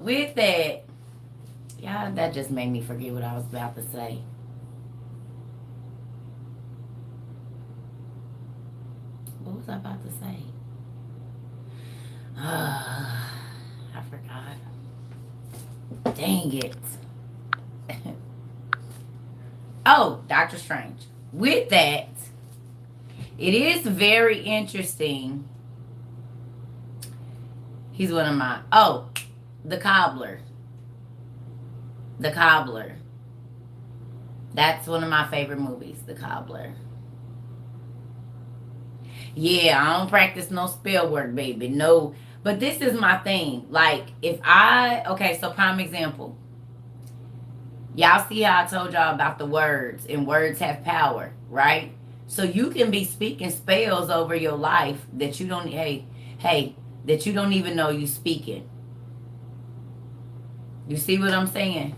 with that, yeah, that just made me forget what I was about to say. What was I about to say? I forgot. Dang it. Oh, Doctor Strange. With that, it is very interesting. He's one of my. Oh, the cobbler. The cobbler. That's one of my favorite movies, The Cobbler. Yeah, I don't practice no spell work, baby. No. But this is my thing. Like, okay, so prime example. Y'all see how I told y'all about the words, and words have power, right? So you can be speaking spells over your life that you don't, hey, that you don't even know you speaking. You see what I'm saying?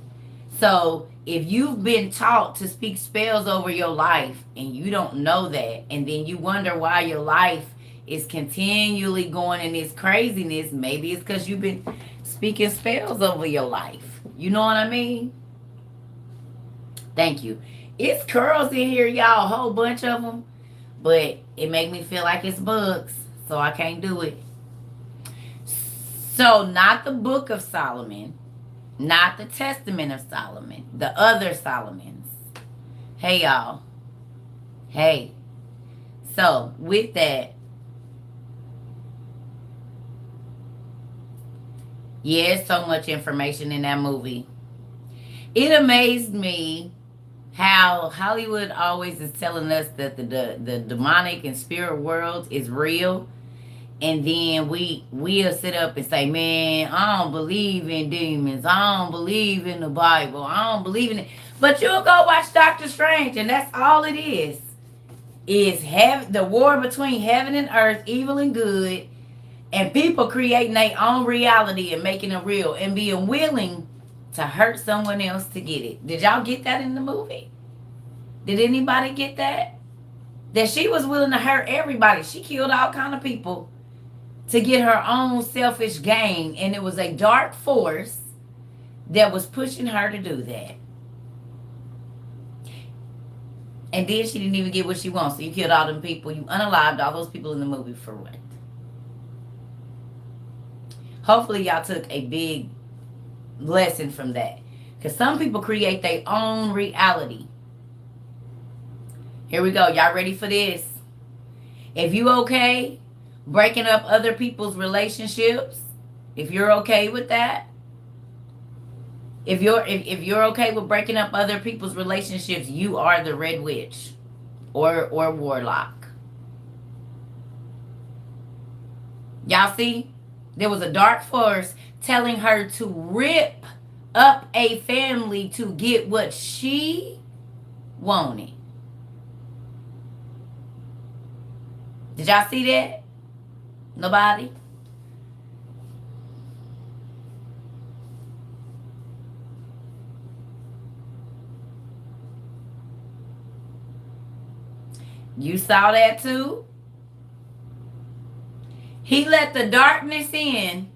So if you've been taught to speak spells over your life and you don't know that, and then you wonder why your life is continually going in this craziness, maybe it's because you've been speaking spells over your life. You know what I mean? Thank you. It's curls in here, y'all, a whole bunch of them, but it make me feel like it's bugs, so I can't do it. So not the Book of Solomon, not the Testament of Solomon, the other Solomons. Hey, y'all. Hey. So, with that, yeah, so much information in that movie. It amazed me how Hollywood always is telling us that the demonic and spirit world is real. And then we'll sit up and say, man, I don't believe in demons. I don't believe in the Bible. I don't believe in it. But you'll go watch Doctor Strange, and that's all it is. Is the war between heaven and earth, evil and good, and people creating their own reality and making it real and being willing to hurt someone else to get it. Did y'all get that in the movie? Did anybody get that? That she was willing to hurt everybody. She killed all kind of people to get her own selfish gain, and it was a dark force that was pushing her to do that. And then she didn't even get what she wants. So you killed all them people. You unalived all those people in the movie for what? Hopefully y'all took a big lesson from that. Because some people create their own reality. Here we go. Y'all ready for this? If you okay breaking up other people's relationships, if you're okay with that, if you're okay with breaking up other people's relationships, you are the Red Witch or Warlock. Y'all see? There was a dark force telling her to rip up a family to get what she wanted. Did y'all see that? Nobody? You saw that too? He let the darkness in,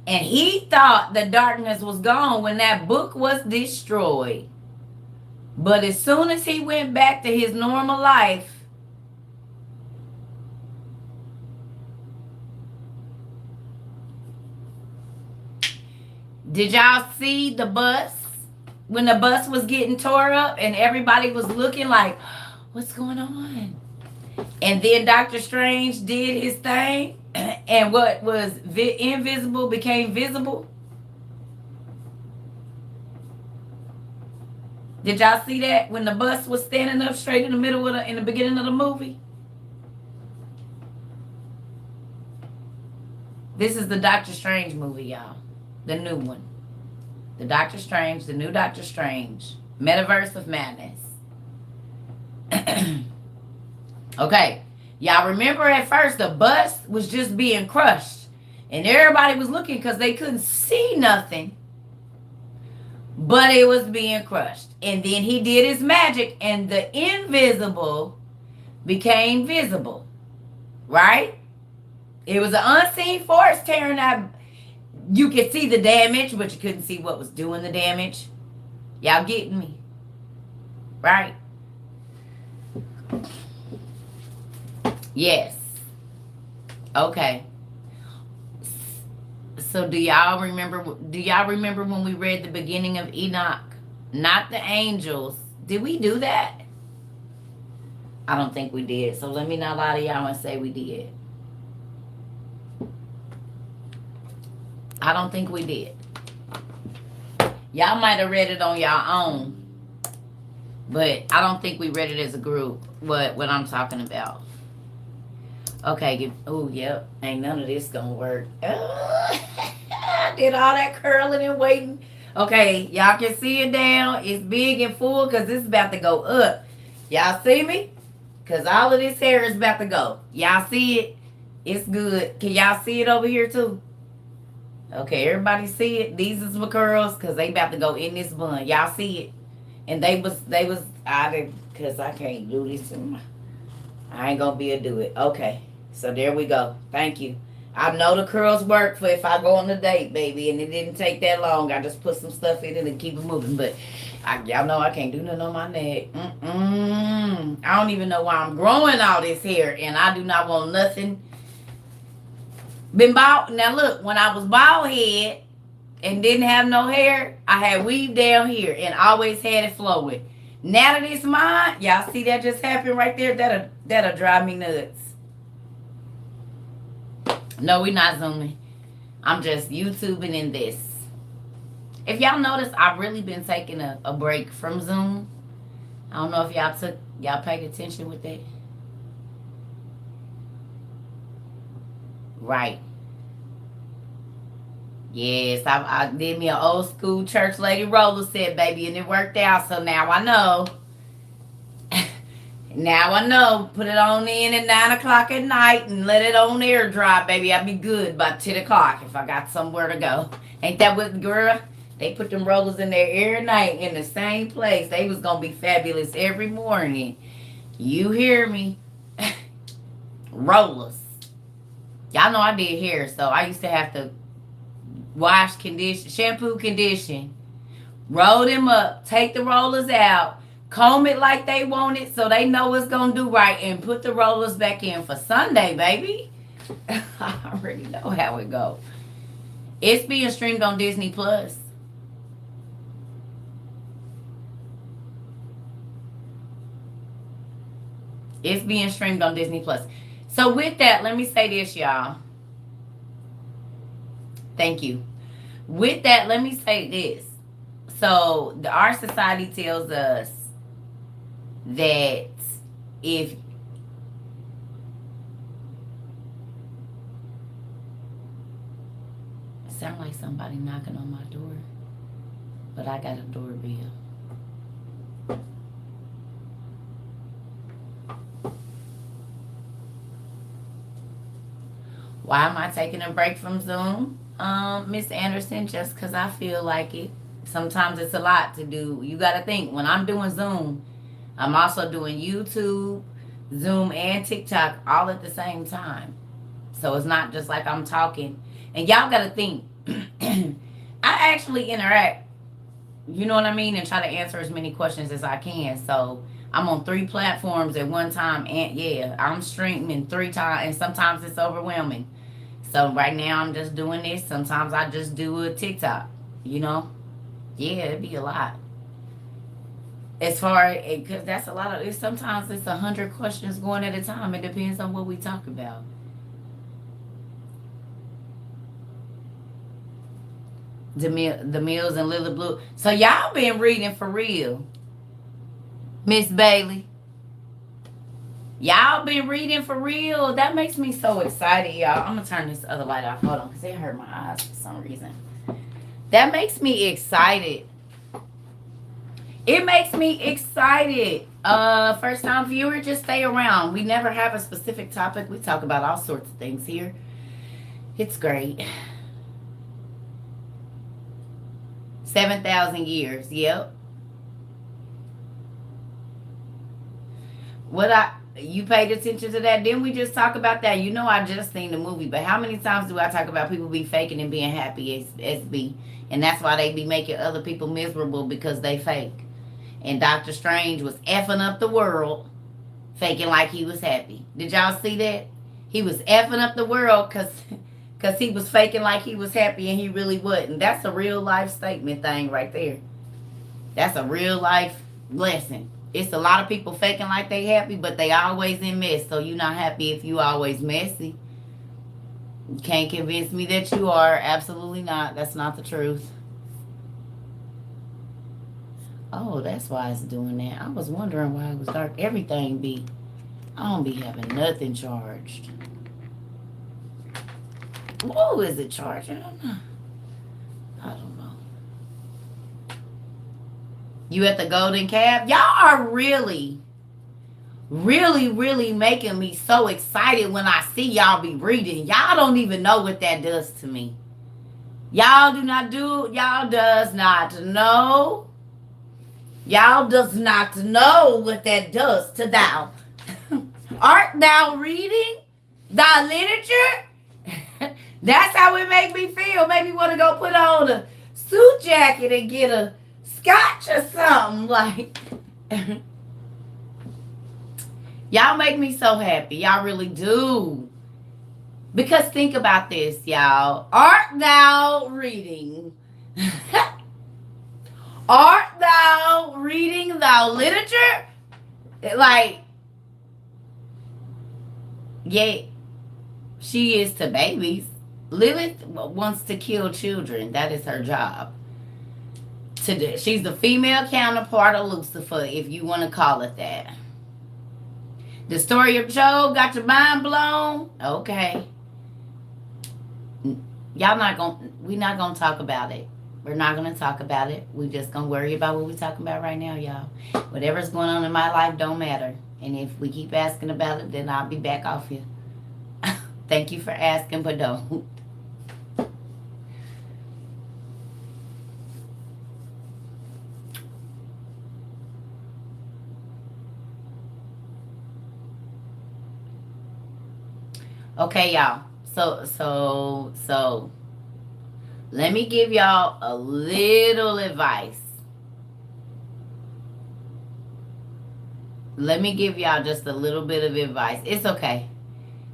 and he thought the darkness was gone when that book was destroyed. But as soon as he went back to his normal life, did y'all see the bus? When the bus was getting tore up and everybody was looking like, what's going on? And then Doctor Strange did his thing, and what was invisible became visible. Did y'all see that when the bus was standing up straight in the middle of in the beginning of the movie? This is the Doctor Strange movie, y'all. The new one. The Doctor Strange, the new Doctor Strange. Metaverse of Madness. Okay. Y'all remember at first the bus was just being crushed. And everybody was looking because they couldn't see nothing. But it was being crushed. And then he did his magic and the invisible became visible. Right? It was an unseen force tearing that You could see the damage, but you couldn't see what was doing the damage. Y'all getting me? Right? Yes. Okay. So do y'all remember when we read the beginning of Enoch? Not the angels. Did we do that? I don't think we did. So let me not lie to y'all and say we did. I don't think we did. Y'all might have read it on y'all own. But I don't think we read it as a group. What I'm talking about. Okay. Oh, yep. Ain't none of this gonna work. I did all that curling and waiting. Okay. Y'all can see it down. It's big and full because it's about to go up. Y'all see me? Because all of this hair is about to go. Y'all see it? It's good. Can y'all see it over here too? Okay, everybody see it? These is my curls because they about to go in this bun. Y'all see it? And they was I did, because I can't do this. I ain't going to be able to do it. Okay, so there we go. Thank you. I know the curls work for if I go on a date, baby, and it didn't take that long. I just put some stuff in it and keep it moving. But y'all know I can't do nothing on my neck. I don't even know why I'm growing all this hair, and I do not want nothing. Been bald. Now look, when I was bald head and didn't have no hair, I had weave down here and always had it flowing. Now that it's mine, y'all see that just happened right there? That'll drive me nuts. No, we're not zooming. I'm just YouTubing in this. If y'all notice, I've really been taking a break from Zoom. I don't know if y'all paid attention with that. Right. Yes, I did me an old school church lady roller set, baby, and it worked out. So now I know. Now I know. Put it on in at 9 o'clock at night and let it on air dry, baby. I'll be good by 10 o'clock if I got somewhere to go. Ain't that what, girl? They put them rollers in there every night in the same place. They was going to be fabulous every morning. You hear me? Rollers. Y'all know I did hair, so I used to have to wash, condition, shampoo, condition, roll them up, take the rollers out, comb it like they want it so they know it's going to do right, and put the rollers back in for Sunday, baby. I already know how it go. It's being streamed on Disney Plus. It's being streamed on Disney Plus. So with that, let me say this, y'all. Thank you. With that, let me say this. So our society tells us that if it sounds like somebody knocking on my door, but I got a doorbell. Why am I taking a break from Zoom? Miss Anderson, just because I feel like it. Sometimes it's a lot to do. You got to think, when I'm doing Zoom, I'm also doing YouTube, Zoom, and TikTok all at the same time. So it's not just like I'm talking. And y'all got to think, I actually interact, you know what I mean, and try to answer as many questions as I can. So I'm on 3 platforms at one time, and yeah, I'm streaming 3 times, and sometimes it's overwhelming. So right now I'm just doing this. Sometimes I just do a TikTok, you know. Yeah, it'd be a lot. As far as, because that's a lot of, sometimes it's 100 questions going at a time. It depends on what we talk about. The Mills and Lily Blue. So y'all been reading for real, Miss Bailey. Y'all been reading for real. That makes me so excited, y'all. I'm gonna turn this other light off. Hold on, because it hurt my eyes for some reason. That makes me excited. It makes me excited. First time viewer, just stay around. We never have a specific topic. We talk about all sorts of things here. It's great. 7,000 years. Yep. You paid attention to that? Didn't we just talk about that? You know, I just seen the movie, but how many times do I talk about people be faking and being happy as be? And that's why they be making other people miserable because they fake. And Doctor Strange was effing up the world, faking like he was happy. Did y'all see that? He was effing up the world because he was faking like he was happy and he really wasn't. That's a real life statement thing right there. That's a real life lesson. It's a lot of people faking like they happy, but they always in mess. So you're not happy if you always messy. You can't convince me that you are. Absolutely not. That's not the truth. Oh, that's why it's doing that. I was wondering why it was dark. Everything be... I don't be having nothing charged. Whoa, is it charged? I don't know. I don't know. You at the Golden Cab? Y'all are really making me so excited when I see y'all be reading. Y'all don't even know what that does to me. Y'all do not do... Y'all does not know. Y'all does not know what that does to thou. Art thou reading thy literature? That's how it make me feel. Make me want to go put on a suit jacket and get a scotch or something. Like, y'all make me so happy. Y'all really do. Because think about this, y'all. Art thou reading? Art thou reading thou literature? Like, yeah, she is to babies. Lilith wants to kill children. That is her job. She's the female counterpart of Lucifer, if you want to call it that. The story of Job got your mind blown? Okay. We're not going to talk about it. We're not going to talk about it. We're just going to worry about what we're talking about right now, y'all. Whatever's going on in my life don't matter. And if we keep asking about it, then I'll be back off here. Thank you for asking, but don't. Okay, y'all. So let me give y'all a little advice. Let me give y'all just a little bit of advice. It's okay.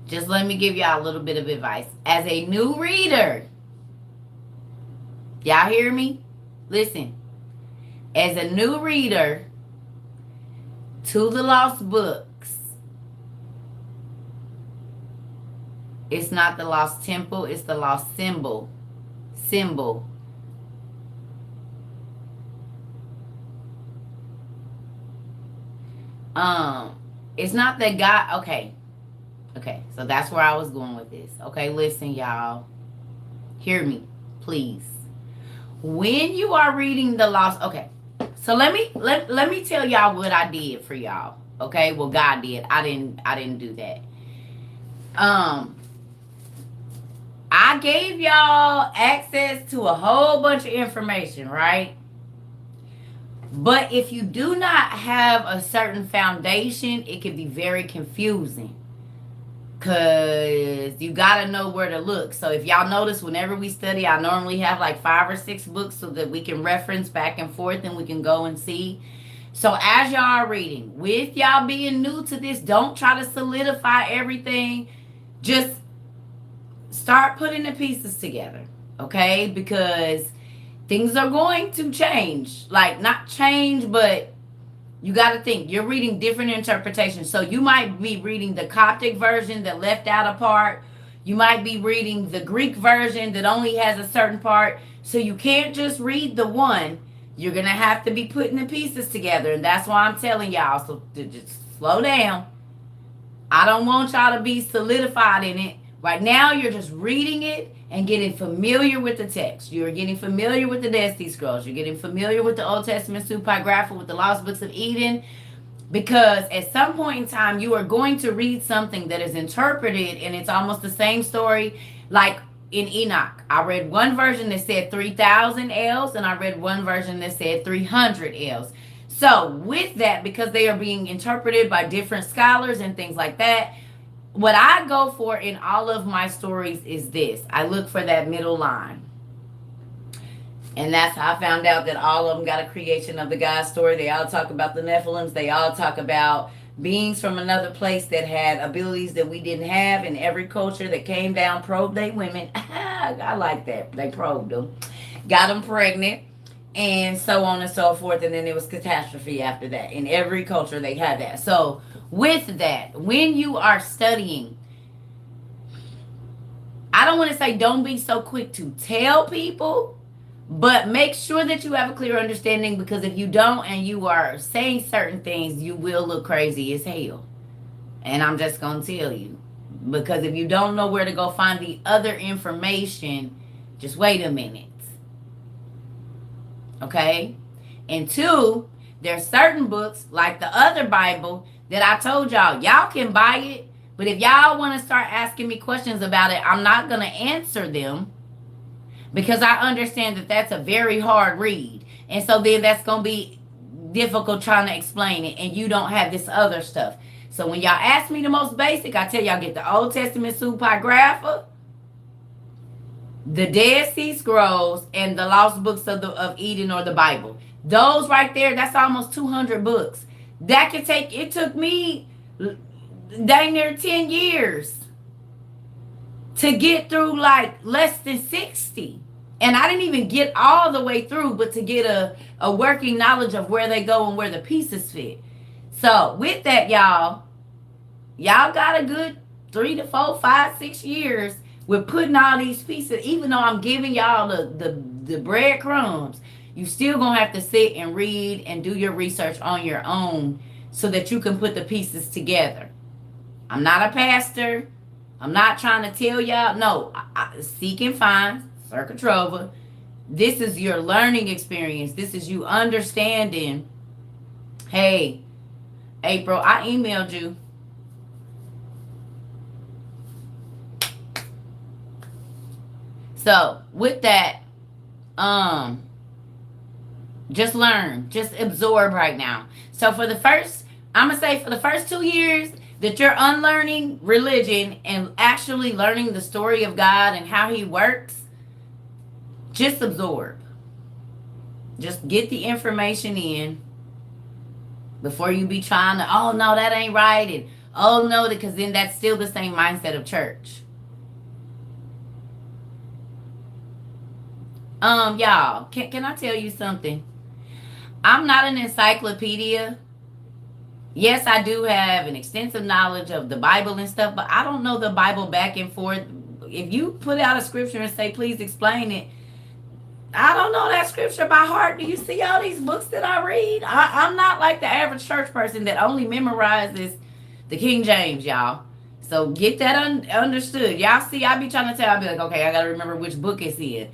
Just let me give y'all a little bit of advice. As a new reader, y'all hear me? Listen. As a new reader to the Lost Books, it's not the lost temple, it's the lost symbol. It's not that God... Okay, so that's where I was going with this. Okay, listen, y'all. Hear me, please. When you are reading the lost... Okay, so let me tell y'all what I did for y'all. Okay, well, God did. I didn't do that. I gave y'all access to a whole bunch of information, right? But if you do not have a certain foundation, it can be very confusing. Because you got to know where to look. So if y'all notice, whenever we study, I normally have like 5 or 6 books so that we can reference back and forth and we can go and see. So as y'all are reading, with y'all being new to this, don't try to solidify everything. Just start putting the pieces together, okay? Because things are going to change. Like, not change, but you got to think. You're reading different interpretations. So you might be reading the Coptic version that left out a part. You might be reading the Greek version that only has a certain part. So you can't just read the one. You're going to have to be putting the pieces together. And that's why I'm telling y'all. So just slow down. I don't want y'all to be solidified in it. Right now, you're just reading it and getting familiar with the text. You're getting familiar with the Dead Sea Scrolls. You're getting familiar with the Old Testament Supergrapha, with the Lost Books of Eden. Because at some point in time, you are going to read something that is interpreted, and it's almost the same story. Like in Enoch, I read one version that said 3,000 elves, and I read one version that said 300 elves. So with that, because they are being interpreted by different scholars and things like that, what I go for in all of my stories is this. I look for that middle line. And that's how I found out that all of them got a creation of the God story. They all talk about the Nephilims. They all talk about beings from another place that had abilities that we didn't have. In every culture that came down, probed they women. I like that. They probed them. Got them pregnant. And so on and so forth. And then there was catastrophe after that. In every culture they had that. So with that, when you are studying, I don't want to say don't be so quick to tell people, but make sure that you have a clear understanding, because if you don't and you are saying certain things, you will look crazy as hell. And I'm just going to tell you. Because if you don't know where to go find the other information, just wait a minute. Okay? And two, there's certain books, like the other Bible, that I told y'all can buy it. But if y'all want to start asking me questions about it, I'm not going to answer them. Because I understand that that's a very hard read. And so then that's going to be difficult trying to explain it. And you don't have this other stuff. So when y'all ask me the most basic, I tell y'all get the Old Testament Supergrapha, the Dead Sea Scrolls, and the Lost Books of Eden, or the Bible. Those right there, that's almost 200 books. It took me dang near 10 years to get through like less than 60. And I didn't even get all the way through, but to get a working knowledge of where they go and where the pieces fit. So with that, y'all got a good 3 to 4, 5, 6 years with putting all these pieces. Even though I'm giving y'all the breadcrumbs, you still gonna have to sit and read and do your research on your own so that you can put the pieces together. I'm not a pastor. I'm not trying to tell y'all. No, seek and find, Circa Trova. This is your learning experience. This is you understanding. Hey, April, I emailed you. So with that, just learn, just absorb right now. So I'm gonna say for the first 2 years that you're unlearning religion and actually learning the story of God and how he works, just absorb. Just get the information in before you be trying to, oh no, that ain't right, and oh no, because then that's still the same mindset of church. Y'all, can I tell you something? I'm not an encyclopedia. Yes, I do have an extensive knowledge of the Bible and stuff, but I don't know the Bible back and forth. If you put out a scripture and say, please explain it, I don't know that scripture by heart. Do you see all these books that I read? I'm not like the average church person that only memorizes the King James, y'all. So get that understood. Y'all see, I be trying to tell, I be like, okay, I got to remember which book it's in.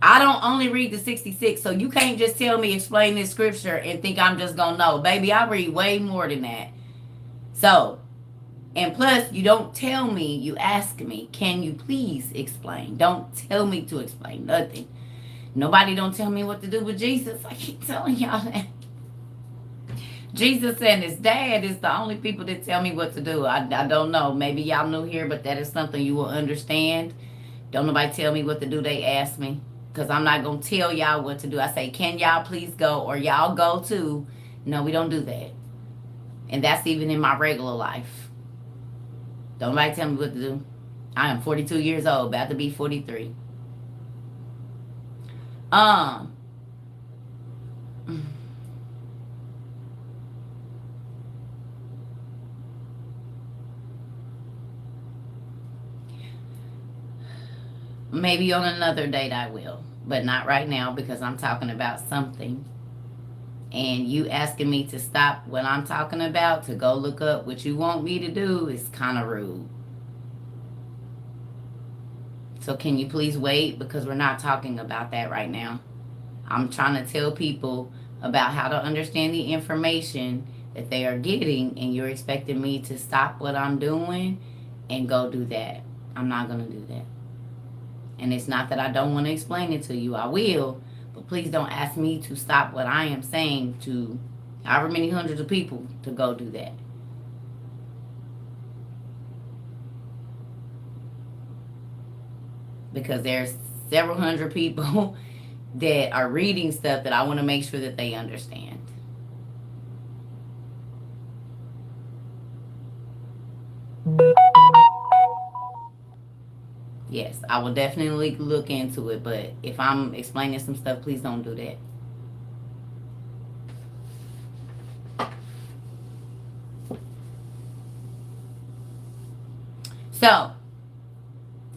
I don't only read the 66, so you can't just tell me explain this scripture and think I'm just going to know. Baby, I read way more than that. So, and plus, you don't tell me, you ask me, can you please explain? Don't tell me to explain nothing. Nobody don't tell me what to do with Jesus. I keep telling y'all that. Jesus and his dad is the only people that tell me what to do. I don't know. Maybe y'all new here, but that is something you will understand. Don't nobody tell me what to do. They ask me. Because I'm not going to tell y'all what to do. I say, can y'all please go? Or y'all go too. No, we don't do that. And that's even in my regular life. Don't nobody tell me what to do. I am 42 years old, about to be 43. Maybe on another date I will, but not right now because I'm talking about something. And you asking me to stop what I'm talking about to go look up what you want me to do is kind of rude. So can you please wait, because we're not talking about that right now. I'm trying to tell people about how to understand the information that they are getting, and you're expecting me to stop what I'm doing and go do that. I'm not going to do that. And it's not that I don't want to explain it to you. I will. But please don't ask me to stop what I am saying to however many hundreds of people to go do that. Because there's several hundred people that are reading stuff that I want to make sure that they understand. Yes, I will definitely look into it, but if I'm explaining some stuff, please don't do that. So,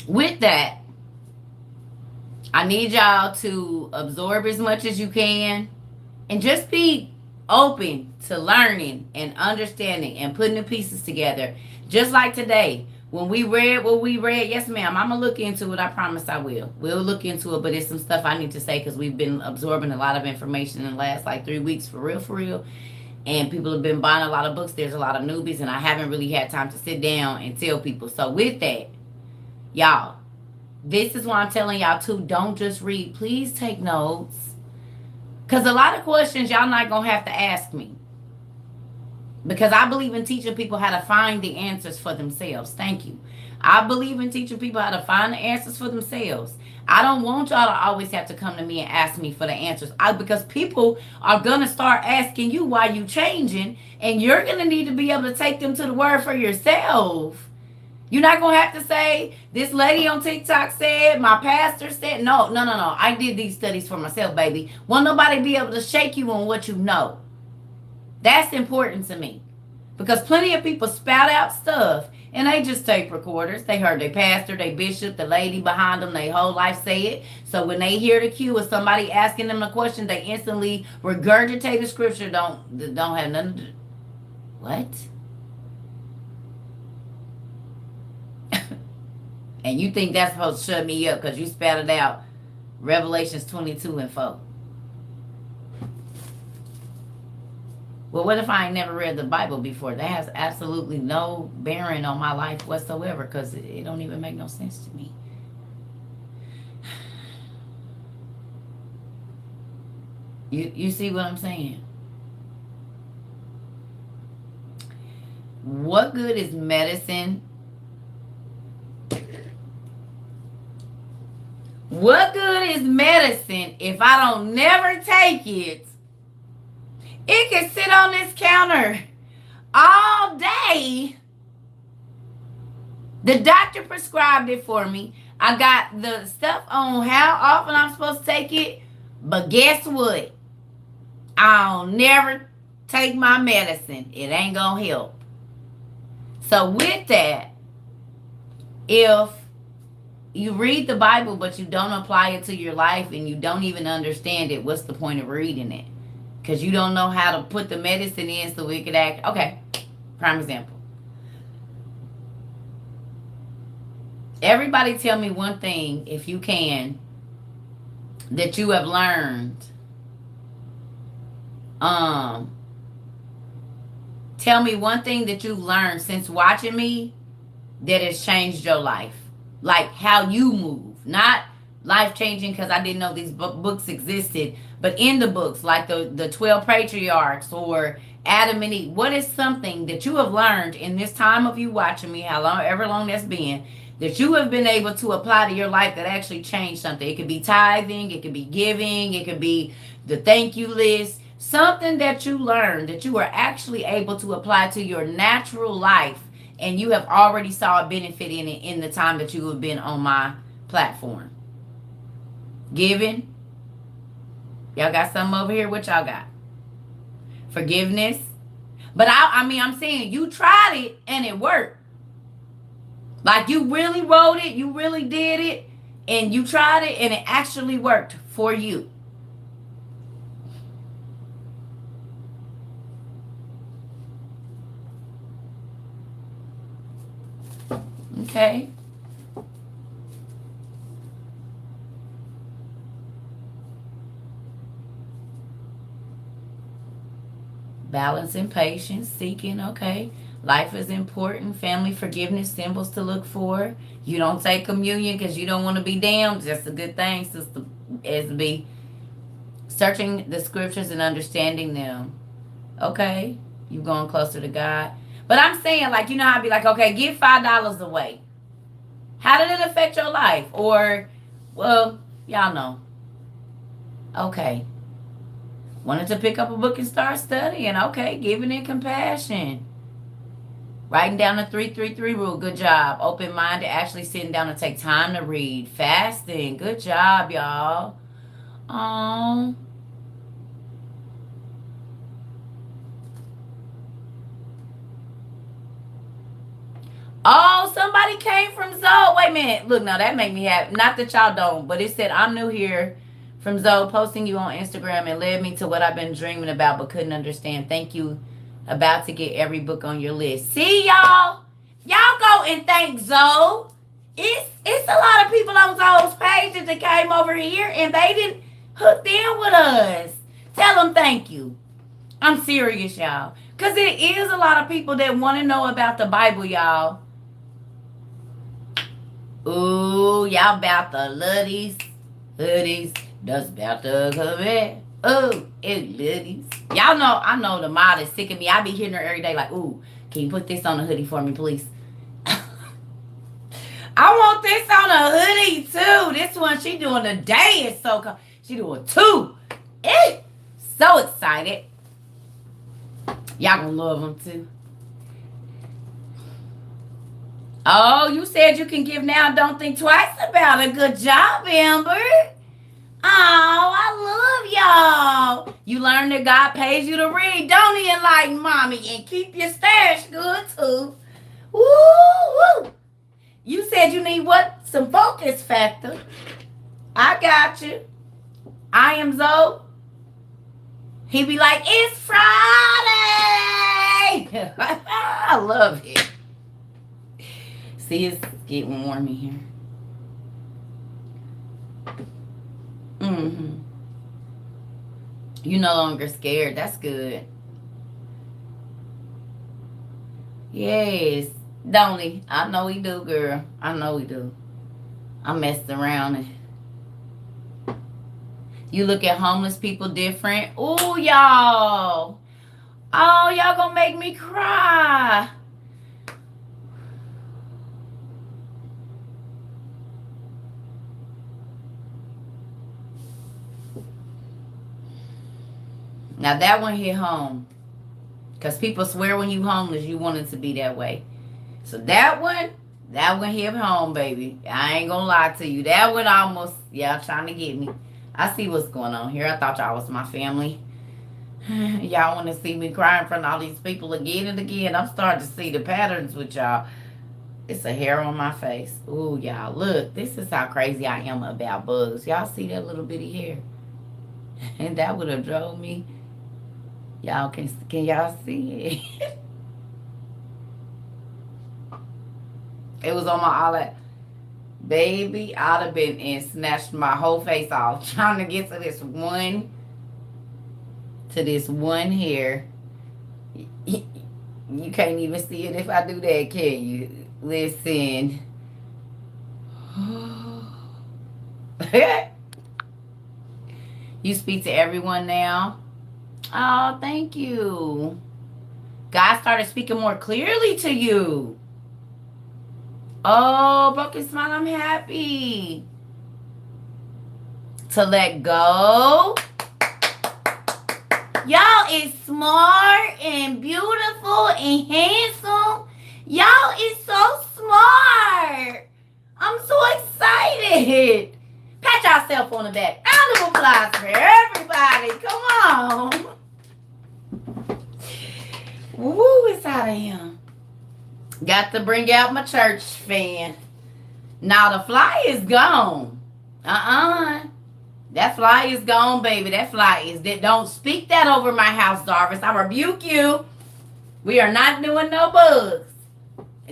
with that, I need y'all to absorb as much as you can and just be open to learning and understanding and putting the pieces together. Just like today, when we read what we read, yes, ma'am, I'm going to look into it. I promise I will. We'll look into it, but it's some stuff I need to say because we've been absorbing a lot of information in the last like 3 weeks, for real, for real. And people have been buying a lot of books. There's a lot of newbies, and I haven't really had time to sit down and tell people. So with that, y'all, this is why I'm telling y'all too, don't just read. Please take notes. Because a lot of questions y'all not going to have to ask me. Because I believe in teaching people how to find the answers for themselves. Thank you. I believe in teaching people how to find the answers for themselves. I don't want y'all to always have to come to me and ask me for the answers. Because people are going to start asking you why you changing. And you're going to need to be able to take them to the word for yourself. You're not going to have to say, this lady on TikTok said, my pastor said. No. I did these studies for myself, baby. Won't nobody be able to shake you on what you know. That's important to me. Because plenty of people spout out stuff and they just tape recorders. They heard their pastor, their bishop, the lady behind them, their whole life say it. So when they hear the cue of somebody asking them a question, they instantly regurgitate the scripture. Don't have nothing to do. What? And you think that's supposed to shut me up because you spouted out Revelations 22 and 4. Well, what if I ain't never read the Bible before? That has absolutely no bearing on my life whatsoever because it don't even make no sense to me. You see what I'm saying? What good is medicine? What good is medicine if I don't never take it? It can sit on this counter all day. The doctor prescribed it for me. I got the stuff on how often I'm supposed to take it. But guess what? I'll never take my medicine. It ain't gonna help. So with that, if you read the Bible but you don't apply it to your life and you don't even understand it, what's the point of reading it? Because you don't know how to put the medicine in so it could act. Okay, prime example. Everybody tell me one thing, if you can, that you have learned. Tell me one thing that you've learned since watching me that has changed your life. Like how you move. Not life-changing because I didn't know these books existed. But in the books, like the 12 patriarchs or Adam and Eve. What is something that you have learned in this time of you watching me, however long that's been, that you have been able to apply to your life that actually changed something? It could be tithing. It could be giving. It could be the thank you list. Something that you learned that you are actually able to apply to your natural life. And you have already saw a benefit in it in the time that you have been on my platform. Giving. Y'all got something over here? What y'all got? Forgiveness. But I'm saying you tried it and it worked. Like you really wrote it. You really did it. And you tried it and it actually worked for you. Okay. Balance and patience, seeking, okay. Life is important. Family forgiveness, symbols to look for. You don't take communion because you don't want to be damned. That's a good thing, Sister SB. Searching the scriptures and understanding them. Okay, you going closer to God. But I'm saying, like, you know how I'd be like, okay, give $5 away. How did it affect your life? Or, well, y'all know. Okay. Wanted to pick up a book and start studying. Okay, giving it compassion. Writing down the 333 rule. Good job. Open minded, actually sitting down to take time to read. Fasting. Good job, y'all. Oh. Oh, somebody came from Zoe. Wait a minute. Look, now that made me happy. Not that y'all don't, but it said, I'm new here from Zoe, posting you on Instagram and led me to what I've been dreaming about but couldn't understand. Thank you. About to get every book on your list. See, y'all? Y'all go and thank Zoe. It's a lot of people on Zoe's pages that came over here and they didn't hook in with us. Tell them thank you. I'm serious, y'all. Because it is a lot of people that want to know about the Bible, y'all. Ooh, y'all about the luddies, hoodies, that's about to come in. Ooh, it luddies. Y'all know, I know the mod is sick of me. I be hearing her every day like, ooh, can you put this on a hoodie for me, please? I want this on a hoodie, too. This one she doing today is so cool. She doing two. So excited. Y'all gonna love them, too. Oh, you said you can give now. Don't think twice about it. Good job, Amber. Oh, I love y'all. You learn that God pays you to read. Don't he, enlighten mommy, and keep your stash good, too. Woo, woo. You said you need what? Some focus factor. I got you. I am Zoe. He be like, it's Friday. I love it. See, it's getting warm in here. Mm-hmm. You no longer scared. That's good. Yes. Don't he? I know he do, girl. I know he do. I messed around. And you look at homeless people different. Ooh, y'all. Oh, y'all gonna make me cry. Now that one hit home. Because people swear when you homeless, you want it to be that way. So that one hit home, baby. I ain't gonna lie to you. That one almost, y'all trying to get me. I see what's going on here. I thought y'all was my family. Y'all want to see me cry in front of all these people again and again. I'm starting to see the patterns with y'all. It's a hair on my face. Ooh, y'all, look. This is how crazy I am about bugs. Y'all see that little bitty hair? And that would have drove me. Y'all can y'all see it? It was on my outlet. Baby, I'd have been and snatched my whole face off trying to get to this one hair. You can't even see it if I do that, can you? Listen. You speak to everyone now? Oh, thank you. God started speaking more clearly to you. Oh, broken smile, I'm happy. To let go. Y'all is smart and beautiful and handsome. Y'all is so smart. I'm so excited. Pat yourself on the back. Round of applause for everybody. Come on. Woo, it's out of him. Got to bring out my church fan. Now the fly is gone. That fly is gone, baby. That fly is dead. Don't speak that over my house, Darvis. I rebuke you. We are not doing no bugs.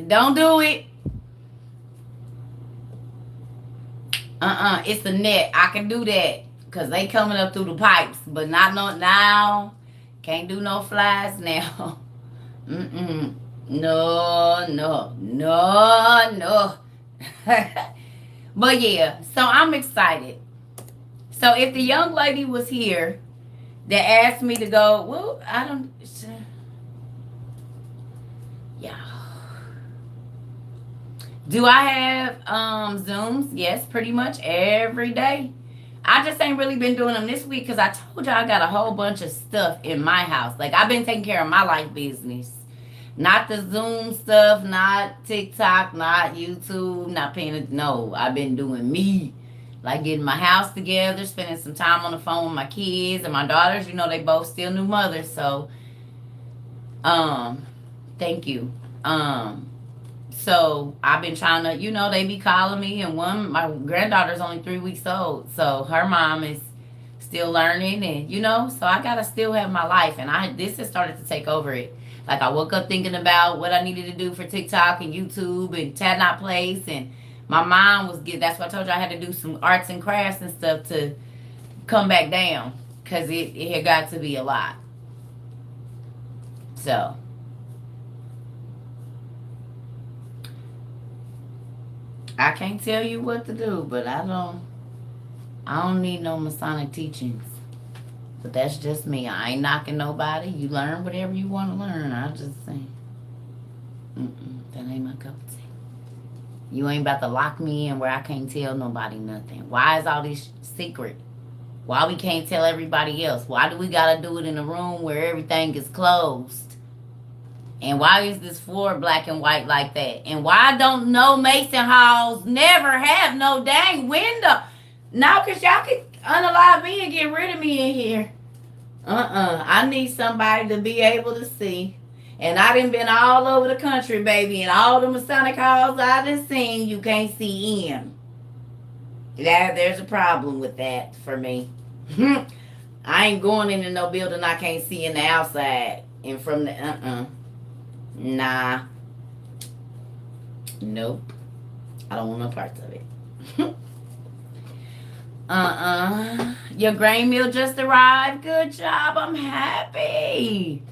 Don't do it. It's the net. I can do that. Because they coming up through the pipes. But not no now. Can't do no flies now. No. But yeah, so I'm excited. So if the young lady was here They asked me to go. Well, I don't. Yeah. Do I have Zooms? Yes, pretty much every day. I just ain't really been doing them this week because I told you I got a whole bunch of stuff in my house. Like I've been taking care of my life business. Not the Zoom stuff, not TikTok, not YouTube, not paying it. No, I've been doing me. Like getting my house together, spending some time on the phone with my kids and my daughters. You know, they both still new mothers. So, um, thank you. Um, so I've been trying to, they be calling me, and my granddaughter's only 3 weeks old, so her mom is still learning, and so I gotta still have my life, and this has started to take over it. Like I woke up thinking about what I needed to do for TikTok and YouTube and Tad Not Place, and my mom was getting. That's why I told you I had to do some arts and crafts and stuff to come back down because it had got to be a lot. So. I can't tell you what to do, but I don't need no Masonic teachings. But that's just me. I ain't knocking nobody. You learn whatever you want to learn. I just say, that ain't my cup of tea. You ain't about to lock me in where I can't tell nobody nothing. Why is all this secret? Why we can't tell everybody else? Why do we gotta do it in a room where everything is closed? And why is this floor black and white like that? And why don't no Mason halls never have no dang window? Now, because y'all can unalive me and get rid of me in here. I need somebody to be able to see. And I done been all over the country, baby. And all the Masonic halls I done seen, you can't see in. There's a problem with that for me. I ain't going into no building I can't see in the outside. And from the, Nah. Nope. I don't want no parts of it. Your grain meal just arrived. Good job. I'm happy.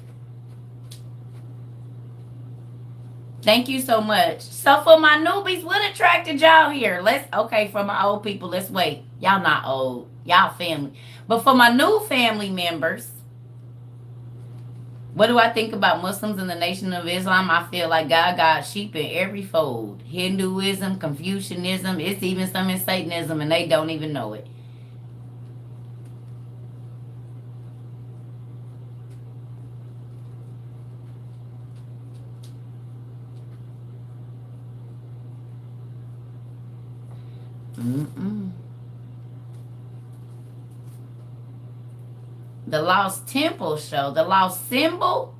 Thank you so much. So for my newbies, what attracted y'all here? Okay, for my old people, let's wait. Y'all not old. Y'all family. But for my new family members, what do I think about Muslims in the Nation of Islam? I feel like God got sheep in every fold. Hinduism, Confucianism, it's even some in Satanism, and they don't even know it. The Lost Temple show. The Lost Symbol.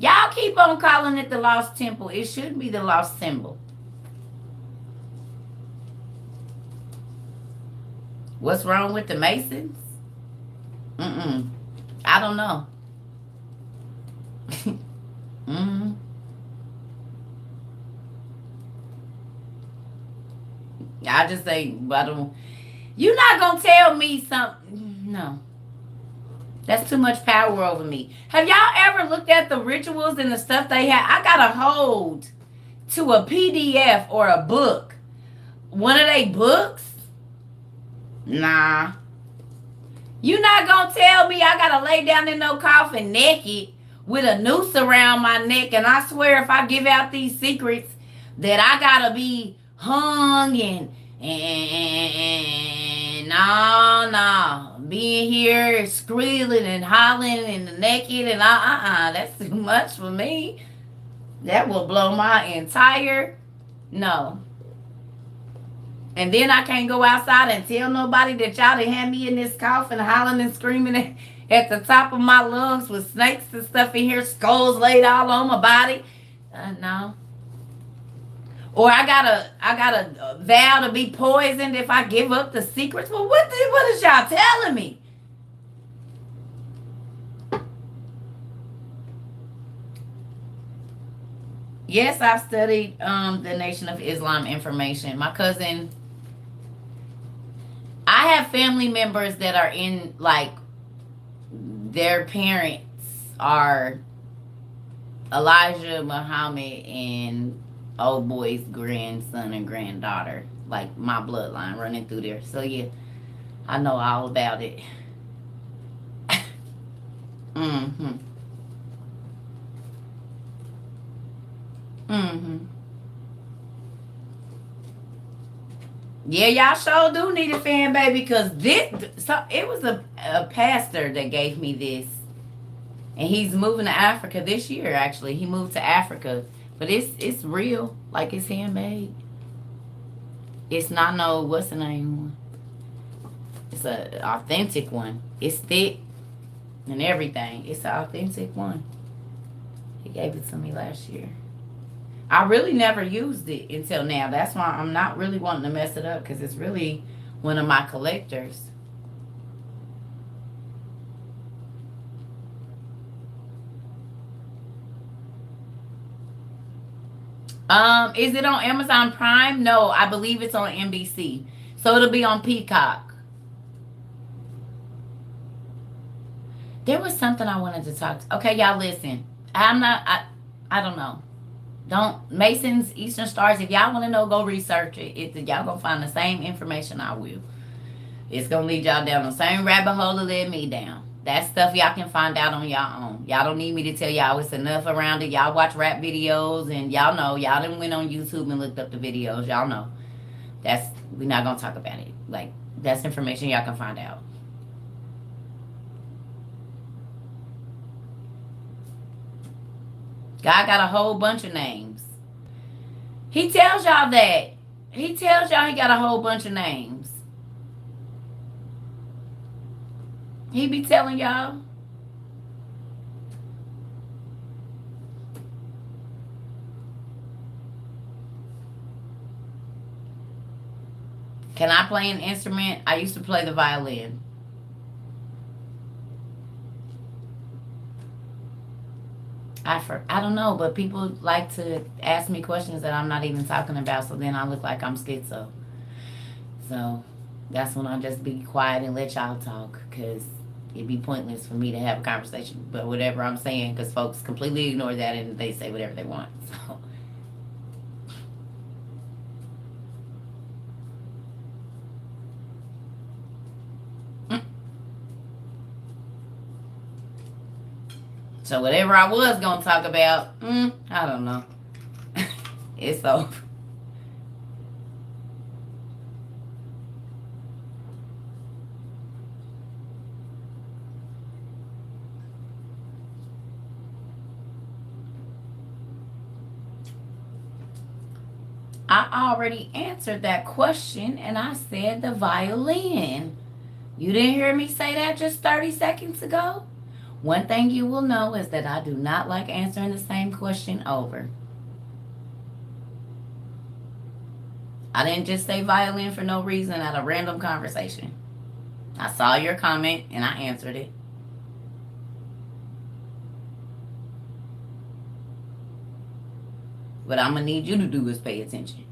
Y'all keep on calling it the Lost Temple. It should be the Lost Symbol. What's wrong with the Masons? I don't know. I just say, you're not going to tell me something. No. That's too much power over me. Have y'all ever looked at the rituals and the stuff they have? I got to hold to a PDF or a book. One of they books? Nah. You not going to tell me I got to lay down in no coffin naked with a noose around my neck, and I swear if I give out these secrets that I got to be hung and no. Being here squealing and hollering and naked and that's too much for me. That will blow my entire no. And then I can't go outside and tell nobody that y'all done had me in this coffin hollering and screaming at the top of my lungs with snakes and stuff in here, skulls laid all on my body. No. Or I gotta vow to be poisoned if I give up the secrets. Well, what is y'all telling me? Yes, I've studied the Nation of Islam information. My cousin, I have family members that are in, like, their parents are Elijah Muhammad and old boy's grandson and granddaughter, like my bloodline running through there. So yeah, I know all about it. Mm-hmm. Mm-hmm. Yeah, y'all sure do need a fan, baby, because it was a pastor that gave me this. And he's moving to Africa this year, actually. He moved to Africa. But it's real. Like, it's handmade. It's not no, what's the name? It's a authentic one. It's thick and everything. It's an authentic one. He gave it to me last year. I really never used it until now. That's why I'm not really wanting to mess it up, because it's really one of my collectors. Is it on Amazon Prime? No, I believe it's on NBC. So it'll be on Peacock. There was something I wanted to talk to. Okay, y'all listen. I don't know. Don't Masons, Eastern Stars, if y'all want to know, go research it. Y'all gonna find the same information I will. It's gonna lead y'all down the same rabbit hole that led me down. That stuff y'all can find out on y'all own. Y'all don't need me to tell y'all it's enough around it. Y'all watch rap videos and y'all know. Y'all done went on YouTube and looked up the videos. Y'all know. We're not gonna talk about it. Like, that's information y'all can find out. God got a whole bunch of names. He tells y'all that. He tells y'all he got a whole bunch of names. He be telling y'all. Can I play an instrument? I used to play the violin. I don't know, but people like to ask me questions that I'm not even talking about, so then I look like I'm schizo. So that's when I just be quiet and let y'all talk, because it'd be pointless for me to have a conversation but whatever I'm saying, because folks completely ignore that and they say whatever they want. So whatever I was gonna talk about, I don't know. It's over. I already answered that question, and I said the violin. You didn't hear me say that just 30 seconds ago? One thing you will know is that I do not like answering the same question over. I didn't just say violin for no reason at a random conversation. I saw your comment and I answered it. What I'm going to need you to do is pay attention.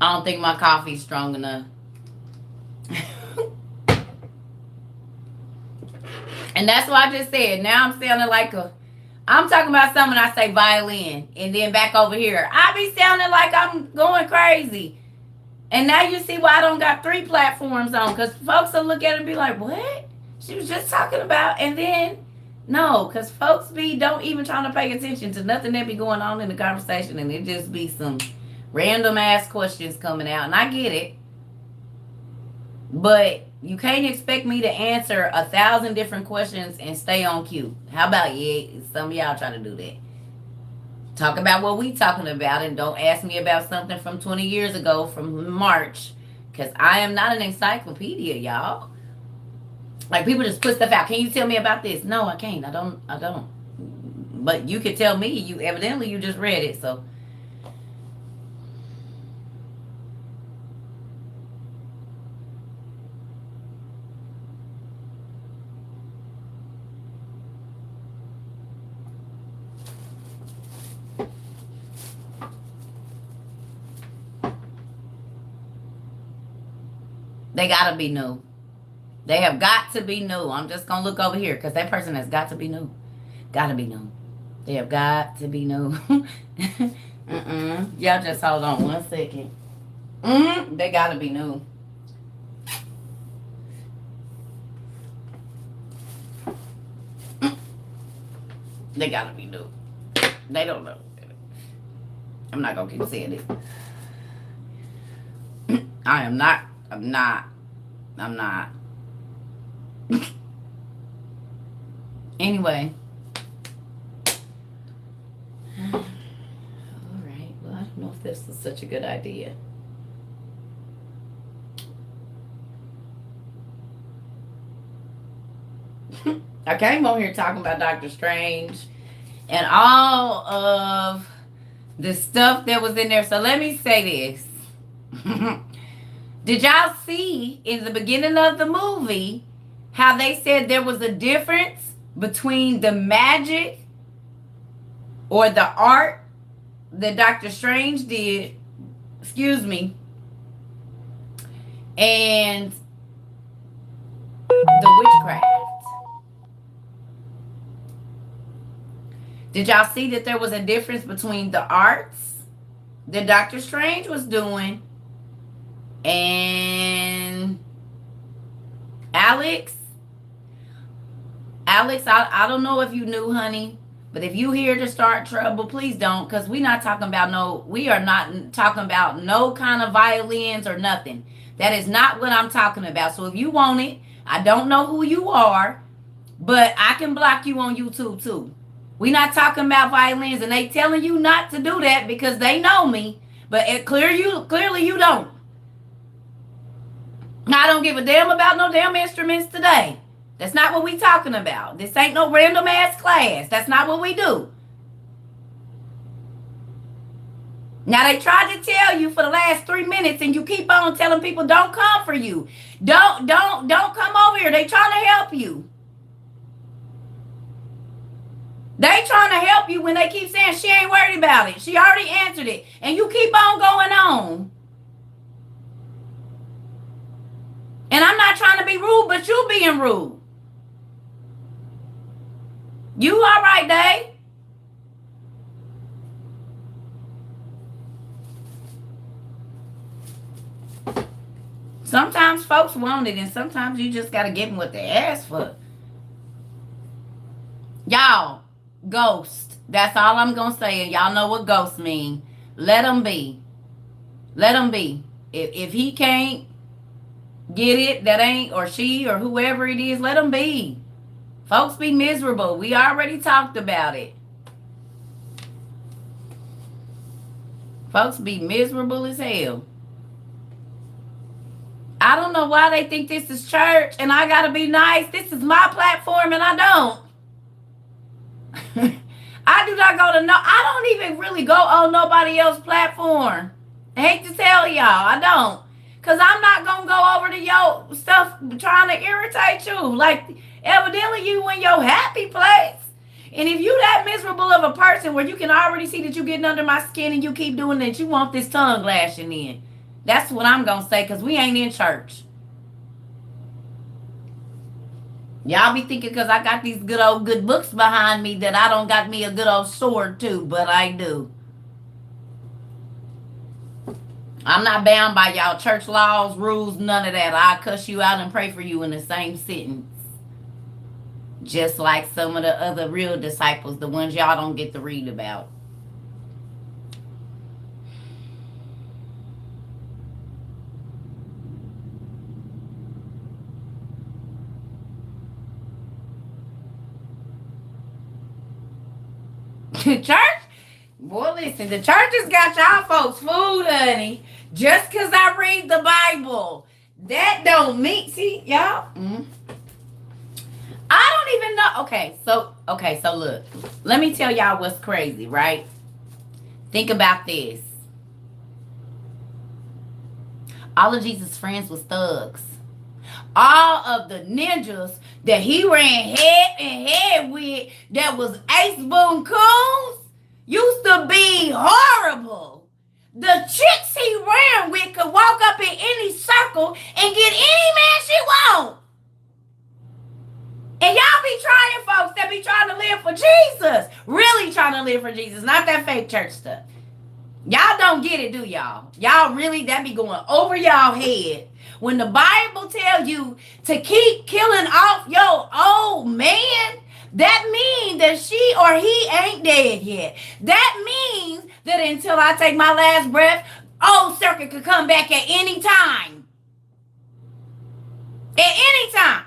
I don't think my coffee's strong enough. And that's what I just said. Now I'm sounding like I'm talking about something I say violin. And then back over here, I be sounding like I'm going crazy. And now you see why I don't got 3 platforms on. Because folks will look at it and be like, what? She was just talking about. And then, no. Because folks don't even trying to pay attention to nothing that be going on in the conversation. And it just be some random ass questions coming out. And I get it. But you can't expect me to answer 1,000 different questions and stay on cue. How about some of y'all try to do that? Talk about what we talking about and don't ask me about something from 20 years ago from March. Because I am not an encyclopedia, y'all. Like, people just put stuff out. Can you tell me about this? No, I can't. I don't. But you could tell me. Evidently you just read it, so. They gotta be new. They have got to be new. I'm just going to look over here because that person has got to be new. Got to be new. They have got to be new. Y'all just hold on 1 second. They got to be new. They got to be new. They don't know. I'm not going to keep saying it. I'm not. Anyway. All right. Well, I don't know if this is such a good idea. I came on here talking about Doctor Strange and all of the stuff that was in there. So let me say this. Did y'all see in the beginning of the movie how they said there was a difference between the magic or the art that Doctor Strange did, and the witchcraft? Did y'all see that there was a difference between the arts that Doctor Strange was doing and Alex? I don't know if you knew, honey, but if you here to start trouble, please don't, because we are not talking about no kind of violins or nothing. That is not what I'm talking about. So if you want it, I don't know who you are, but I can block you on YouTube too. We're not talking about violins, and they telling you not to do that because they know me. But clearly you don't. I don't give a damn about no damn instruments today. That's not what we talking about. This ain't no random ass class. That's not what we do. Now they tried to tell you for the last 3 minutes, and you keep on telling people don't come for you. Don't come over here. They trying to help you. They trying to help you when they keep saying she ain't worried about it. She already answered it. And you keep on going on. And I'm not trying to be rude, but you being rude. You all right, Dave? Sometimes folks want it, and sometimes you just got to give them what they ask for. Y'all, ghost. That's all I'm going to say. And y'all know what ghosts mean. Let them be. Let them be. If he can't get it, that ain't, or she, or whoever it is, let them be. Folks be miserable. We already talked about it. Folks be miserable as hell. I don't know why they think this is church and I got to be nice. This is my platform and I don't. I do not go to I don't even really go on nobody else's platform. I hate to tell y'all, I don't. Because I'm not going to go over to your stuff trying to irritate you. Like, evidently you in your happy place. And if you that miserable of a person where you can already see that you getting under my skin and you keep doing that, you want this tongue lashing in. That's what I'm going to say, because we ain't in church. Y'all be thinking because I got these good books behind me that I don't got me a good old sword too, but I do. I'm not bound by y'all church laws, rules, none of that. I cuss you out and pray for you in the same sentence. Just like some of the other real disciples, the ones y'all don't get to read about. Church? Boy, listen, the church has got y'all folks food, honey. Just because I read the Bible. That don't mean, see, y'all? I don't even know. Okay, so look. Let me tell y'all what's crazy, right? Think about this. All of Jesus' friends was thugs. All of the ninjas that he ran head and head with that was Ace Boone Coons used to be horrible. The chicks he ran with could walk up in any circle and get any man she want. live for Jesus. Really trying to live for Jesus, not that fake church stuff. Y'all don't get it, do y'all? Y'all really, that be going over y'all head. When the Bible tells you to keep killing off your old man, that means that she or he ain't dead yet. That means that until I take my last breath, old circuit could come back at any time. At any time.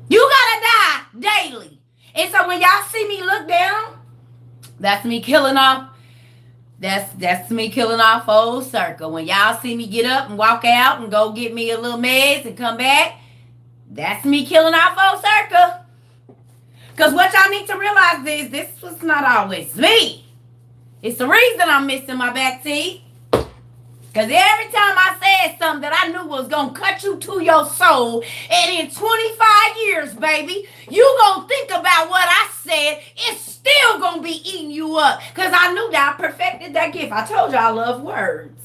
You gotta die daily. And so when y'all see me look down, that's me killing off. That's me killing off old circle. When y'all see me get up and walk out and go get me a little meds and come back, that's me killing off old circle. Because what y'all need to realize is this was not always me. It's the reason I'm missing my back teeth. Because every time I said something that I knew was going to cut you to your soul, and in 25 years, baby, you going to think about what I said, it's still going to be eating you up. Because I knew that I perfected that gift. I told you I love words.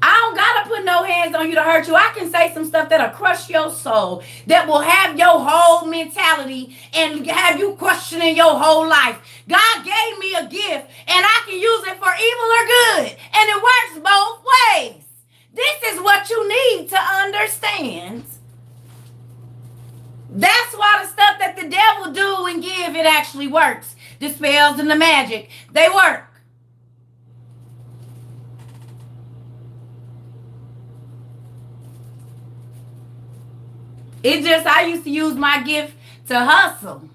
I don't got to put no hands on you to hurt you. I can say some stuff that'll crush your soul, that will have your whole mentality and have you questioning your whole life. God gave me a gift, and I can use it for evil or good, and it works both ways. This is what you need to understand. That's why the stuff that the devil do and give, it actually works. The spells and the magic, they work. It's just I used to use my gift to hustle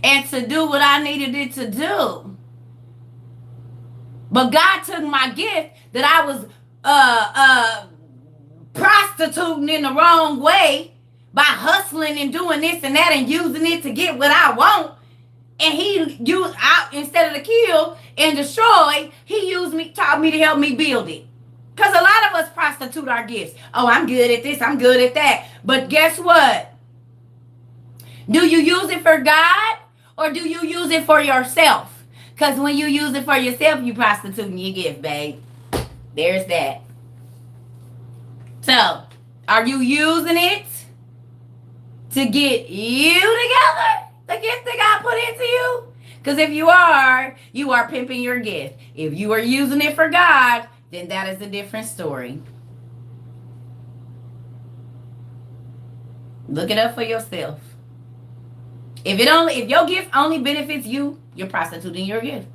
and to do what I needed it to do. But God took my gift that I was prostituting in the wrong way by hustling and doing this and that and using it to get what I want. And he used out instead of to kill and destroy, he taught me to help me build it. Because a lot of us prostitute our gifts. Oh, I'm good at this. I'm good at that. But guess what? Do you use it for God or do you use it for yourself? Because when you use it for yourself, you prostituting your gift, babe. There's that. So, are you using it to get you together? The gift that God put into you? Because if you are pimping your gift. If you are using it for God, then that is a different story. Look it up for yourself. If your gift only benefits you, you're prostituting your gift.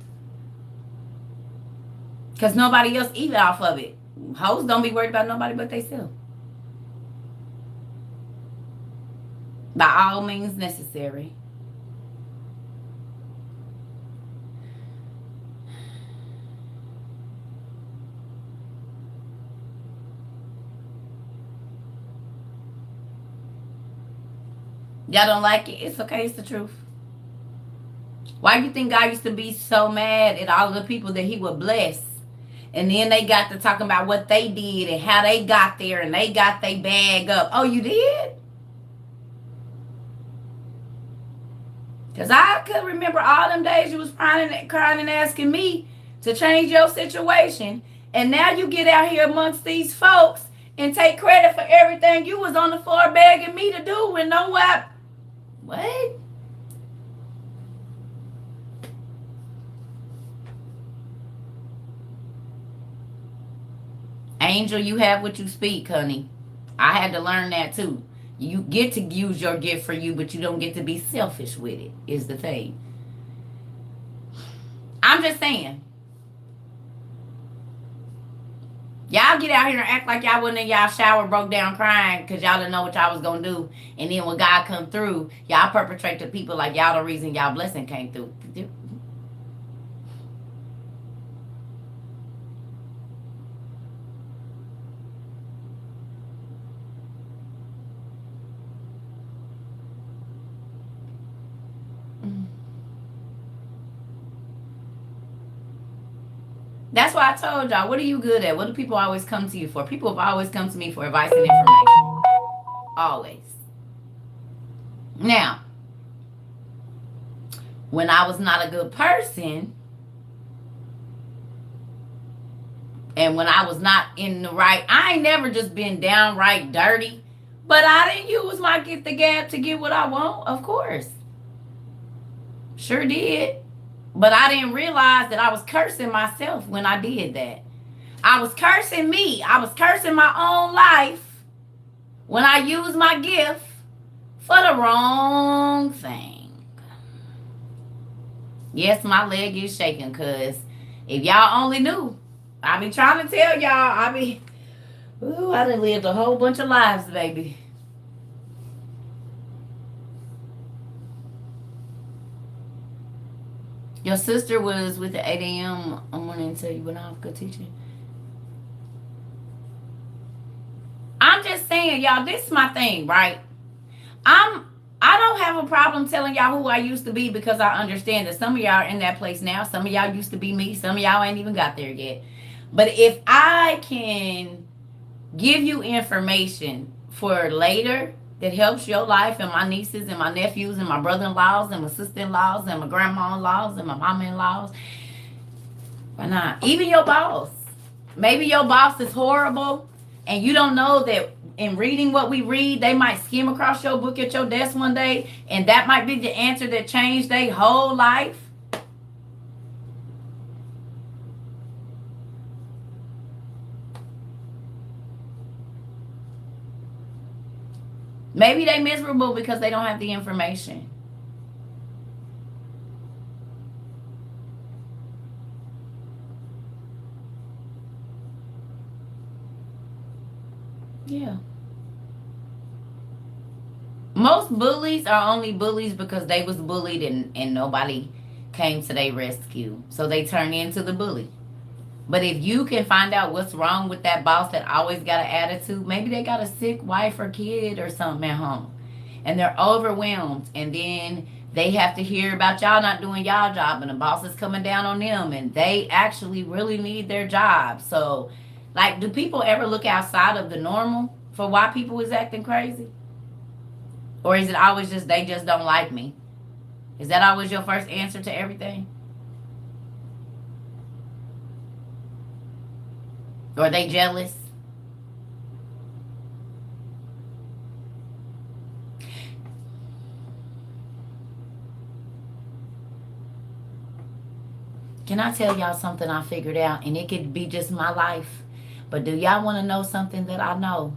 Because nobody else eat off of it. Hoes don't be worried about nobody but themselves. By all means necessary. Y'all don't like it? It's okay. It's the truth. Why do you think God used to be so mad at all the people that he would bless? And then they got to talking about what they did and how they got there and they got their bag up. Oh, you did? Because I could remember all them days you was crying and asking me to change your situation. And now you get out here amongst these folks and take credit for everything you was on the floor begging me to do with no what? What? Angel, you have what you speak, honey. I had to learn that too. You get to use your gift for you, but you don't get to be selfish with it, is the thing. I'm just saying. Y'all get out here and act like y'all wasn't in y'all shower, broke down crying because y'all didn't know what y'all was going to do. And then when God come through, y'all perpetrate to people like y'all the reason y'all blessing came through. That's why I told y'all, what are you good at? What do people always come to you for? People have always come to me for advice and information. Always. Now, when I was not a good person, And when I was not in the right, I ain't never just been downright dirty. But I didn't use my get the gab to get what I want, of course. Sure did. But I didn't realize that I was cursing myself when I did that. I was cursing me. I was cursing my own life when I used my gift for the wrong thing. Yes, my leg is shaking, because if y'all only knew, I be trying to tell y'all, I done lived a whole bunch of lives, baby. Your sister was with the 8 a.m. morning until you went off. Good teaching. I'm just saying, y'all, this is my thing, right? I don't have a problem telling y'all who I used to be, because I understand that some of y'all are in that place now. Some of y'all used to be me. Some of y'all ain't even got there yet. But if I can give you information for later that helps your life and my nieces and my nephews and my brother-in-laws and my sister-in-laws and my grandma-in-laws and my mama-in-laws, why not? Even your boss. Maybe your boss is horrible and you don't know that in reading what we read, they might skim across your book at your desk one day, and that might be the answer that changed their whole life. Maybe they miserable because they don't have the information. Yeah. Most bullies are only bullies because they was bullied and nobody came to their rescue. So they turn into the bully. But if you can find out what's wrong with that boss that always got an attitude, maybe they got a sick wife or kid or something at home, and they're overwhelmed, and then they have to hear about y'all not doing y'all job, and the boss is coming down on them, and they actually really need their job. So, like, do people ever look outside of the normal for why people is acting crazy? Or is it always just they just don't like me? Is that always your first answer to everything? Or are they jealous? Can I tell y'all something I figured out? And it could be just my life. But do y'all want to know something that I know?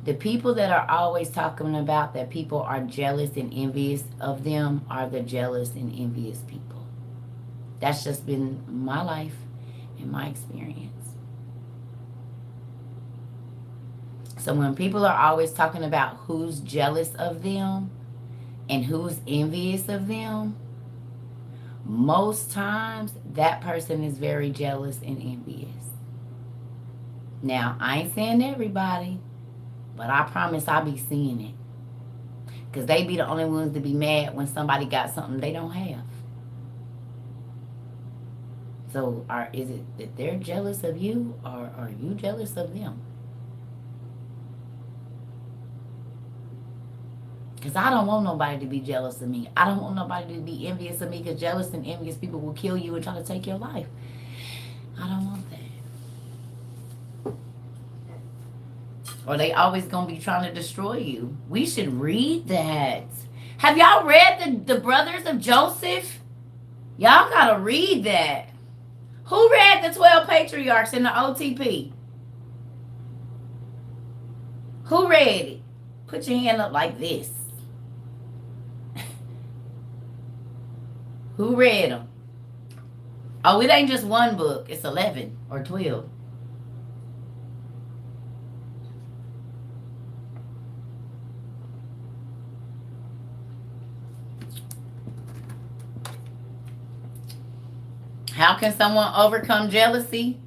The people that are always talking about that people are jealous and envious of them are the jealous and envious people. That's just been my life and my experience. So when people are always talking about who's jealous of them and who's envious of them, most times that person is very jealous and envious. Now, I ain't saying everybody, but I promise I'll be seeing it. Because they be the only ones to be mad when somebody got something they don't have. So is it that they're jealous of you, or are you jealous of them? Because I don't want nobody to be jealous of me. I don't want nobody to be envious of me, because jealous and envious people will kill you and try to take your life. I don't want that. Or they always going to be trying to destroy you. We should read that. Have y'all read the Brothers of Joseph? Y'all got to read that. Who read the 12 Patriarchs in the OTP? Who read it? Put your hand up like this. Who read them? Oh, it ain't just one book. It's 11 or 12. How can someone overcome jealousy?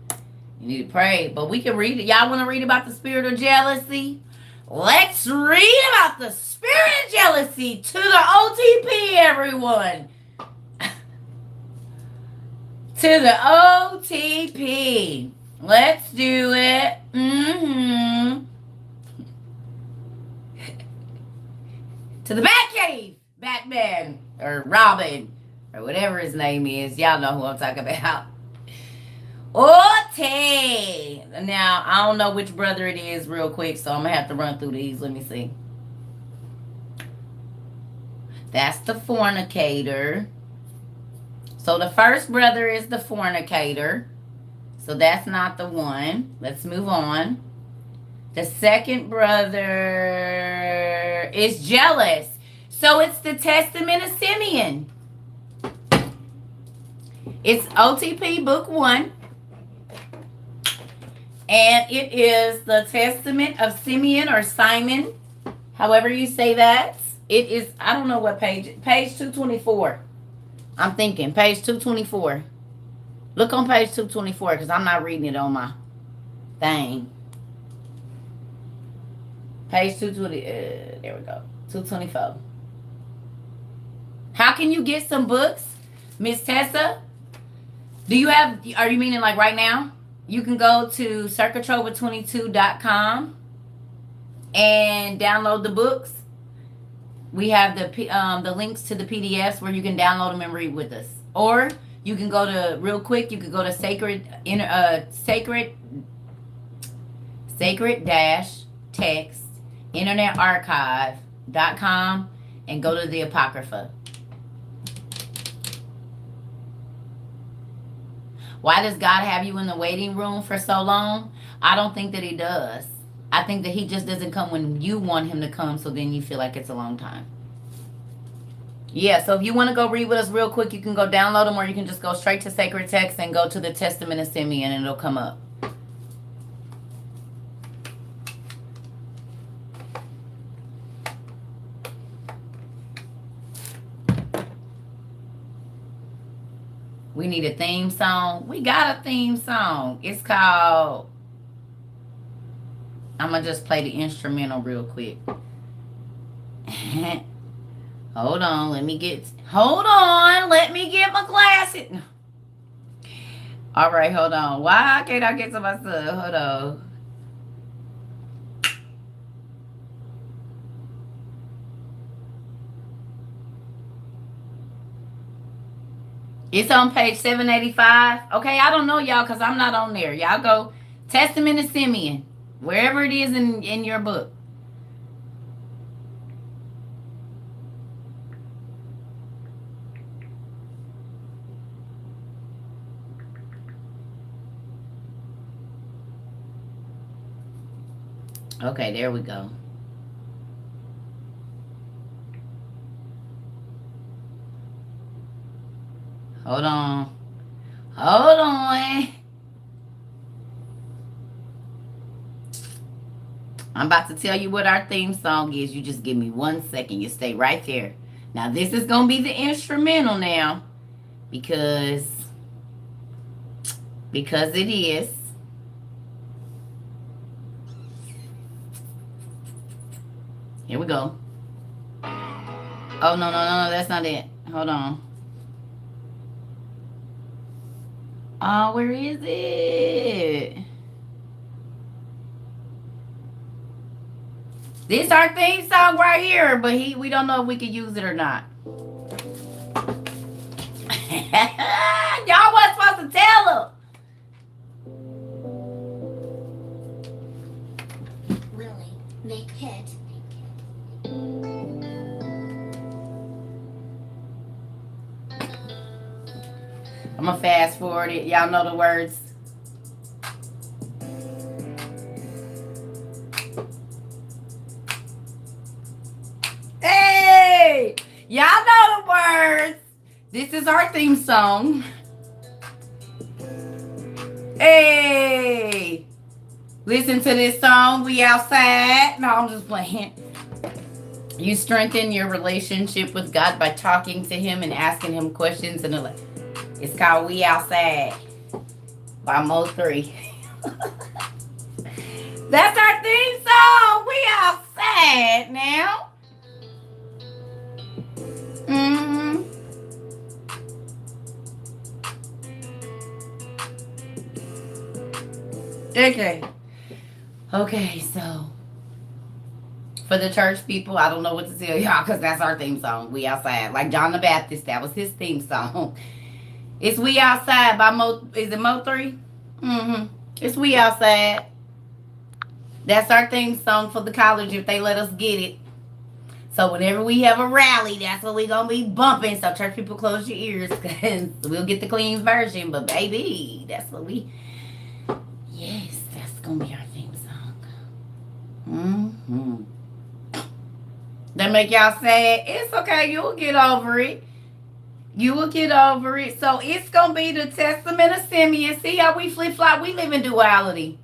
You need to pray. But we can read it. Y'all want to read about the spirit of jealousy? Let's read about the spirit of jealousy to the OTP, everyone. To the OTP. Let's do it. To the Batcave. Batman. Or Robin. Or whatever his name is. Y'all know who I'm talking about. Okay. Now, I don't know which brother it is real quick, so I'm going to have to run through these. Let me see. That's the fornicator. So the first brother is the fornicator. So that's not the one. Let's move on. The second brother is jealous. So it's the Testament of Simeon. It's OTP Book 1. And it is the Testament of Simeon or Simon. However you say that. It is, I don't know what page. Page 224. I'm thinking page 224. Look on page 224 because I'm not reading it on my thing. Page 220. There we go. 224. How can you get some books, Miss Tessa? Do you have, are you meaning like right now? You can go to circuitrova22.com and download the books. We have the links to the PDFs where you can download them and read with us. Or you can go to, real quick, you could go to sacred-text internetarchive.com and go to the Apocrypha. Why does God have you in the waiting room for so long? I don't think that he does. I think that he just doesn't come when you want him to come, so then you feel like it's a long time. Yeah, so if you want to go read with us real quick, you can go download them, or you can just go straight to Sacred Text and go to the Testament of Simeon and it'll come up. We need a theme song. We got a theme song. It's called... I'm going to just play the instrumental real quick. Hold on. Let me get my glasses. All right, hold on. Why can't I get to my stuff? Hold on. It's on page 785. Okay, I don't know, y'all, because I'm not on there. Y'all go Testament of Simeon, wherever it is in your book. Okay, there we go. Hold on. Hold on. I'm about to tell you what our theme song is. You just give me 1 second. You stay right there. Now, this is going to be the instrumental now. Because it is. Here we go. Oh, no, that's not it. Hold on. Oh, where is it? This our theme song right here, but we don't know if we can use it or not. Y'all wasn't supposed to tell him. Really? Make hit. I'm gonna fast forward it. Y'all know the words. Hey! Y'all know the words. This is our theme song. Hey! Listen to this song. We outside. No, I'm just playing. You strengthen your relationship with God by talking to him and asking him questions. And it's called We Outside by Mo3. That's our theme song. We outside now. Mm-hmm. Okay, so for the church people, I don't know what to tell y'all because that's our theme song. We outside. Like John the Baptist, that was his theme song. It's We Outside by Mo. Is it Mo3? Mm-hmm. It's We Outside. That's our theme song for the college if they let us get it. So whenever we have a rally, that's what we gonna be bumping. So church people, close your ears, cause we'll get the clean version. But baby, that's what we. Yes, that's gonna be our theme song. Mm-hmm. That make y'all sad? It's okay. You'll get over it. You will get over it. So it's gonna be the Testament of Simeon. See how we flip flop? We live in duality.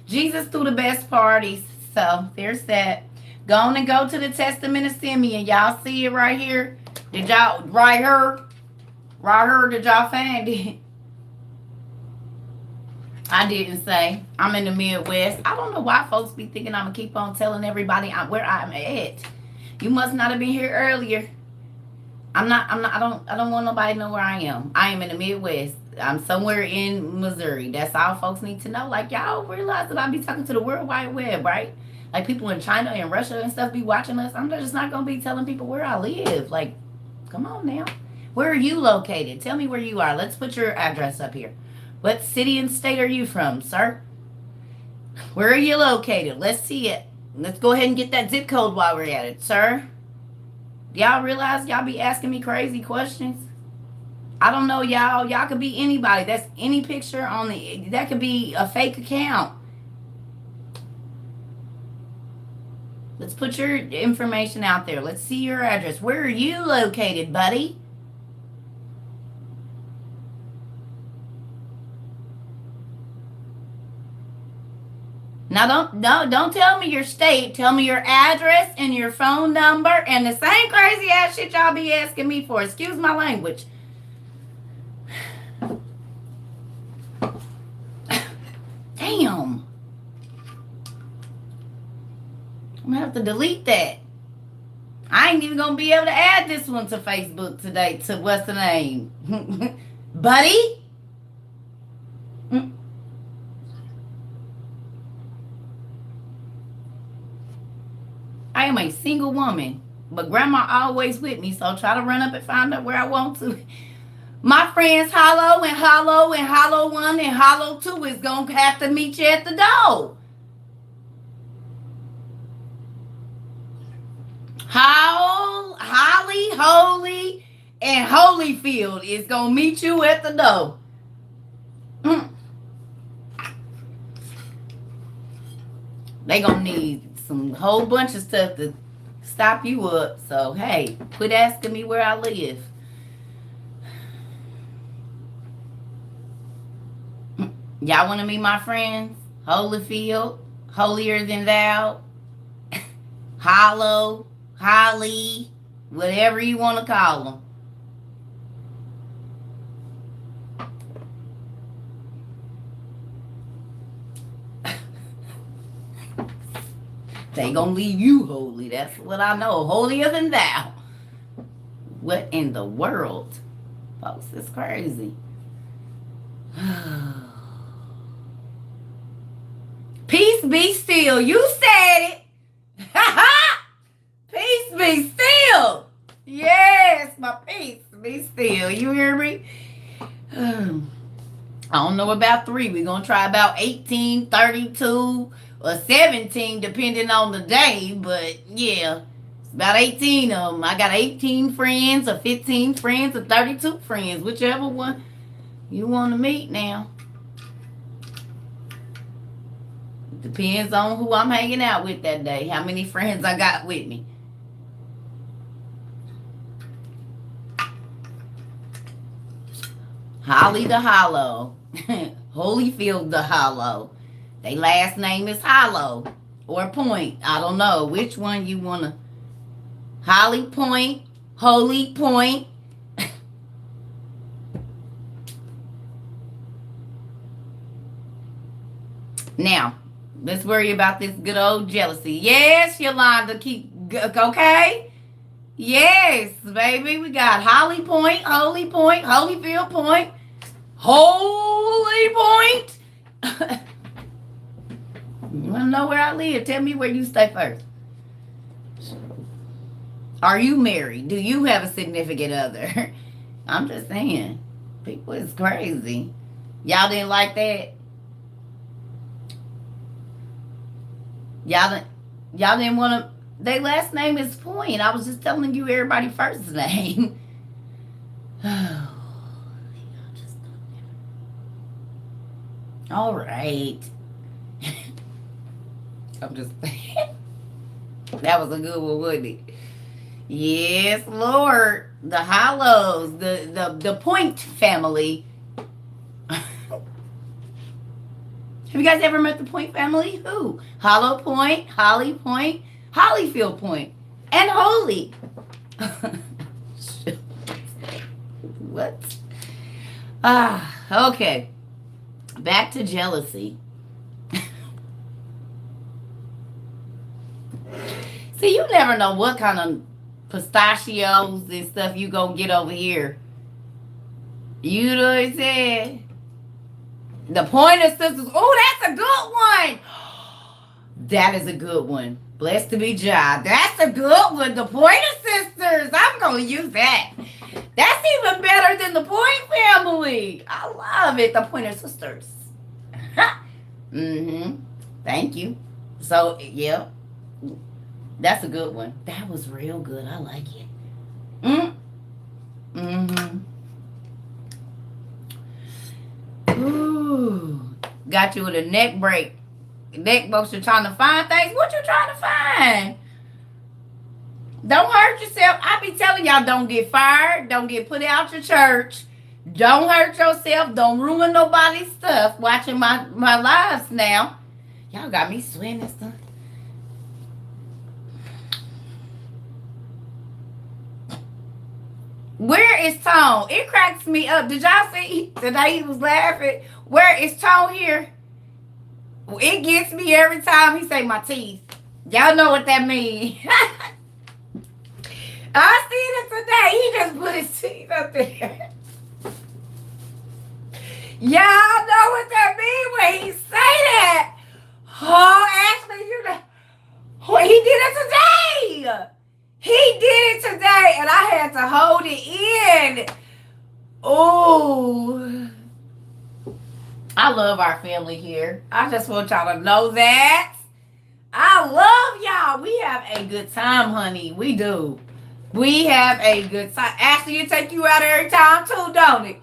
Jesus threw the best parties. So there's that. Go on and go to the Testament of Simeon. Y'all see it right here? Did y'all right here? Right here, did y'all find it? I didn't say. I'm in the Midwest. I don't know why folks be thinking I'm gonna keep on telling everybody where I'm at. You must not have been here earlier. I don't want nobody to know where I am. I am in the Midwest. I'm somewhere in Missouri. That's all folks need to know. Like, y'all realize that I be talking to the World Wide Web, right? Like, people in China and Russia and stuff be watching us. I'm just not gonna be telling people where I live. Like, come on now. Where are you located? Tell me where you are. Let's put your address up here. What city and state are you from, sir? Where are you located? Let's see it. Let's go ahead and get that zip code while we're at it, sir. Y'all realize y'all be asking me crazy questions? I don't know, y'all. Y'all could be anybody. That's any picture on the. That could be a fake account. Let's put your information out there. Let's see your address. Where are you located, buddy? Now don't tell me your state. Tell me your address and your phone number and the same crazy ass shit y'all be asking me for. Excuse my language. Damn. I'm gonna have to delete that. I ain't even gonna be able to add this one to Facebook today. To what's the name? Buddy? I am a single woman, but grandma always with me, so try to run up and find out where I want to. My friends Hollow and Hollow and Hollow 1 and Hollow 2 is going to have to meet you at the door. Holly, Holy, and Holyfield is going to meet you at the door. They going to need some whole bunch of stuff to stop you up. So, hey, quit asking me where I live. Y'all want to meet my friends? Holyfield, Holier Than Thou, Hollow, Holly, whatever you want to call them. They gonna leave you holy. That's what I know. Holier than thou. What in the world? Folks, it's crazy. Peace be still. You said it. Peace be still. Yes, my peace be still. You hear me? I don't know about 3. We're going to try about 18, 32, or 17, depending on the day. But, yeah, it's about 18 of them. I got 18 friends, or 15 friends, or 32 friends, whichever one you want to meet now. Depends on who I'm hanging out with that day, how many friends I got with me. Holly the Hollow. Holyfield the Hollow. They last name is Hollow or Point. I don't know which one you want to. Holly Point, Holy Point. Now, let's worry about this good old jealousy. Yes, Yolanda, keep okay. Yes, baby, we got Holly Point, Holyfield Point, Holy Point. You want to know where I live? Tell me where you stay first. Are you married? Do you have a significant other? I'm just saying, people is crazy. Y'all didn't like that? Y'all didn't want to. Their last name is Point. I was just telling you everybody first name. All right. I'm just. That was a good one, wasn't it? Yes, Lord. The Hollows, the Point family. Have you guys ever met the Point family? Who? Hollow Point, Holly Point, Hollyfield Point, and Holy. What? Okay. Back to jealousy. See, you never know what kind of pistachios and stuff you gonna get over here. You know what I'm saying? The Pointer Sisters. Oh, that's a good one. That is a good one. Blessed to be Jah. That's a good one. The Pointer Sisters. I'm going to use that. That's even better than the Point family. I love it. The Pointer Sisters. Thank you. So, yeah. That's a good one. That was real good. I like it. Ooh. Got you with a neck break. Neck motion trying to find things. What you trying to find? Don't hurt yourself. I be telling y'all, don't get fired. Don't get put out your church. Don't hurt yourself. Don't ruin nobody's stuff. Watching my lives now. Y'all got me sweating and stuff. Where is Tone? It cracks me up. Did y'all see today he was laughing? Where is Tone here? It gets me every time he say my teeth. Y'all know what that means. I seen it today. He just put his teeth up there. Y'all know what that means when he say that. Oh, Ashley, you know. Oh, he did it today. He did it today, and I had to hold it in. Oh, I love our family here. I just want y'all to know that. I love y'all. We have a good time, honey. We do. We have a good time. Ashley, it take you out every time too, don't it?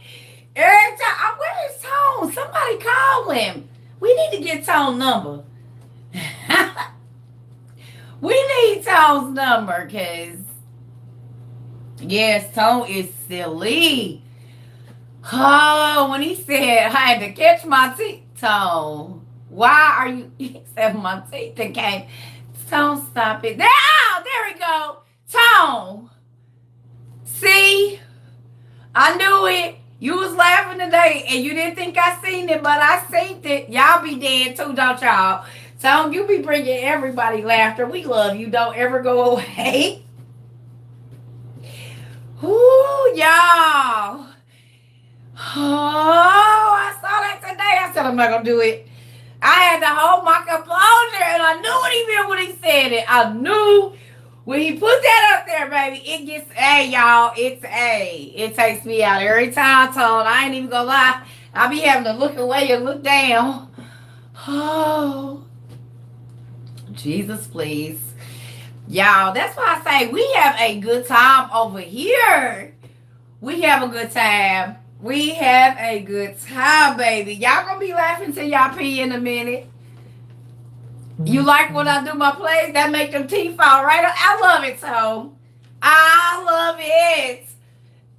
Every time. Where is Tone? Somebody call him. We need to get Tone's number. We need Tone's number, because, yes, Tone is silly. Oh, when he said, I had to catch my teeth, Tone. Why are you, he said my teeth and came. Tone, stop it. There we go. Tone. See? I knew it. You was laughing today, and you didn't think I seen it, but I seen it. Y'all be dead too, don't y'all? Tone, you be bringing everybody laughter. We love you. Don't ever go away. Ooh, y'all. Oh, I saw that today. I said, I'm not going to do it. I had to hold my composure, and I knew what he meant when he said it. I knew when he put that up there, baby. It gets A, y'all. It's A. It takes me out every time, Tone. I ain't even going to lie. I be having to look away and look down. Oh. Jesus, please. Y'all, that's why I say we have a good time over here. We have a good time. We have a good time, baby. Y'all gonna be laughing till y'all pee in a minute. You like when I do my plays? That make them teeth fall right up. I love it, so. I love it.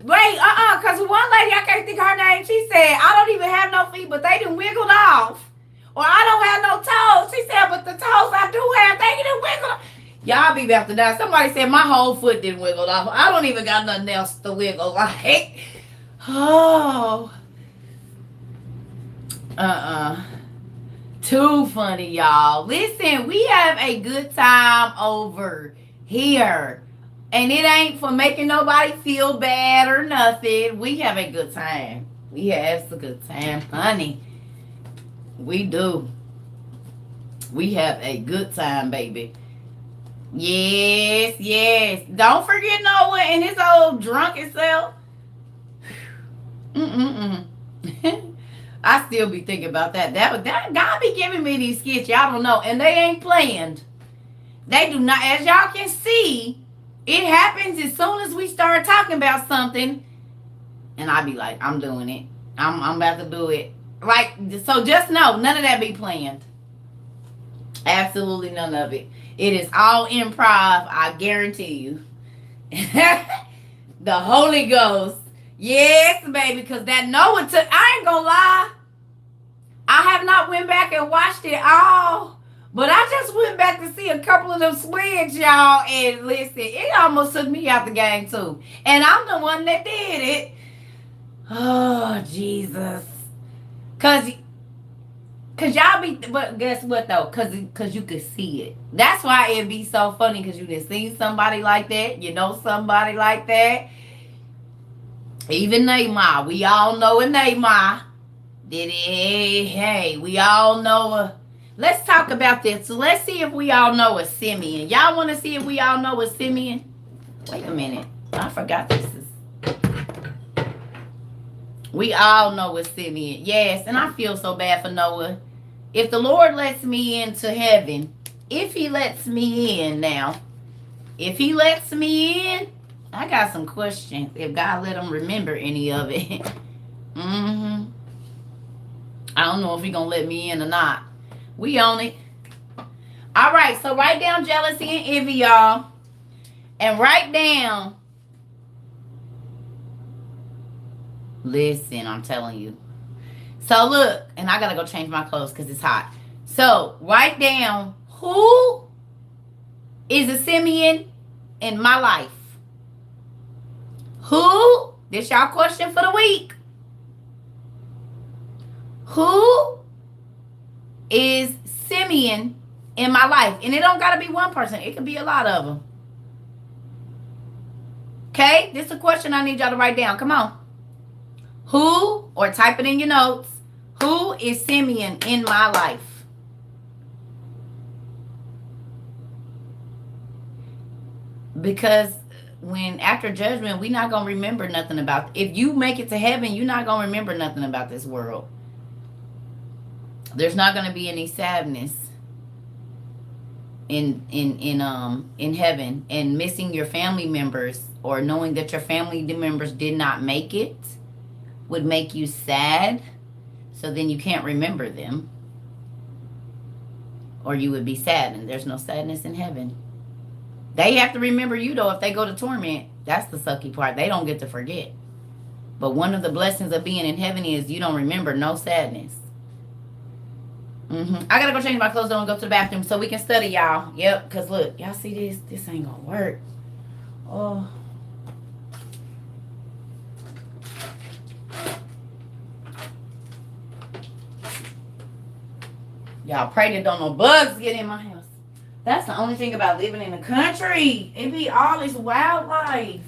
Wait, because one lady, I can't think of her name, she said, I don't even have no feet, but they done wiggled off. Or I don't have no toes. She said, but the toes I do have, they didn't wiggle off. Y'all be about to die. Somebody said my whole foot didn't wiggle off. I don't even got nothing else to wiggle like. Oh. Too funny, y'all. Listen, we have a good time over here. And it ain't for making nobody feel bad or nothing. We have a good time. We have a good time, honey. We do. We have a good time, baby. Yes, yes. Don't forget Noah and his old drunken self. I still be thinking about that. That God be giving me these skits. Y'all don't know. And they ain't planned. They do not, as y'all can see, it happens as soon as we start talking about something. And I be like, I'm doing it. I'm about to do it. Like, so just know, none of that be planned. Absolutely none of it. It is all improv, I guarantee you. The Holy Ghost. Yes, baby, because that Noah took, I ain't gonna lie. I have not went back and watched it all. But I just went back to see a couple of them swigs, y'all. And listen, it almost took me out the game, too. And I'm the one that did it. Oh, Jesus. Cause y'all be, but guess what though? Cause you could see it. That's why it'd be so funny. Cause you done seen somebody like that. You know somebody like that. Even Neymar. We all know a Neymar. Did it? Hey, we all know a. Let's talk about this. So let's see if we all know a Simeon. Y'all want to see if we all know a Simeon? Wait a minute. I forgot this is. We all know a Simeon. Yes, and I feel so bad for Noah. If the Lord lets me into heaven, if he lets me in now, if he lets me in, I got some questions. If God let him remember any of it. I don't know if he gonna let me in or not. We own it. All right, so write down jealousy and envy, y'all. And write down. Listen, I'm telling you. So look, and I gotta go change my clothes because it's hot. So write down who is a Simeon in my life. Who? This y'all question for the week. Who is Simeon in my life? And it don't gotta be one person. It could be a lot of them. Okay? This is a question I need y'all to write down. Come on. Who, or type it in your notes, who is Simeon in my life? Because when after judgment, we're not going to remember nothing about. If you make it to heaven, you're not going to remember nothing about this world. There's not going to be any sadness in heaven, and missing your family members or knowing that your family members did not make it would make you sad, so then you can't remember them, or you would be sad, and there's no sadness in heaven. They have to remember you though. If they go to torment, that's the sucky part. They don't get to forget. But one of the blessings of being in heaven is you don't remember no sadness. I gotta go change my clothes though and go to the bathroom so we can study, y'all. Yep, because look, y'all see this? This ain't gonna work. Oh. Y'all pray that don't no bugs get in my house. That's the only thing about living in the country. It be all this wildlife.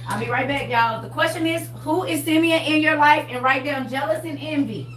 I'll be right back, y'all. The question is, who is Simeon in your life? And write down jealous and envy.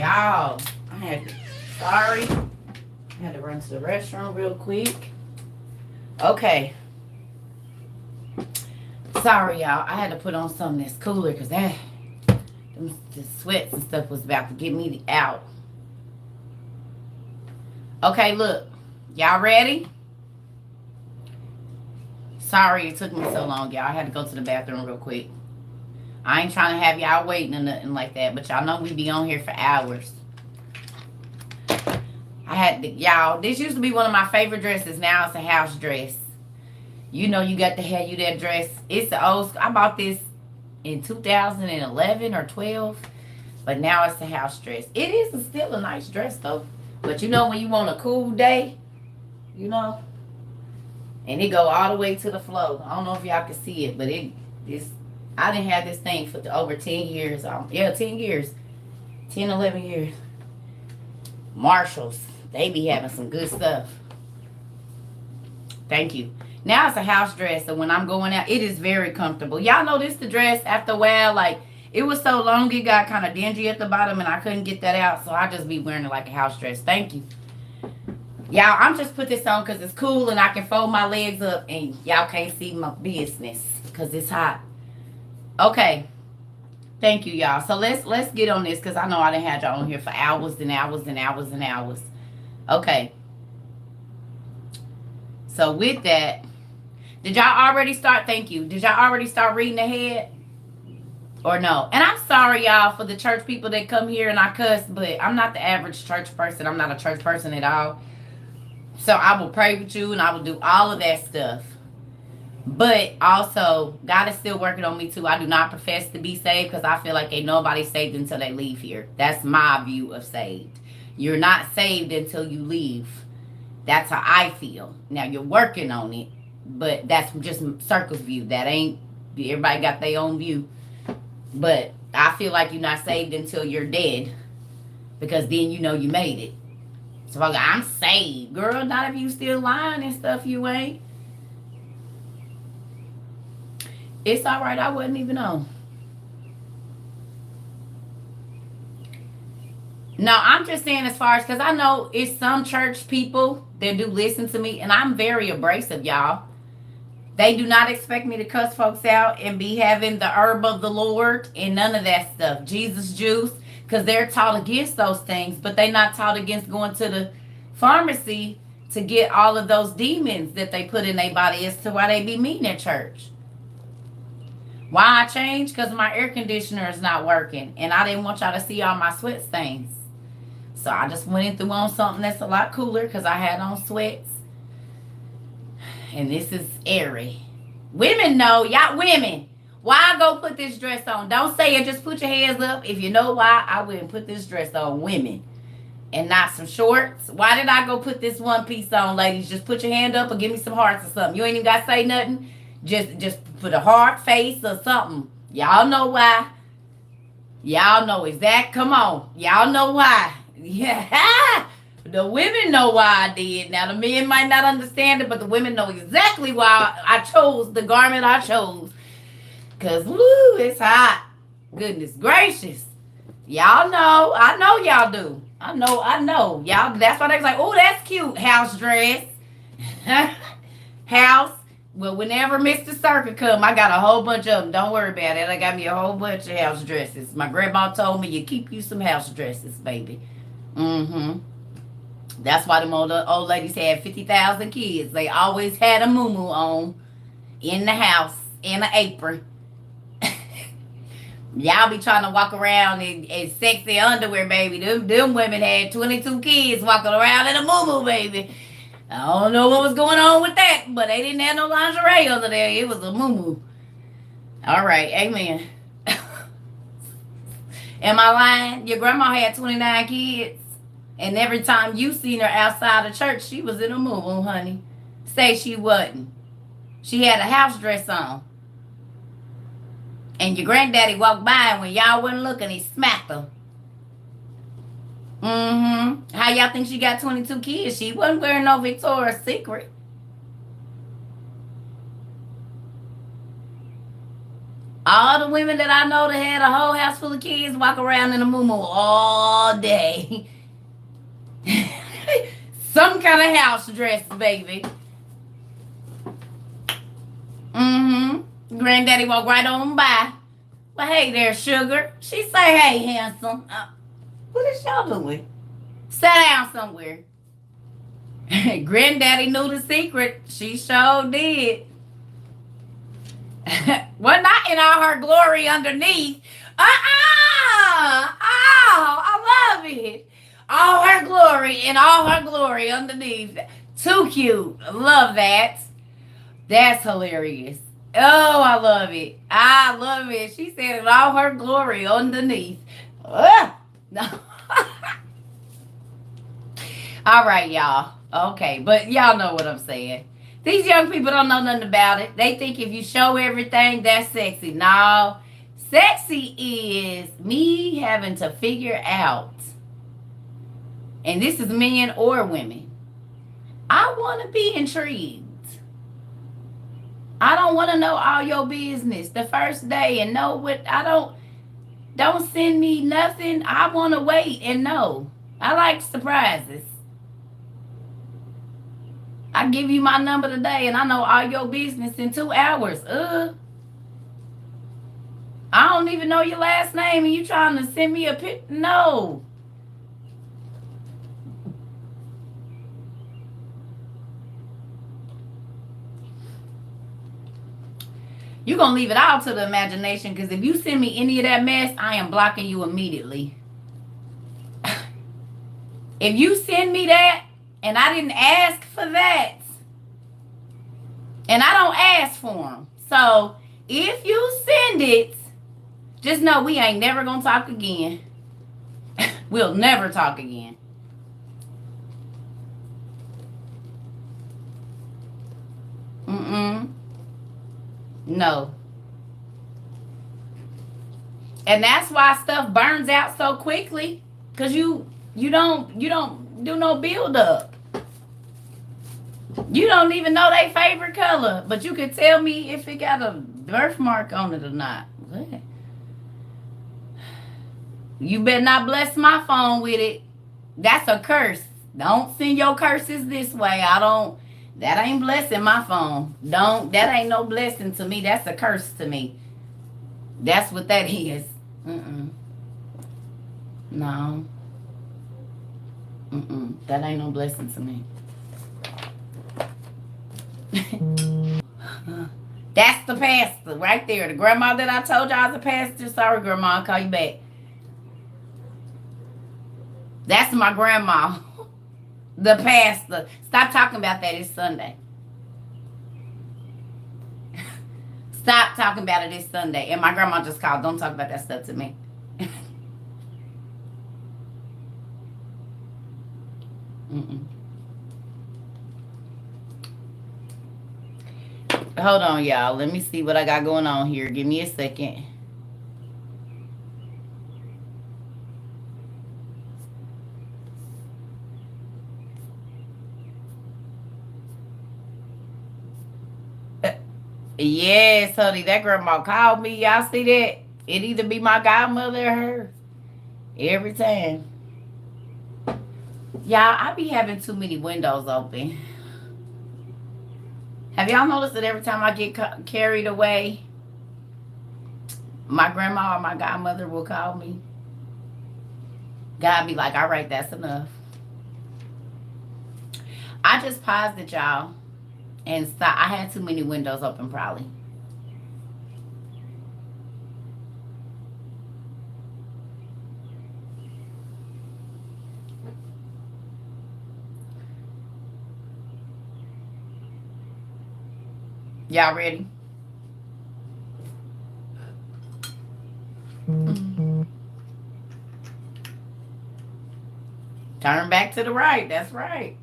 Y'all, sorry. I had to run to the restroom real quick. Okay. Sorry, y'all. I had to put on something that's cooler because the sweats and stuff was about to get me out. Okay, look. Y'all ready? Sorry it took me so long, y'all. I had to go to the bathroom real quick. I ain't trying to have y'all waiting or nothing like that, but y'all know we be on here for hours. Y'all, this used to be one of my favorite dresses. Now it's a house dress. You know you got to have you that dress. It's the old school. I bought this in 2011 or 12, but now it's a house dress. It is still a nice dress though. But you know when you want a cool day, you know, and it go all the way to the floor. I don't know if y'all can see it, but it's. I didn't have this thing for over 10 years. 10 years. 10, 11 years. Marshalls. They be having some good stuff. Thank you. Now it's a house dress, so when I'm going out, it is very comfortable. Y'all know this the dress after a while, like, it was so long it got kind of dingy at the bottom and I couldn't get that out, so I just be wearing it like a house dress. Thank you. Y'all, I'm just put this on because it's cool and I can fold my legs up and y'all can't see my business because it's hot. Okay. Thank you, y'all. So let's get on this because I know I done had y'all on here for hours and hours and hours and hours. Okay. So with that, did y'all already start? Thank you. Did y'all already start reading ahead? Or no? And I'm sorry, y'all, for the church people that come here and I cuss, but I'm not the average church person. I'm not a church person at all. So I will pray with you and I will do all of that stuff. But also, God is still working on me too. I do not profess to be saved because I feel like ain't nobody saved until they leave here. That's my view of saved. You're not saved until you leave. That's how I feel. Now, you're working on it, but that's just circle's view. That ain't, everybody got their own view. But I feel like you're not saved until you're dead because then you know you made it. So I'm saved. Girl, not if you still lying and stuff, you ain't. It's all right. I wouldn't even know. No, I'm just saying as far as, because I know it's some church people that do listen to me, and I'm very abrasive, y'all. They do not expect me to cuss folks out and be having the herb of the Lord and none of that stuff. Jesus juice, because they're taught against those things, but they're not taught against going to the pharmacy to get all of those demons that they put in their body as to why they be meeting at church. Why I changed? Because my air conditioner is not working. And I didn't want y'all to see all my sweat stains. So I just went in through on something that's a lot cooler because I had on sweats. And this is airy. Women know. Y'all women. Why I go put this dress on? Don't say it. Just put your hands up. If you know why I wouldn't put this dress on. Women. And not some shorts. Why did I go put this one piece on, ladies? Just put your hand up or give me some hearts or something. You ain't even got to say nothing. Just put a heart face or something. Y'all know why. Y'all know exact. Come on. Y'all know why. Yeah. The women know why I did. Now, the men might not understand it, but the women know exactly why I chose the garment I chose. Because, woo, it's hot. Goodness gracious. Y'all know. I know y'all do. I know. Y'all, that's why they was like, oh, that's cute. House dress. House. Well, whenever Mr. Circuit come, I got a whole bunch of them. Don't worry about it. I got me a whole bunch of house dresses. My grandma told me, you keep you some house dresses, baby. Mm-hmm. That's why them old ladies had 50,000 kids. They always had a muumuu on in the house in an apron. Y'all be trying to walk around in sexy underwear, baby. Them women had 22 kids walking around in a muumuu, baby. I don't know what was going on with that, but they didn't have no lingerie under there. It was a muumuu. All right, amen. Am I lying? Your grandma had 29 kids, and every time you seen her outside of church, she was in a muumuu, honey. Say she wasn't. She had a house dress on. And your granddaddy walked by, and when y'all wasn't looking, he smacked her. Mm-hmm. How y'all think she got 22 kids? She wasn't wearing no Victoria's Secret. All the women that I know that had a whole house full of kids walk around in a muumuu all day. Some kind of house dress, baby. Mm-hmm. Granddaddy walk right on by. Well, hey there, sugar. She say, hey, handsome. What is y'all doing? Sit down somewhere. Granddaddy knew the secret. She sure did. Well, not in all her glory underneath. Oh, I love it. All her glory and all her glory underneath. Too cute. Love that. That's hilarious. Oh, I love it. I love it. She said in all her glory underneath. No. All right, y'all. Okay, but y'all know what I'm saying. These young people don't know nothing about it. They think if you show everything, that's sexy. No. Sexy is me having to figure out, and this is men or women, I want to be intrigued. I don't want to know all your business the first day and know what don't send me nothing. I want to wait and know. I like surprises. I give you my number today and I know all your business in 2 hours. I don't even know your last name and you trying to send me a pic. No. You're going to leave it all to the imagination, because if you send me any of that mess, I am blocking you immediately. If you send me that and I didn't ask for that, and I don't ask for them. So if you send it, just know we ain't never going to talk again. We'll never talk again. No. And that's why stuff burns out so quickly, because you don't do no build up. You don't even know their favorite color, but you can tell me if it got a birthmark on it or not. What? You better not bless my phone with it. That's a curse. Don't send your curses this way. That ain't blessing my phone. That ain't no blessing to me. That's a curse to me. That's what that is. No. That ain't no blessing to me. That's the pastor right there. The grandma that I told y'all is a pastor. Sorry, grandma, I'll call you back. That's my grandma. The pastor. Stop talking about that. It's Sunday. Stop talking about it. It's Sunday. And my grandma just called. Don't talk about that stuff to me. Hold on, y'all. Let me see what I got going on here. Give me a second. Yes, honey, that grandma called me. Y'all see that? It either be my godmother or her. Every time. Y'all, I be having too many windows open. Have y'all noticed that every time I get carried away, my grandma or my godmother will call me? God be like, all right, that's enough. I just paused it, y'all. And stop. I had too many windows open, probably. Y'all ready? Turn back to the right. That's right.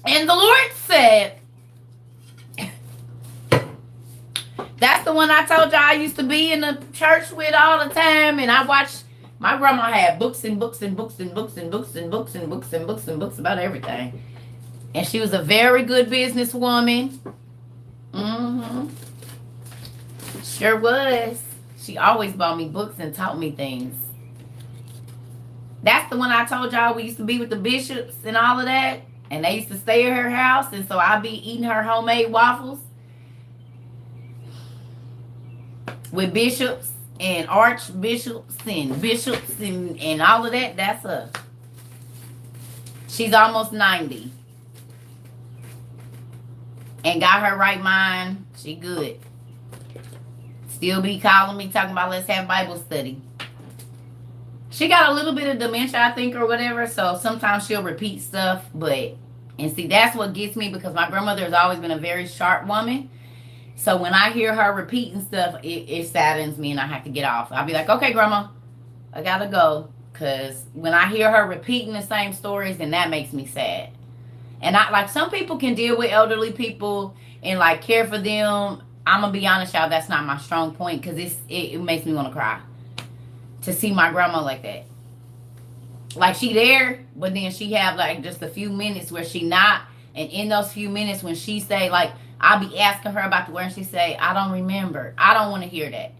And the Lord said, that's the one I told y'all I used to be in the church with all the time. And I watched, my grandma had books and books and books and books and books and books and books and books and books about everything. And she was a very good businesswoman. Mm-hmm. Sure was. She always bought me books and taught me things. That's the one I told y'all we used to be with the bishops and all of that. And they used to stay at her house. And so I'd be eating her homemade waffles with bishops and archbishops and bishops and all of that. That's her. She's almost 90. And got her right mind. She good. Still be calling me talking about let's have Bible study. She got a little bit of dementia, I think, or whatever. So sometimes she'll repeat stuff. And see, that's what gets me, because my grandmother has always been a very sharp woman. So when I hear her repeating stuff, it saddens me and I have to get off. I'll be like, okay, Grandma, I gotta go. Because when I hear her repeating the same stories, then that makes me sad. And some people can deal with elderly people and like care for them. I'm gonna be honest, y'all, that's not my strong point, because it makes me want to cry to see my grandma like that. Like, she there, but then she have like just a few minutes where she not, and in those few minutes when she say, like, I'll be asking her about the word and she say, I don't remember. I don't want to hear that.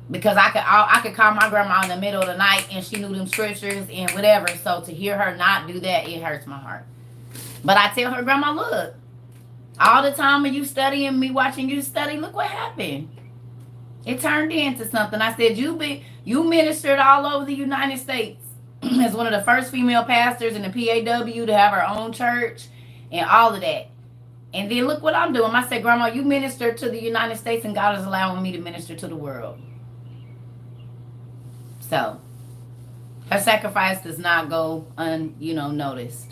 Because I could call my grandma in the middle of the night and she knew them scriptures and whatever. So to hear her not do that, it hurts my heart. But I tell her, Grandma, look, all the time of you studying, me watching you study, look what happened. It turned into something. I said, you ministered all over the United States as one of the first female pastors in the PAW to have her own church and all of that. And then look what I'm doing. I said, Grandma, you ministered to the United States and God is allowing me to minister to the world. So her sacrifice does not go noticed.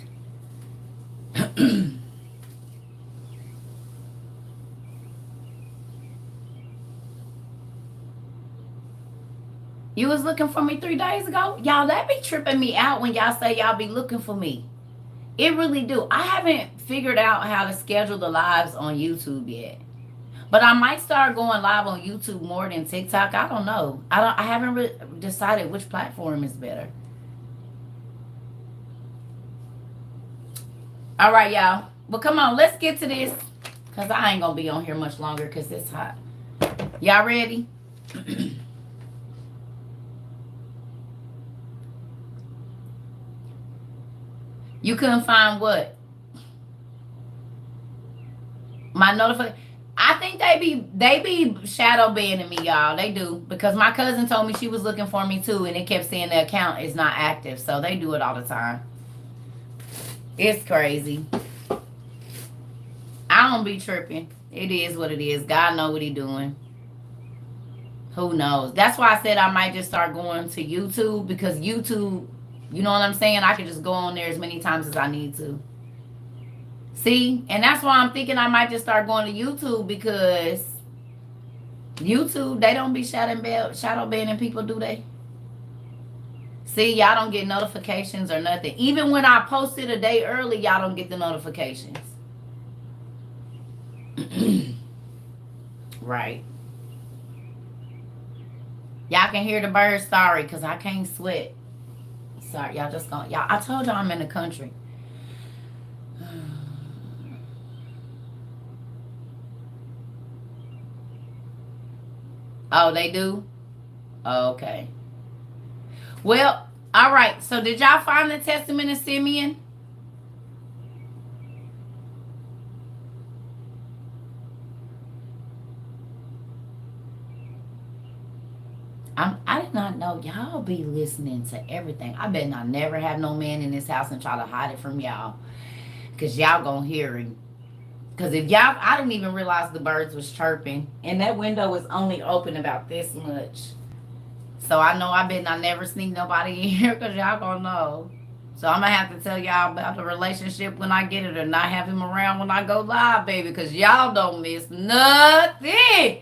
You was looking for me 3 days ago? Y'all, that be tripping me out when y'all say y'all be looking for me. It really do. I haven't figured out how to schedule the lives on YouTube yet. But I might start going live on YouTube more than TikTok. I don't know. I haven't really decided which platform is better. All right, y'all. Well, come on. Let's get to this. Because I ain't going to be on here much longer because it's hot. Y'all ready? You couldn't find what? My notification. I think they be shadow banning me, y'all. They do. Because my cousin told me she was looking for me too, and it kept saying the account is not active. So they do it all the time. It's crazy. I don't be tripping. It is what it is. God know what he doing. Who knows? That's why I said I might just start going to YouTube, because YouTube, you know what I'm saying? I can just go on there as many times as I need to. See? And that's why I'm thinking I might just start going to YouTube, because YouTube, they don't be shadow banning people, do they? See, y'all don't get notifications or nothing. Even when I posted a day early, y'all don't get the notifications. Right. Y'all can hear the birds. Sorry, because I can't sweat. Sorry, y'all just gonna... Y'all, I told y'all I'm in the country. Oh, they do? Okay. Well, all right. So did y'all find the testament of Simeon? I did not know y'all be listening to everything. I bet I never have no man in this house and try to hide it from y'all. Because y'all gonna hear him. Because if y'all, I didn't even realize the birds was chirping. And that window was only open about this much. So I know I bet I never sneak nobody in here, because y'all gonna know. So I'm gonna have to tell y'all about the relationship when I get it, or not have him around when I go live, baby. Because y'all don't miss nothing.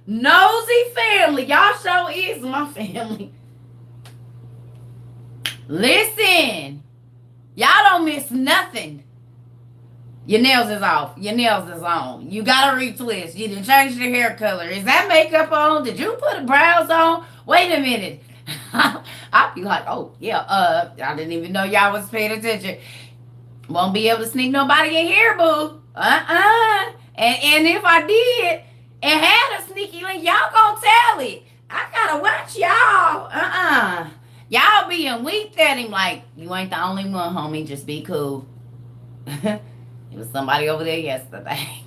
Nosy family. Y'all sure is my family. Listen. Y'all don't miss nothing. Your nails is off. Your nails is on. You got a retwist. You didn't change your hair color. Is that makeup on? Did you put brows on? Wait a minute. I'll be like, oh, yeah, I didn't even know y'all was paying attention. Won't be able to sneak nobody in here, boo. And And if I did and had a sneaky link, y'all gonna tell it. I gotta watch y'all. Y'all being weak at him like, you ain't the only one, homie. Just be cool. It was somebody over there yesterday.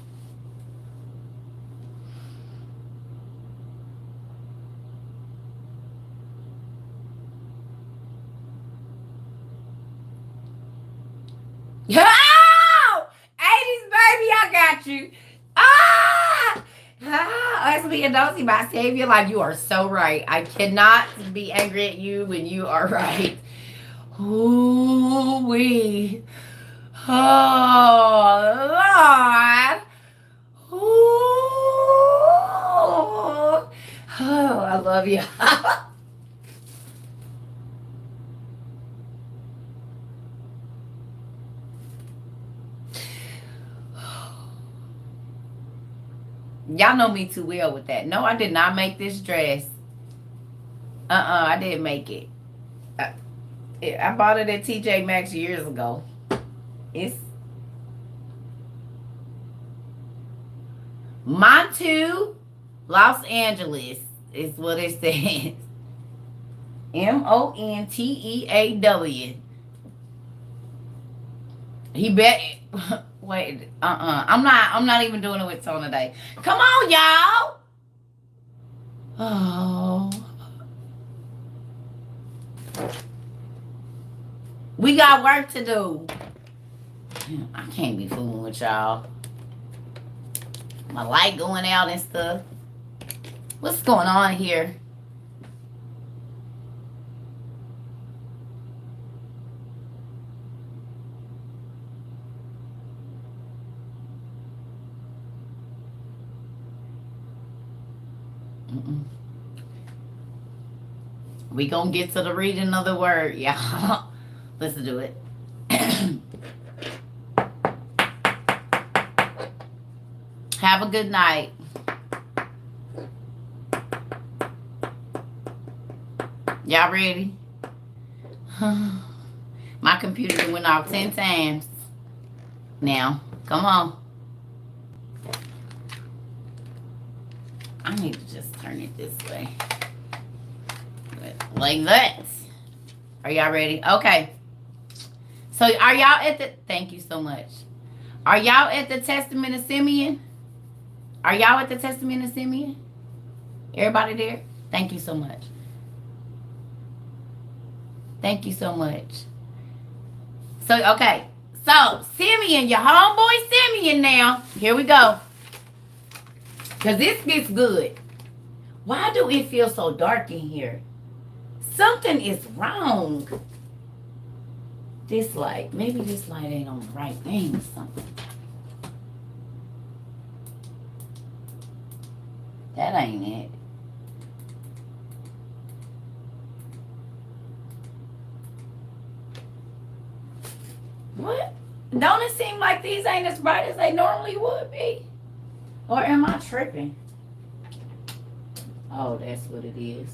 Oh! 80s baby, I got you. Us being nosy, my savior, like you are so right. I cannot be angry at you when you are right. Ooh wee. Oh Lord. Ooh. Oh, I love you. Y'all know me too well with that. No, I did not make this dress. I didn't make it. I bought it at TJ Maxx years ago. It's Montu, Los Angeles is what it says. Monteaw. He bet. Wait. I'm not even doing it with tone today. Come on, y'all. Oh. We got work to do. I can't be fooling with y'all. My light going out and stuff. What's going on here? We gonna get to the reading of the word, y'all. Let's do it. Have a good night. Y'all ready? My computer went off 10 times. Now, come on. I need to just turn it this way. Like that. Are y'all ready? Okay. So are y'all at the, thank you so much. Are y'all at the Testament of Simeon? Are y'all at the Testament of Simeon? Everybody there? Thank you so much. Thank you so much. So, okay. So, Simeon, your homeboy Simeon now. Here we go. Because this gets good. Why do it feel so dark in here? Something is wrong. This light. Maybe this light ain't on the right thing or something. That ain't it. What? Don't it seem like these ain't as bright as they normally would be? Or am I tripping? Oh, that's what it is.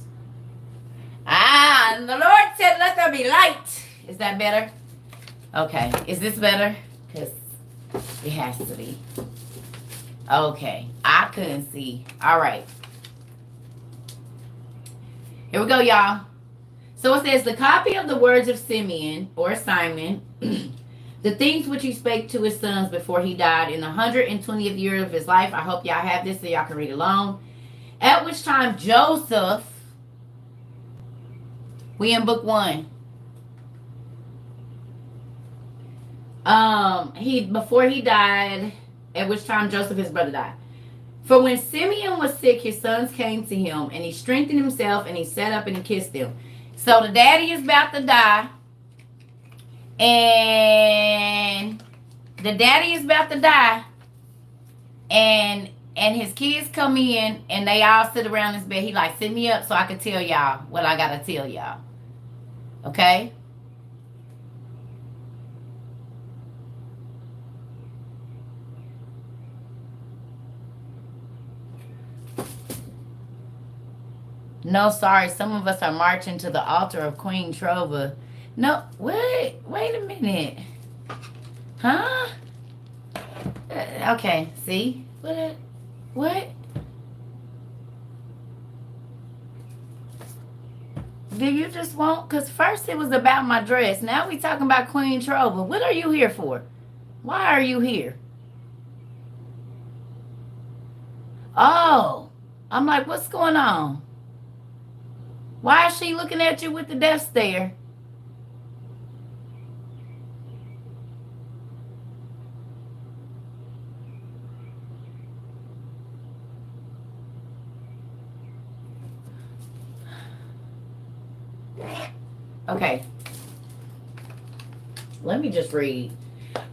And the Lord said, let there be light. Is that better? Okay. Is this better? Because it has to be. Okay. I couldn't see. All right. Here we go, y'all. So it says, the copy of the words of Simeon, or Simon, the things which he spake to his sons before he died in the 120th year of his life. I hope y'all have this so y'all can read along. At which time Joseph, we in book 1. Before he died, at which time Joseph, his brother, died. For when Simeon was sick, his sons came to him, and he strengthened himself, and he sat up and he kissed them. So the daddy is about to die. And the daddy is about to die. And his kids come in, and they all sit around his bed. He like, sit me up so I can tell y'all what I got to tell y'all. Okay? No, sorry. Some of us are marching to the altar of Queen Trova. No, wait a minute. Huh? Okay, see? What? What? Do you just want? Because first it was about my dress. Now we talking about Queen Trova. What are you here for? Why are you here? Oh, I'm like, what's going on? Why is she looking at you with the death stare? Okay, let me just read.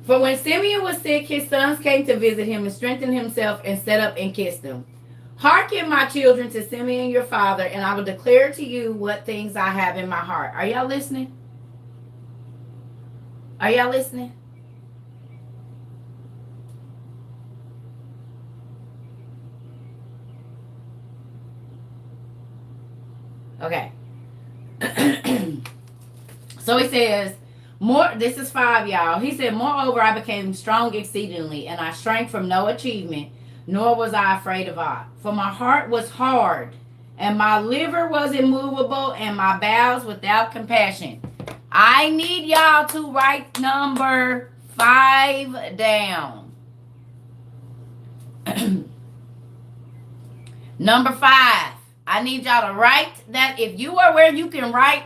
For when Simeon was sick, his sons came to visit him and strengthen himself and set up and kissed him. Hearken, my children, to Simeon your father, and I will declare to you what things I have in my heart. Are y'all listening? Are y'all listening? Okay. So he says, more, this is 5, y'all. He said, moreover, I became strong exceedingly, and I shrank from no achievement, nor was I afraid of aught. For my heart was hard, and my liver was immovable, and my bowels without compassion. I need y'all to write number 5 down. Number 5. I need y'all to write that. If you are where you can write,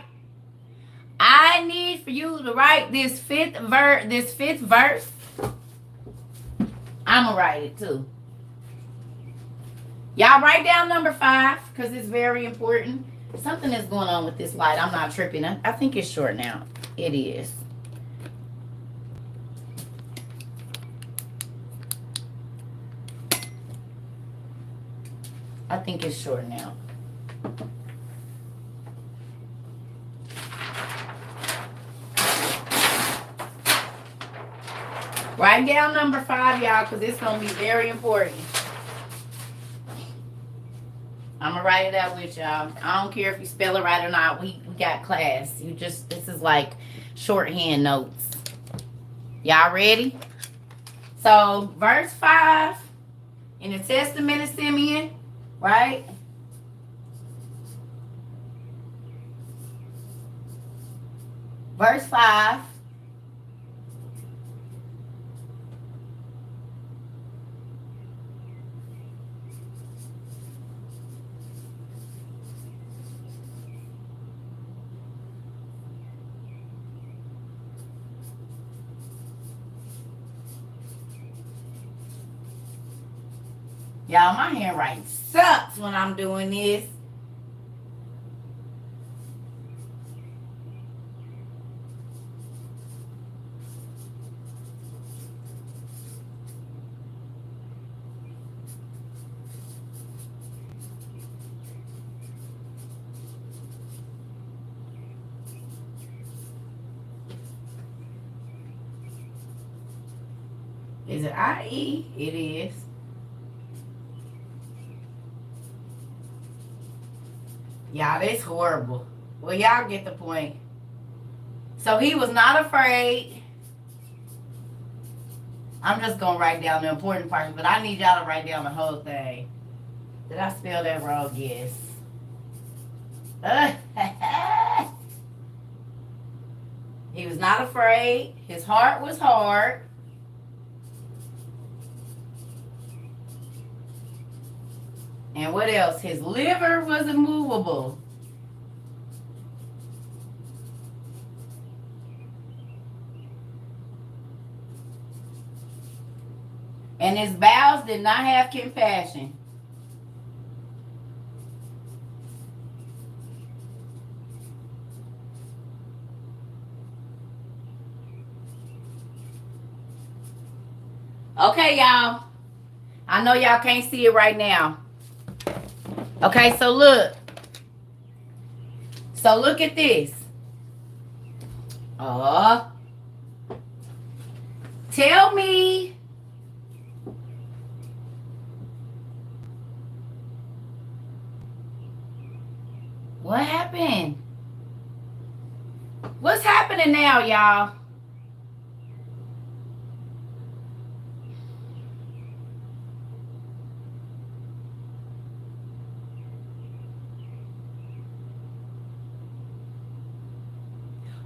I need for you to write this fifth verse. I'm gonna write it too. Y'all write down number 5 because it's very important. Something is going on with this light. I'm not tripping. I think it's short now. It is. I think it's short now. Write down number 5, y'all, because it's going to be very important. I'm going to write it out with y'all. I don't care if you spell it right or not. We got class. This is like shorthand notes. Y'all ready? So, verse 5 in the Testament of Simeon, right? Verse 5. Y'all, my handwriting sucks when I'm doing this. Is it IE? It is. Y'all, that's horrible. Well, y'all get the point. So he was not afraid. I'm just going to write down the important parts, but I need y'all to write down the whole thing. Did I spell that wrong? Yes. He was not afraid. His heart was hard. And what else? His liver was immovable. And his bowels did not have compassion. Okay, y'all. I know y'all can't see it right now. Okay, so look. So look at this. Tell me what happened. What's happening now, y'all?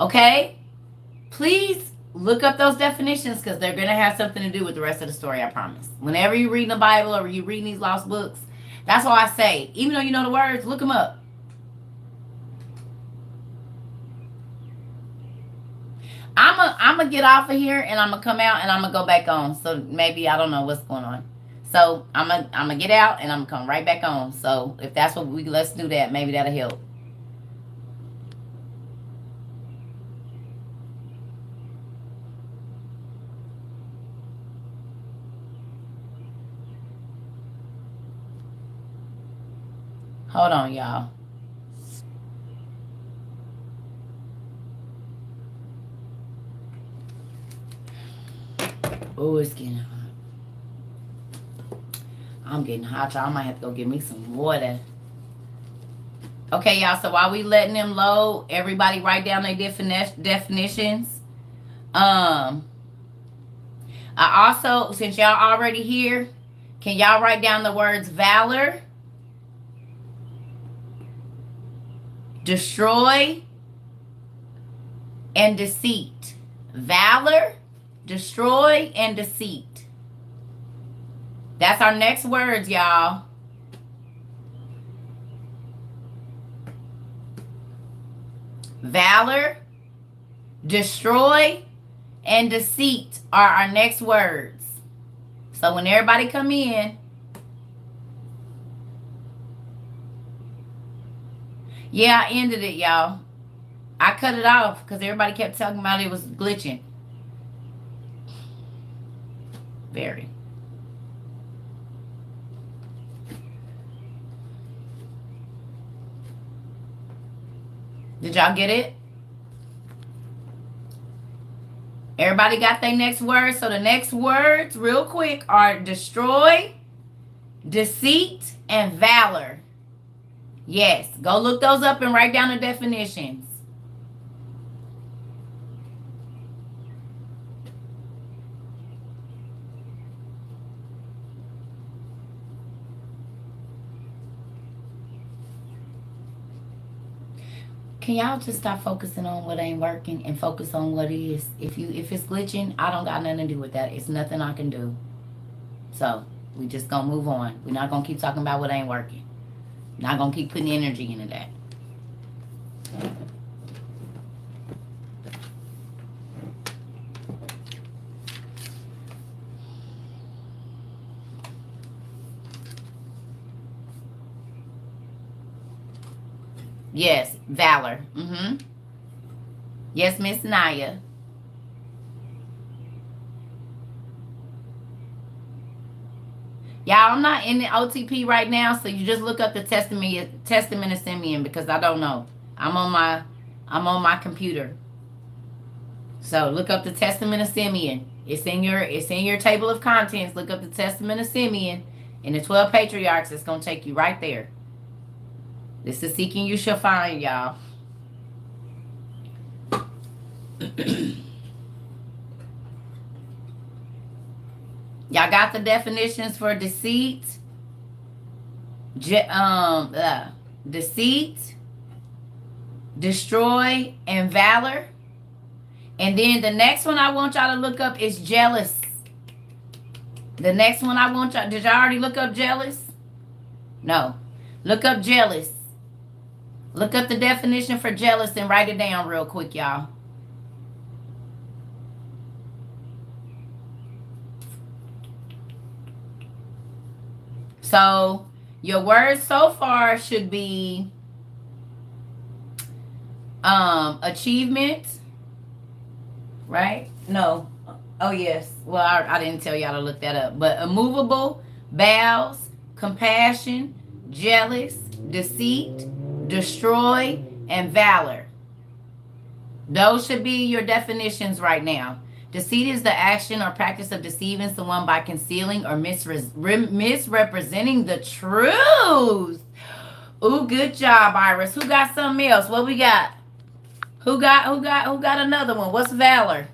Okay? Please look up those definitions because they're going to have something to do with the rest of the story, I promise. Whenever you're reading the Bible or you're reading these lost books, that's why I say, even though you know the words, look them up. I'm gonna get off of here and I'm gonna come out and I'm gonna go back on. So maybe I don't know what's going on. So I'm gonna get out and I'm gonna come right back on. So if that's what let's do that. Maybe that'll help. Hold on, y'all. Oh, it's getting hot. I'm getting hot, y'all. I might have to go get me some water. Okay, y'all. So while we letting them load, everybody write down their definitions. I also, since y'all already here, can y'all write down the words valor, destroy, and deceit? Valor, destroy, and deceit. That's our next words, y'all. Valor, destroy, and deceit are our next words. So when everybody come in, yeah, I ended it, y'all. I cut it off because everybody kept talking about it was glitching. Very. Did y'all get it? Everybody got their next words? So the next words, real quick, are destroy, deceit, and valor. Yes, go look those up and write down the definitions. Can y'all just stop focusing on what ain't working and focus on what is? If it's glitching, I don't got nothing to do with that. It's nothing I can do. So we just gonna move on. We're not gonna keep talking about what ain't working. Not gonna keep putting energy into that. Yes, valor. Yes, Miss Naya. Y'all, I'm not in the OTP right now, so you just look up the Testament of Simeon because I don't know. I'm on my computer. So look up the Testament of Simeon. It's in your table of contents. Look up the Testament of Simeon and the 12 patriarchs. It's gonna take you right there. This is seeking you shall find, y'all. Y'all got the definitions for deceit, deceit, destroy, and valor. And then the next one I want y'all to look up is jealous. The next one I want y'all, did y'all already look up jealous? No. Look up jealous. Look up the definition for jealous and write it down real quick, y'all. So your words so far should be achievement, right? No. Oh, yes. Well, I didn't tell y'all to look that up. But immovable, bows, compassion, jealous, deceit, destroy, and valor. Those should be your definitions right now. Deceit is the action or practice of deceiving someone by concealing or misrepresenting the truth. Ooh, good job, Iris. Who got something else? What we got? Who got another one? What's valor?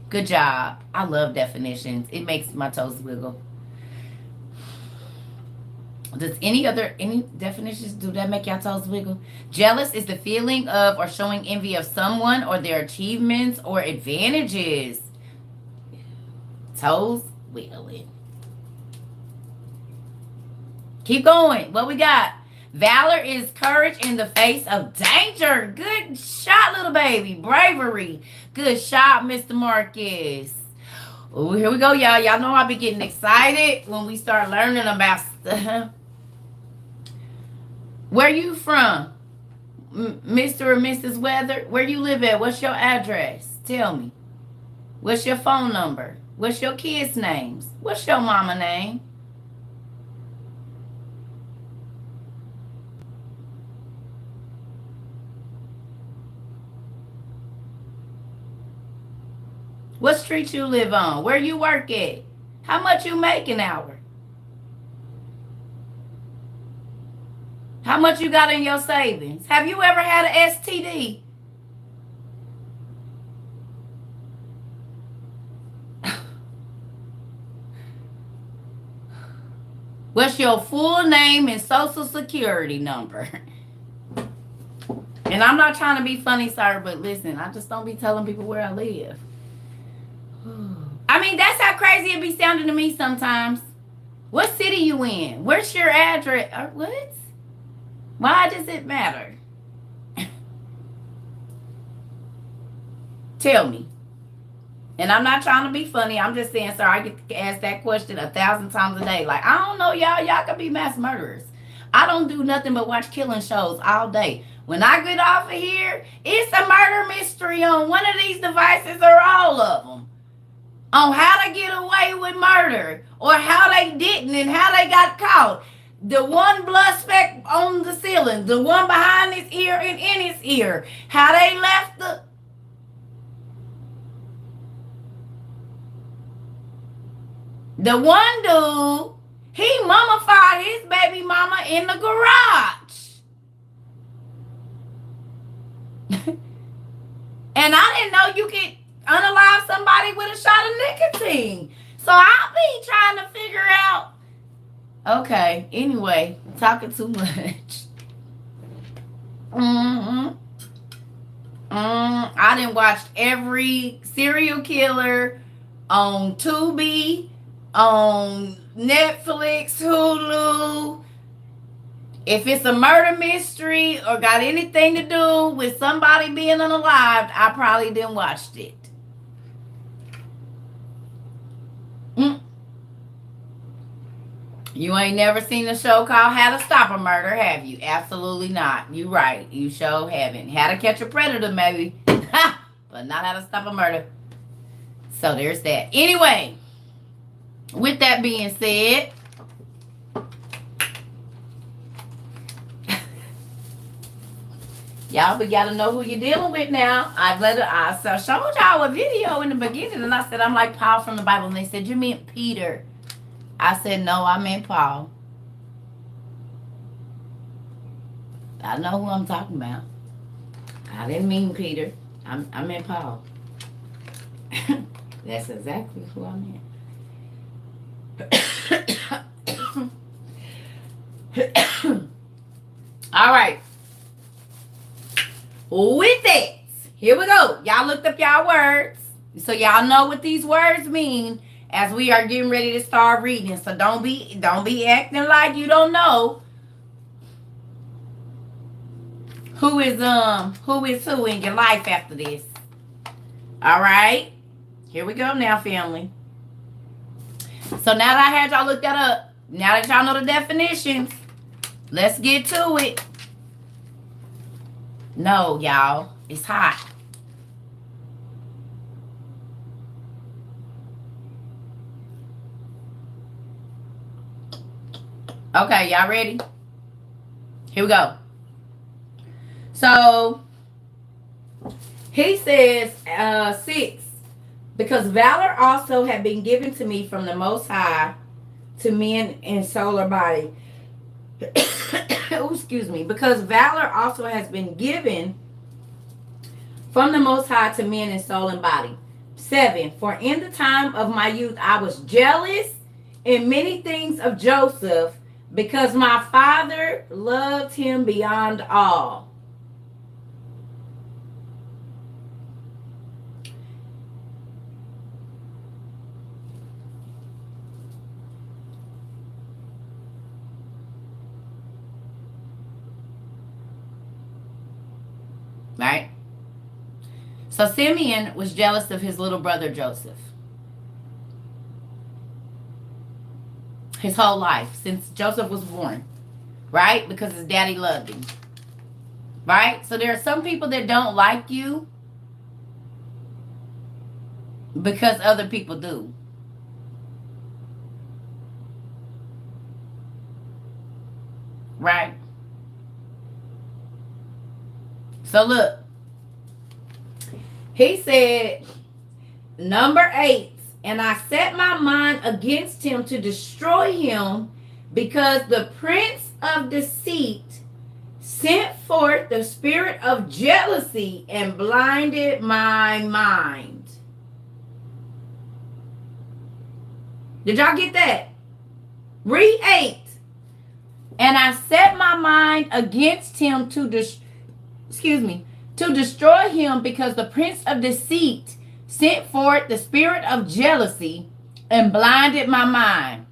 Good job. I love definitions. It makes my toes wiggle. Does any definitions, do that make y'all toes wiggle? Jealous is the feeling of or showing envy of someone or their achievements or advantages. Toes wiggling. Keep going. What we got? Valor is courage in the face of danger. Good shot, little baby. Bravery. Good shot, Mr. Marcus. Oh, here we go, y'all. Y'all know I be getting excited when we start learning about stuff. Where you from? Mr. or Mrs. Weather? Where you live at? What's your address? Tell me. What's your phone number? What's your kids' names? What's your mama name? What street you live on? Where you work at? How much you make an hour? How much you got in your savings? Have you ever had an STD? What's your full name and social security number? And I'm not trying to be funny, sir, but listen, I just don't be telling people where I live. I mean, that's how crazy it be sounding to me sometimes. What city you in? What's your address? What? Why does it matter? Tell me. And I'm not trying to be funny. I'm just saying, sir, I get asked that question 1,000 times a day. Like, I don't know, y'all. Y'all could be mass murderers. I don't do nothing but watch killing shows all day. When I get off of here, it's a murder mystery on one of these devices or all of them. On how to get away with murder, or how they didn't and how they got caught. The one blood speck on the ceiling, the one behind his ear and in his ear, how they left the one dude, he mummified his baby mama in the garage. And I didn't know you could unalive somebody with a shot of nicotine. So I'll be trying to figure out. Okay, anyway, talking too much. I done watched every serial killer on Tubi, on Netflix, Hulu. If it's a murder mystery or got anything to do with somebody being unalived, I probably didn't watch it. You ain't never seen a show called How to Stop a Murder, have you? Absolutely not. You right. You sure haven't. How to Catch a Predator, maybe. But not How to Stop a Murder. So there's that. Anyway, with that being said, y'all, we got to know who you're dealing with now. I showed y'all a video in the beginning, and I said, I'm like Paul from the Bible. And they said, you mean Peter? I said, no, I meant Paul. I know who I'm talking about. I didn't mean Peter. I meant Paul. That's exactly who I meant. All right. With that, here we go. Y'all looked up y'all words. So y'all know what these words mean as we are getting ready to start reading. So don't be acting like you don't know who is who in your life after this. All right? Here we go now, family. So now that I had y'all look that up, now that y'all know the definitions, let's get to it. No, y'all, it's hot. Okay, y'all ready? Here we go. So, he says, 6, because valor also had been given to me from the Most High to men in soul or body. Oh, excuse me. Because valor also has been given from the Most High to men in soul and body. 7, for in the time of my youth I was jealous in many things of Joseph, because my Father loved him beyond all. Right? So Simeon was jealous of his little brother Joseph. His whole life, since Joseph was born. Right? Because his daddy loved him. Right? So there are some people that don't like you because other people do. Right? So look. He said, number 8, and I set my mind against him to destroy him because the prince of deceit sent forth the spirit of jealousy and blinded my mind. Did y'all get that? Read 8. And I set my mind against him to destroy him because the prince of deceit sent forth the spirit of jealousy and blinded my mind.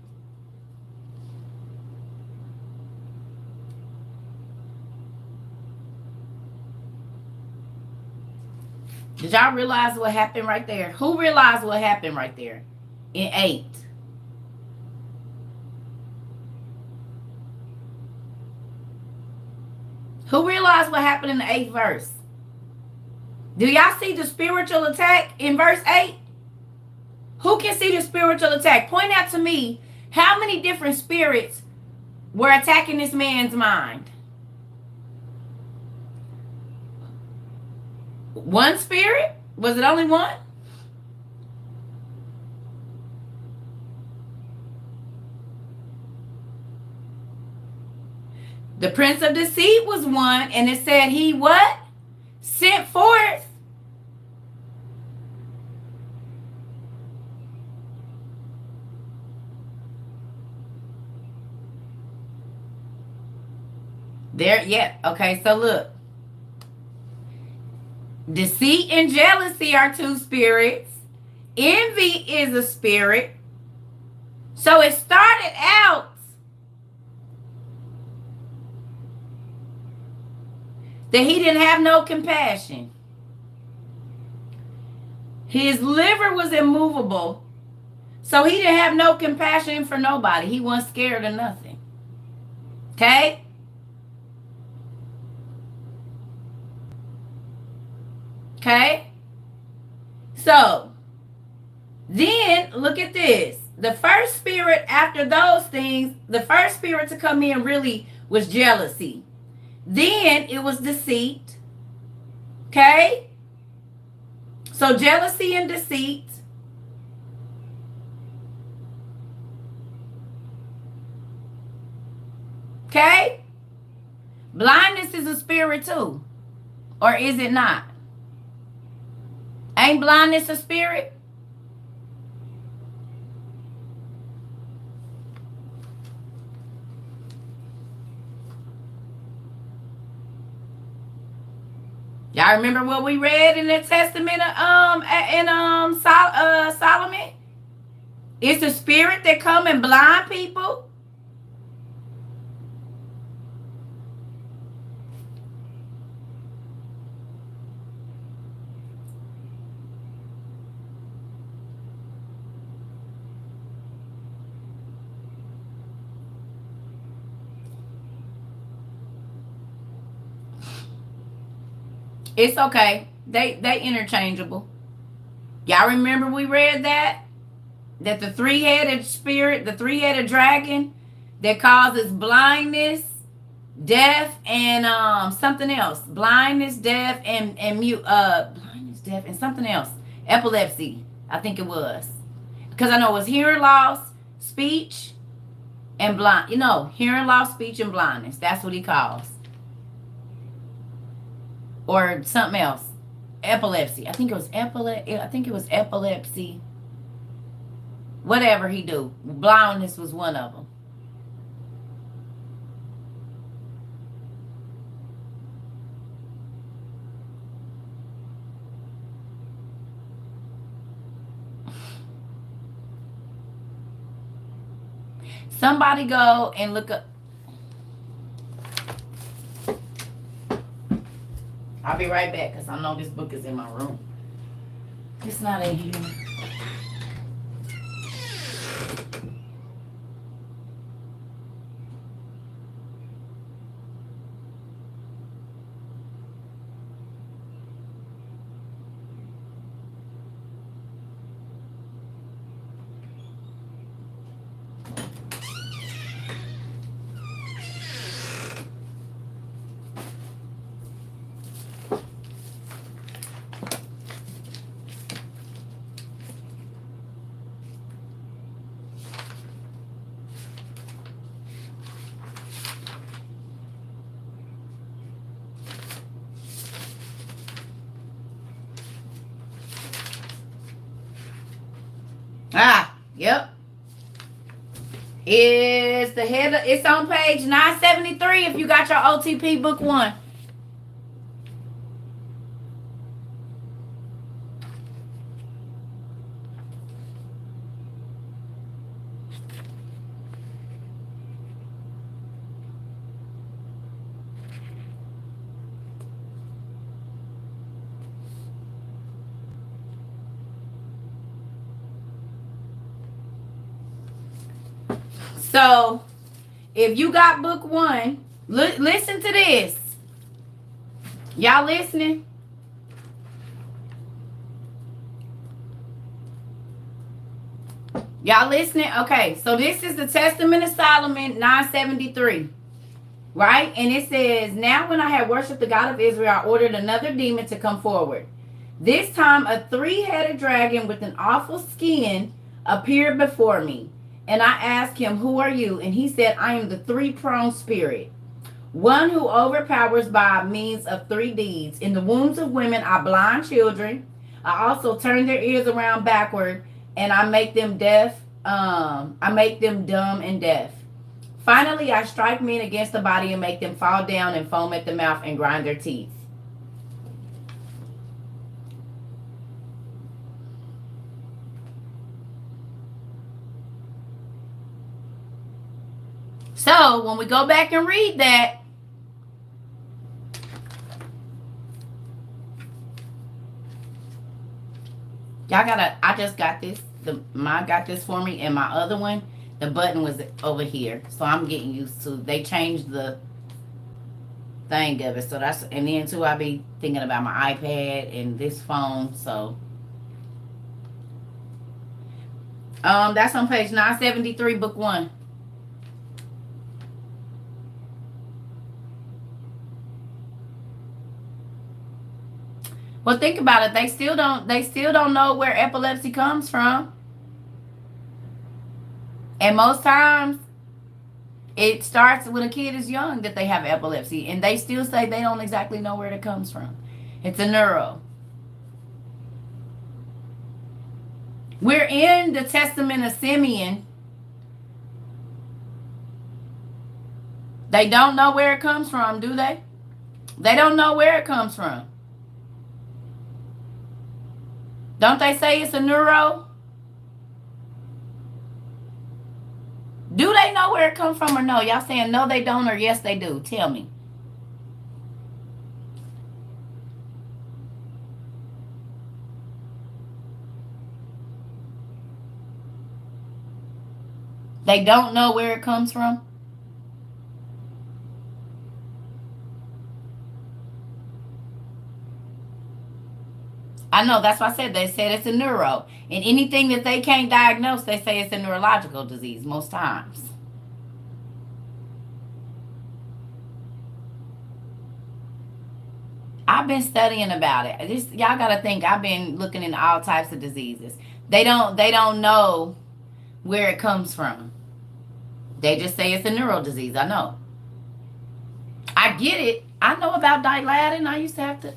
Did y'all realize what happened right there? Who realized what happened right there in 8? Who realized what happened in the 8th verse? Do y'all see the spiritual attack in verse 8? Who can see the spiritual attack? Point out to me how many different spirits were attacking this man's mind. One spirit? Was it only one? The prince of deceit was one, and it said he what? Sent forth. There, yeah. Okay, so look. Deceit and jealousy are 2 spirits. Envy is a spirit. So it started out that he didn't have no compassion. His liver was immovable. So he didn't have no compassion for nobody. He wasn't scared of nothing. Okay? Okay? So, then look at this. The first spirit after those things, the first spirit to come in really was jealousy. Then it was deceit. Okay? So jealousy and deceit. Okay? Blindness is a spirit too. Or is it not? Ain't blindness a spirit? Y'all remember what we read in the Testament of Solomon? It's a spirit that come and blind people. It's okay. They interchangeable. Y'all remember we read that? That the 3-headed spirit, the 3-headed dragon that causes blindness, death, and something else. Blindness, death, and mute blindness, death, and something else. Epilepsy, I think it was. Because I know it was hearing loss, speech, and blind. Hearing loss, speech, and blindness. That's what he calls. Or something else. Epilepsy. I think it was epilepsy. Whatever he do. Blindness was one of them. Somebody go and look up. I'll be right back because I know this book is in my room. It's not in here. Yep. It's the head. It's on page 973 if you got your OTP book 1. So, if you got book 1, listen to this. Y'all listening? Y'all listening? Okay, so this is the Testament of Solomon 973. Right? And it says, now when I had worshipped the God of Israel, I ordered another demon to come forward. This time a 3-headed dragon with an awful skin appeared before me. And I asked him, who are you? And he said, I am the 3-pronged spirit, one who overpowers by means of 3 deeds. In the wombs of women, I blind children. I also turn their ears around backward, and I make them deaf. I make them dumb and deaf. Finally, I strike men against the body and make them fall down and foam at the mouth and grind their teeth. So when we go back and read that, y'all gotta, I just got this. Mine got this for me, and my other one, the button was over here. So I'm getting used to, they changed the thing of it. So that's, and then too, I be thinking about my iPad and this phone. So that's on page 973, book 1. Well, think about it. They still don't know where epilepsy comes from. And most times it starts when a kid is young that they have epilepsy, and they still say they don't exactly know where it comes from. It's a neuro. We're in the Testament of Simeon. They don't know where it comes from, do they? They don't know where it comes from. Don't they say it's a neuro? Do they know where it comes from or no? Y'all saying no they don't or yes they do? Tell me. They don't know where it comes from? I know, that's why I said, they said it's a neuro. And anything that they can't diagnose, they say it's a neurological disease most times. I've been studying about it. Y'all gotta think, I've been looking into all types of diseases. They don't know where it comes from. They just say it's a neuro disease. I know. I get it. I know about Dilaudid. I used to have to.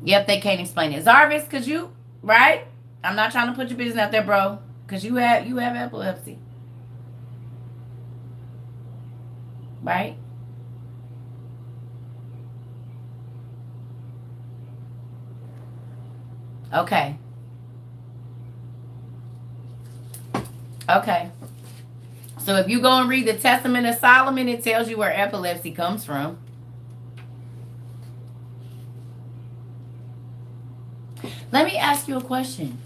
Yep, they can't explain it. Zarvis, cause you, right? I'm not trying to put your business out there, bro. Cause you have epilepsy. Right? Okay. Okay. So if you go and read the Testament of Solomon, it tells you where epilepsy comes from. Let me ask you a question.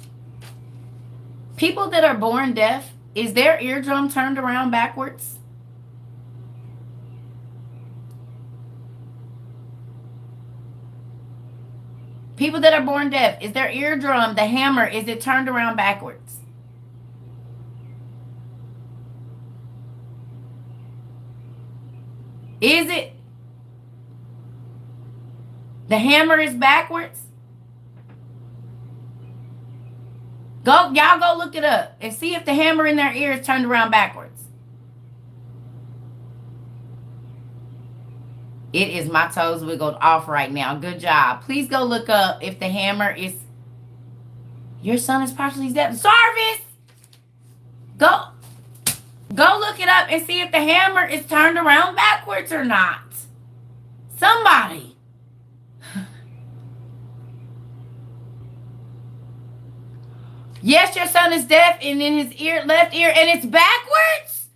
People that are born deaf, is their eardrum turned around backwards? People that are born deaf, is their eardrum, the hammer, is it turned around backwards? Is it? The hammer is backwards? Y'all go look it up and see if the hammer in their ear is turned around backwards. It is my toes wiggled off right now. Good job. Please go look up if the hammer is. Your son is partially deaf. Jarvis! Go look it up and see if the hammer is turned around backwards or not. Somebody. Yes, your son is deaf and in his left ear, and it's backwards?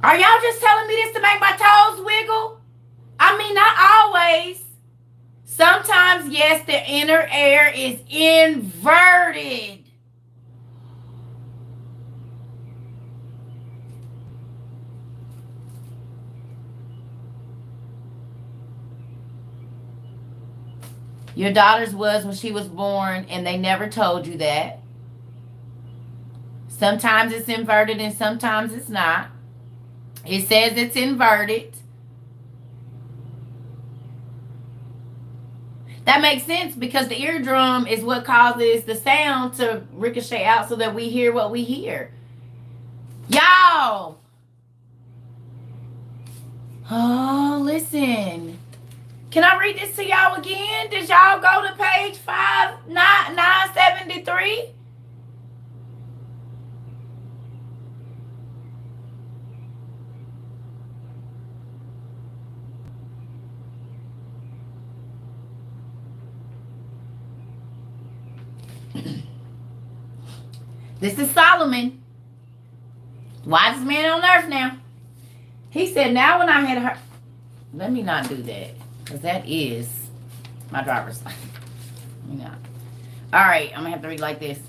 Are y'all just telling me this to make my toes wiggle? I mean, not always. Sometimes, yes, the inner ear is inverted. Your daughter's was when she was born, and they never told you that. Sometimes it's inverted and sometimes it's not. It says it's inverted. That makes sense because the eardrum is what causes the sound to ricochet out so that we hear what we hear. Y'all. Oh, listen. Can I read this to y'all again? Did y'all go to page 973? This is Solomon, wisest man on earth now. He said, now when I had heard... Let me not do that, because that is my driver's license. All right, I'm going to have to read like this.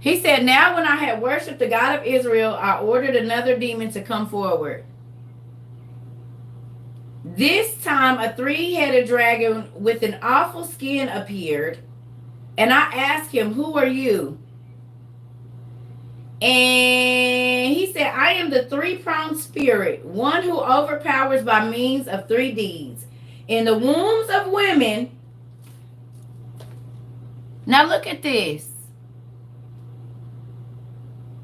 He said, now when I had worshipped the God of Israel, I ordered another demon to come forward. This time a three-headed dragon with an awful skin appeared, and I asked him, who are you? And he said, I am the three-pronged spirit, one who overpowers by means of three deeds. In the wombs of women. Now look at this.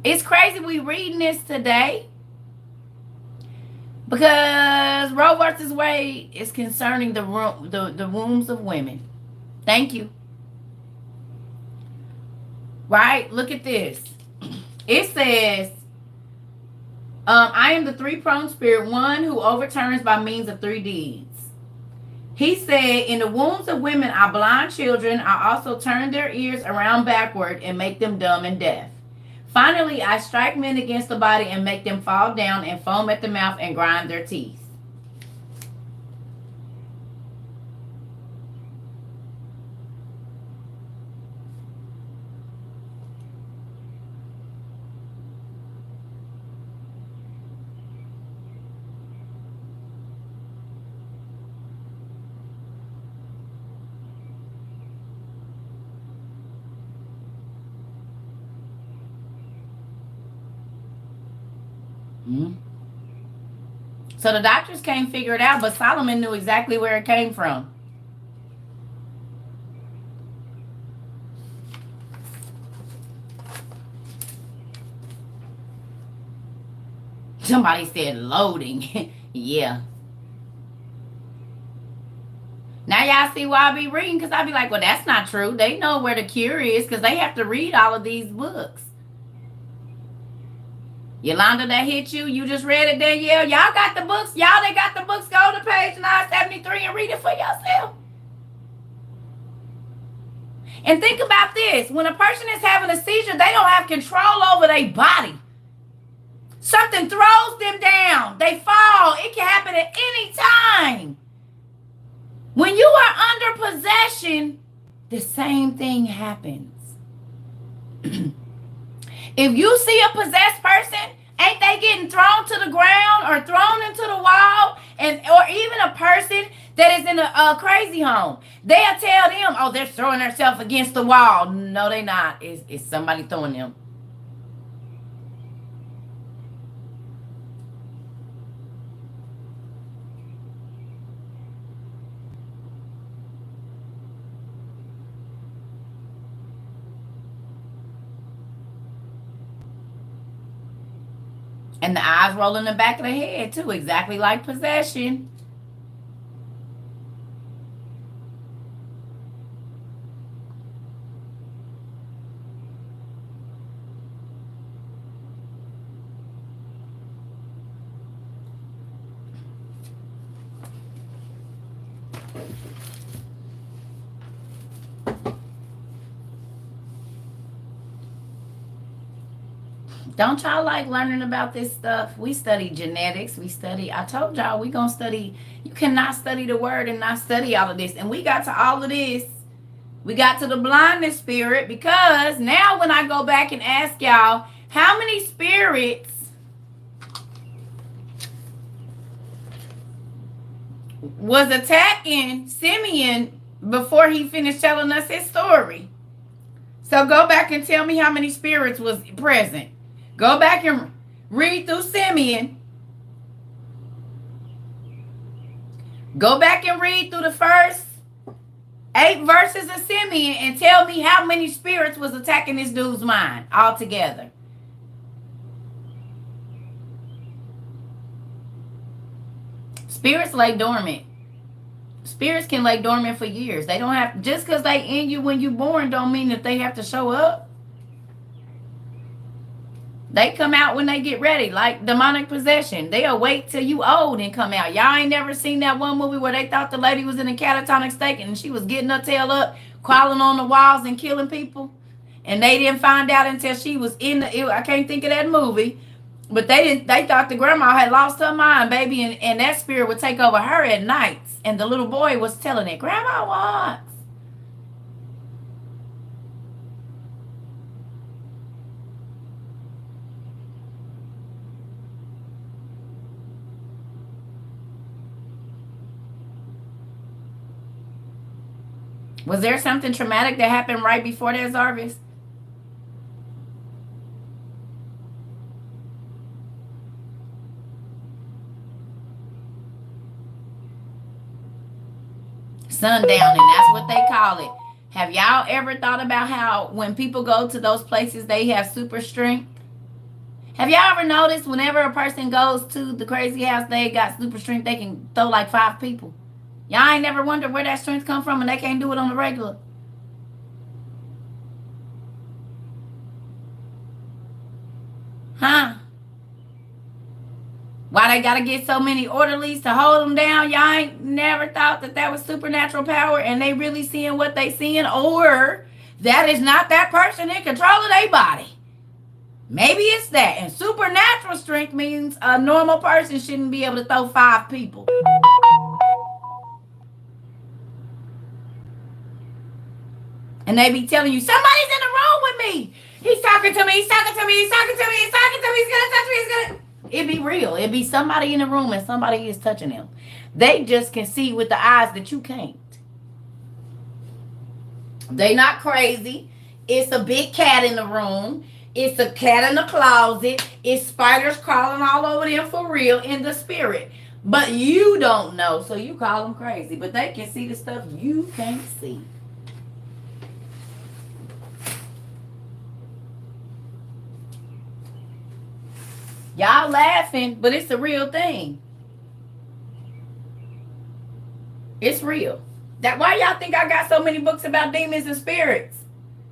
It's crazy we reading this today because Roe versus Wade is concerning the wombs of women. Thank you. Right? Look at this. It says, I am the three-pronged spirit, one who overturns by means of three deeds. He said, in the wombs of women I blind children. I also turn their ears around backward and make them dumb and deaf. Finally, I strike men against the body and make them fall down and foam at the mouth and grind their teeth. So the doctors can't figure it out, but Solomon knew exactly where it came from. Somebody said loading. Yeah. Now y'all see why I be reading, because I be like, well, that's not true. They know where the cure is because they have to read all of these books. Yolanda, that hit you? You just read it, Danielle? Y'all got the books? Y'all that got the books, go to page 973 and read it for yourself. And think about this. When a person is having a seizure, they don't have control over their body. Something throws them down. They fall. It can happen at any time. When you are under possession, the same thing happens. If you see a possessed person, ain't they getting thrown to the ground or thrown into the wall? Or even a person that is in a crazy home, they'll tell them, oh, they're throwing themselves against the wall. No, they're not. It's somebody throwing them. And the eyes roll in the back of the head, too, exactly like possession. Don't y'all like learning about this stuff? We study genetics. I told y'all we going to study. You cannot study the word and not study all of this. And we got to all of this. We got to the blindness spirit, because now when I go back and ask y'all, how many spirits was attacking Simeon before he finished telling us his story? So go back and tell me how many spirits was present. Go back and read through Simeon. Go back and read through the first 8 verses of Simeon and tell me how many spirits was attacking this dude's mind altogether. Spirits lay dormant. Spirits can lay dormant for years. They don't have, just because they in you when you're born don't mean that they have to show up. They come out when they get ready, like demonic possession. They'll wait till you old and come out. Y'all ain't never seen that one movie where they thought the lady was in a catatonic state and she was getting her tail up, crawling on the walls and killing people. And they didn't find out until she was in the, I can't think of that movie. But they thought the grandma had lost her mind, baby, and that spirit would take over her at nights. And the little boy was telling it, Grandma wants. Was there something traumatic that happened right before that, Zarvis? Sundowning, that's what they call it. Have y'all ever thought about how when people go to those places, they have super strength? Have y'all ever noticed whenever a person goes to the crazy house, they got super strength, they can throw like 5 people? Y'all ain't never wondered where that strength come from and they can't do it on the regular? Huh? Why they gotta get so many orderlies to hold them down? Y'all ain't never thought that that was supernatural power and they really seeing what they seeing? Or that is not that person in control of their body. Maybe it's that. And supernatural strength means a normal person shouldn't be able to throw 5 people. And they be telling you, somebody's in the room with me. He's talking to me. He's talking to me. He's talking to me. He's talking to me. He's going to touch me. He's going to. It be real. It be somebody in the room and somebody is touching them. They just can see with the eyes that you can't. They not crazy. It's a big cat in the room. It's a cat in the closet. It's spiders crawling all over them for real in the spirit. But you don't know, so you call them crazy. But they can see the stuff you can't see. Y'all laughing, but it's a real thing. It's real. That why y'all think I got so many books about demons and spirits?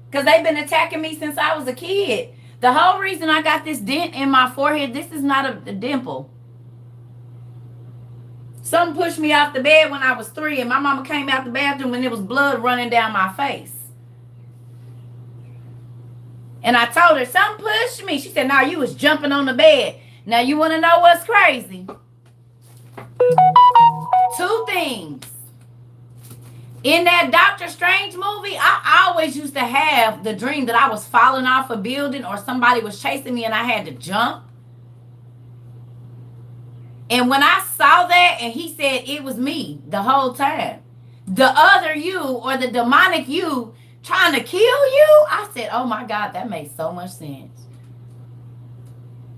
Because they've been attacking me since I was a kid. The whole reason I got this dent in my forehead, this is not a dimple. Something pushed me off the bed when I was 3, and my mama came out the bathroom and there was blood running down my face. And I told her, something pushed me. She said, no, you was jumping on the bed. Now, you want to know what's crazy? Two things. In that Doctor Strange movie, I always used to have the dream that I was falling off a building or somebody was chasing me and I had to jump. And when I saw that and he said it was me the whole time, the other you or the demonic you trying to kill you, I said, oh my God, that makes so much sense.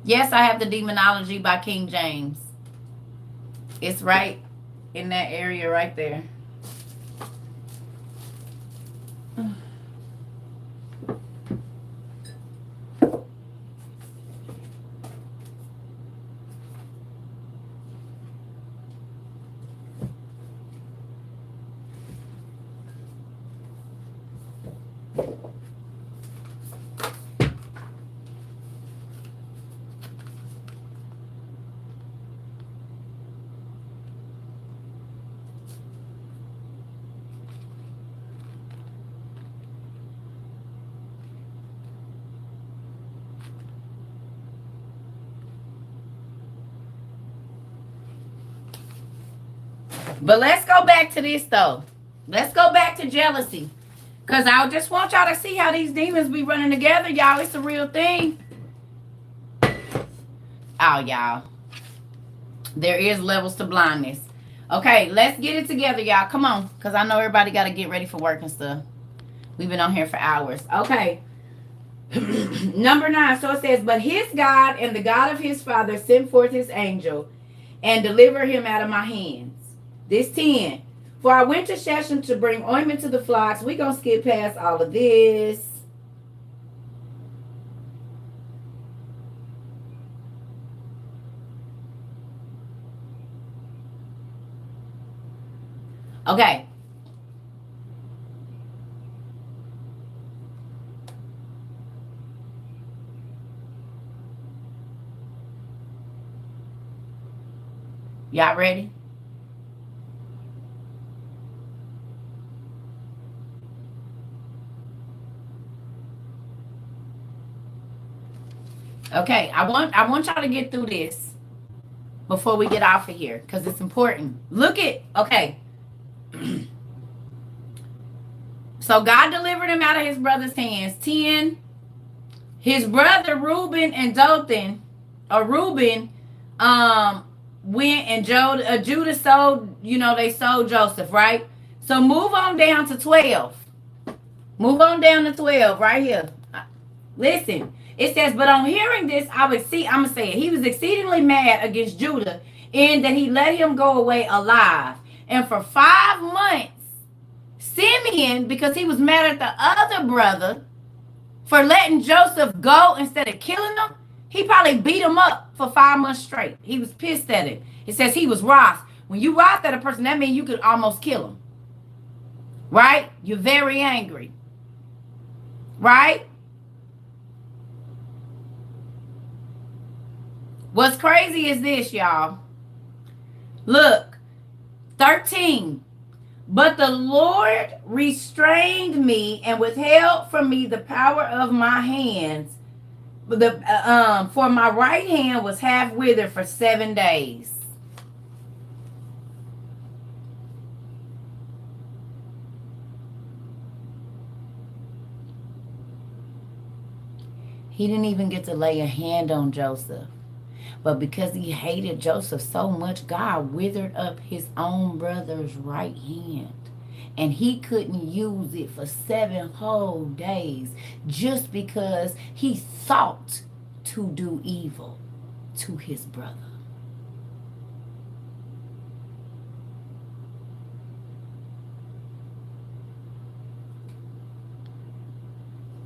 Yes, I have the Demonology by King James. It's right in that area right there. But let's go back to this though. Let's go back to jealousy. Because I just want y'all to see how these demons be running together, y'all. It's a real thing. Oh, y'all. There is levels to blindness. Okay, let's get it together, y'all. Come on. Because I know everybody got to get ready for work and stuff. We've been on here for hours. Okay. Number 9. So it says, but his God and the God of his father sent forth his angel and delivered him out of my hands. This 10. For I went to Shechem to bring ointment to the flocks. We're going to skip past all of this. Okay. Y'all ready? Okay, I want y'all to get through this before we get off of here because it's important. Look at, okay. So God delivered him out of his brother's hands. 10. His brother Reuben and Dothan, or Reuben, went and Judah sold, they sold Joseph, right? So move on down to 12. Move on down to 12 right here. Listen, it says, but on hearing this, I'm going to say it. He was exceedingly mad against Judah in that he let him go away alive. And for 5 months, Simeon, because he was mad at the other brother for letting Joseph go instead of killing him, he probably beat him up for 5 months straight. He was pissed at it. It says he was wroth. When you wroth at a person, that means you could almost kill him. Right? You're very angry. Right? What's crazy is this, y'all. Look, 13. But the Lord restrained me and withheld from me the power of my hands. For my right hand was half withered for 7 days. He didn't even get to lay a hand on Joseph. But because he hated Joseph so much, God withered up his own brother's right hand. And he couldn't use it for 7 whole days just because he thought to do evil to his brother.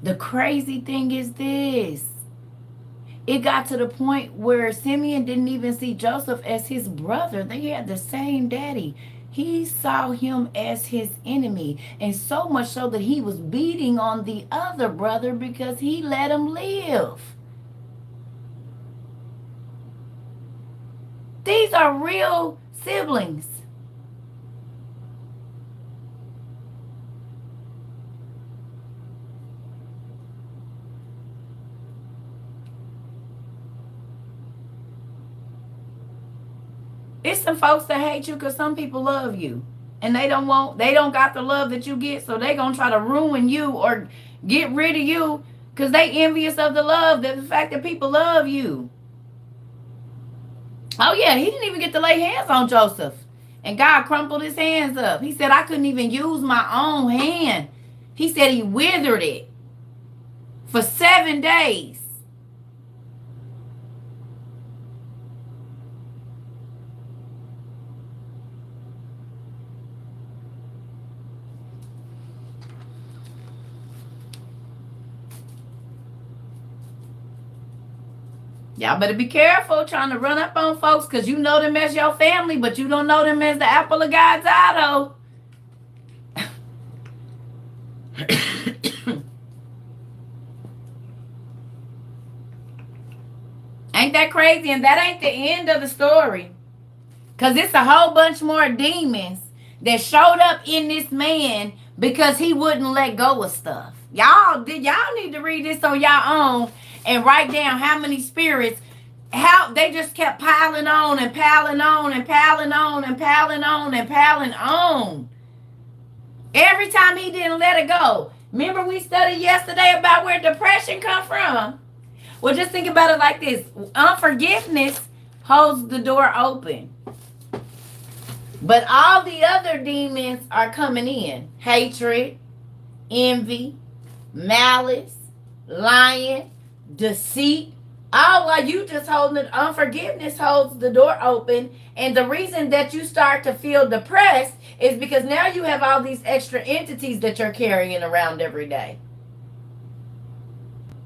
The crazy thing is this. It got to the point where Simeon didn't even see Joseph as his brother. They had the same daddy. He saw him as his enemy. And so much so that he was beating on the other brother because he let him live. These are real siblings. It's some folks that hate you because some people love you. And they don't got the love that you get, so they gonna try to ruin you or get rid of you because they envious of the love, the fact that people love you. Oh yeah, he didn't even get to lay hands on Joseph. And God crumpled his hands up. He said, I couldn't even use my own hand. He said he withered it for 7 days. Y'all better be careful trying to run up on folks because you know them as your family, but you don't know them as the apple of God's eye, though. Ain't that crazy? And that ain't the end of the story. Because it's a whole bunch more demons that showed up in this man because he wouldn't let go of stuff. Y'all need to read this on your own and write down how many spirits, how they just kept piling on and piling on and piling on and piling on and piling on. Every time he didn't let it go. Remember we studied yesterday about where depression come from? Well, just think about it like this. Unforgiveness holds the door open. But all the other demons are coming in. Hatred, envy, malice, lying, deceit. All while you just holding it. Unforgiveness holds the door open. And the reason that you start to feel depressed is because now you have all these extra entities that you're carrying around every day.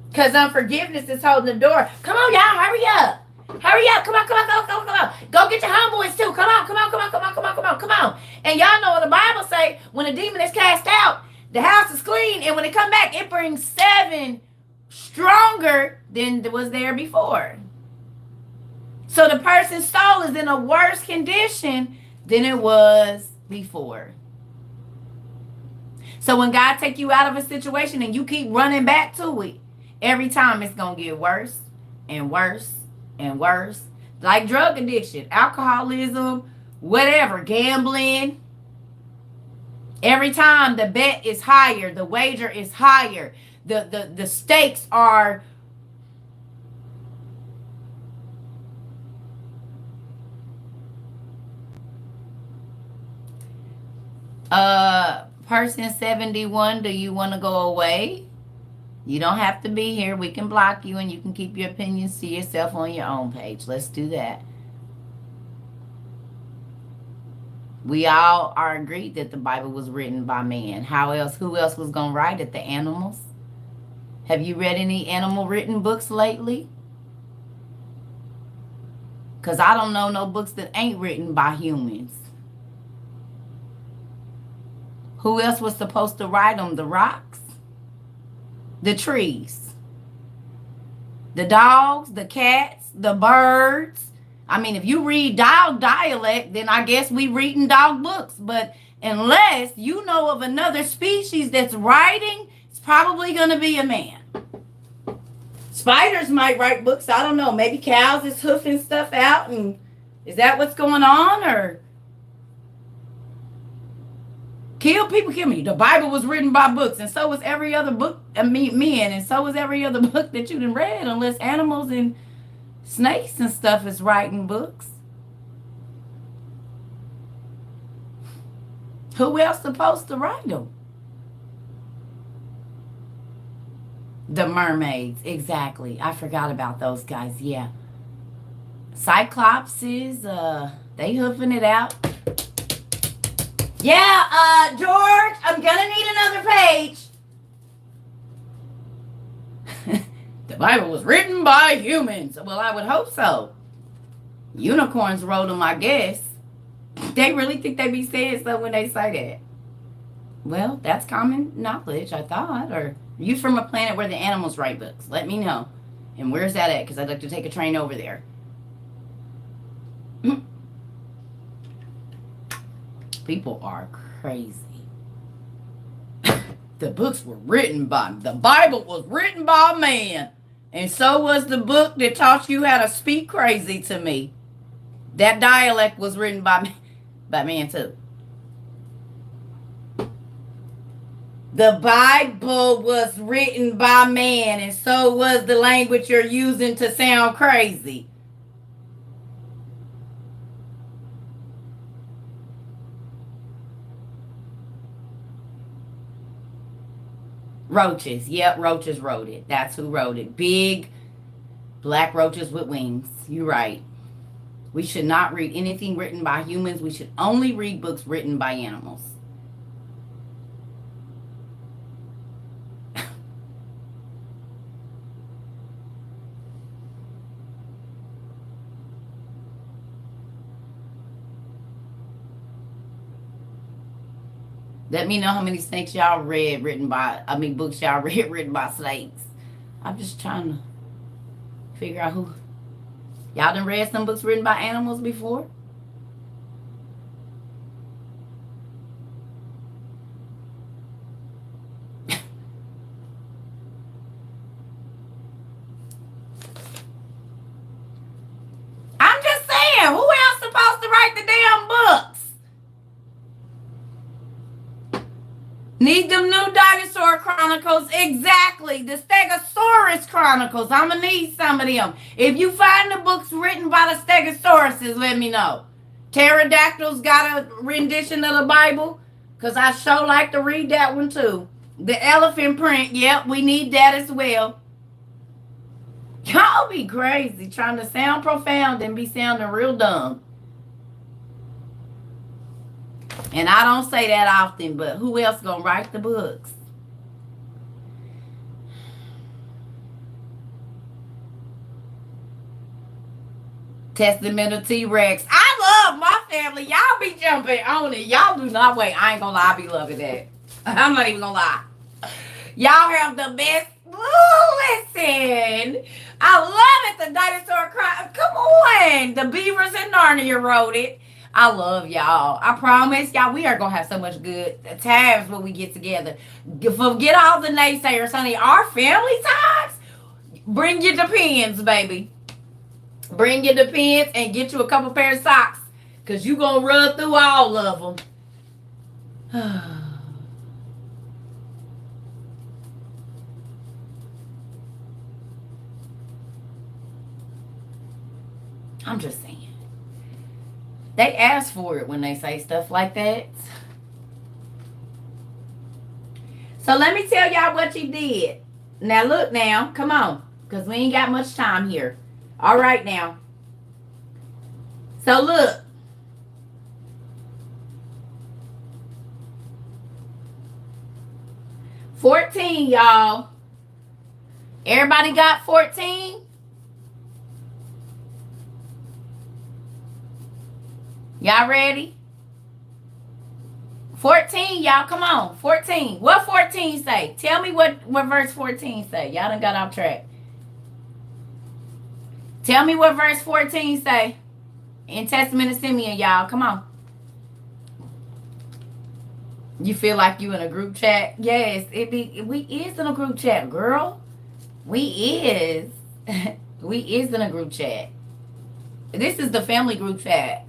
Because unforgiveness is holding the door. Come on, y'all, hurry up. Hurry up. Come on. Go get your homeboys too. Come on. And y'all know what the Bible say, when a demon is cast out, the house is clean. And when it come back, it brings 7 stronger than was there before. So the person's soul is in a worse condition than it was before. So when God take you out of a situation and you keep running back to it, every time it's going to get worse and worse and worse. Like drug addiction, alcoholism, whatever, gambling. Every time the bet is higher, the wager is higher, the stakes are person 71, do you want to go away? You don't have to be here. We can block you and you can keep your opinions to yourself on your own page. Let's do that. We all are agreed that the Bible was written by man. Who else was going to write it? The animals? Have you read any animal written books lately? Because I don't know no books that ain't written by humans. Who else was supposed to write them? The rocks? The trees, the dogs, the cats, the birds. I mean, if you read dog dialect, then I guess we reading dog books. But unless you know of another species that's writing, it's probably going to be a man. Spiders might write books. I don't know. Maybe cows is hoofing stuff out. And is that what's going on? Or kill people, kill me. The Bible was written by books, and so was every other book, men, and so was every other book that you done read, unless animals and snakes and stuff is writing books. Who else supposed to write them? The mermaids, exactly. I forgot about those guys, yeah. Cyclopses, they hoofing it out. Yeah, George, I'm gonna need another page. The Bible was written by humans. Well, I would hope so. Unicorns wrote them, I guess. They really think they be saying stuff when they say that. Well, that's common knowledge, I thought. Or are you from a planet where the animals write books? Let me know. And where's that at? Because I'd like to take a train over there. People are crazy. The books were written by, the Bible was written by a man. And so was the book that taught you how to speak crazy to me. That dialect was written by man too. The Bible was written by man, and so was the language you're using to sound crazy. Roaches. Yep, roaches wrote it. That's who wrote it. Big black roaches with wings. You're right. We should not read anything written by humans. We should only read books written by animals. Let me know how many snakes y'all read books y'all read written by snakes. I'm just trying to figure out who. Y'all done read some books written by animals before? I'm just saying, who else supposed to write the damn books? Need them new dinosaur chronicles. Exactly. The Stegosaurus chronicles. I'm going to need some of them. If you find the books written by the Stegosauruses, let me know. Pterodactyls got a rendition of the Bible? Because I sure like to read that one too. The elephant print. Yep, we need that as well. Y'all be crazy trying to sound profound and be sounding real dumb. And I don't say that often, but who else gonna write the books? Testament of T-Rex. I love my family. Y'all be jumping on it. Y'all do not wait. I ain't gonna lie. I be loving that. I'm not even gonna lie. Y'all have the best. Ooh, listen. I love it. The dinosaur cry. Come on. The beavers in Narnia wrote it. I love y'all. I promise y'all, we are going to have so much good times when we get together. Forget all the naysayers, honey. Our family times, bring your depends, baby. Bring your depends and get you a couple pair of socks because you're going to run through all of them. I'm just saying. They ask for it when they say stuff like that. So let me tell y'all what you did. Now look now. Come on. Because we ain't got much time here. All right now. So look. $14, y'all. Everybody got 14? Y'all ready? 14, y'all. Come on. 14. What 14 say? Tell me what verse 14 say. Y'all done got off track. Tell me what verse 14 say. In Testament of Simeon, y'all. Come on. You feel like you in a group chat? Yes, we is in a group chat, girl. We is. We is in a group chat. This is the family group chat.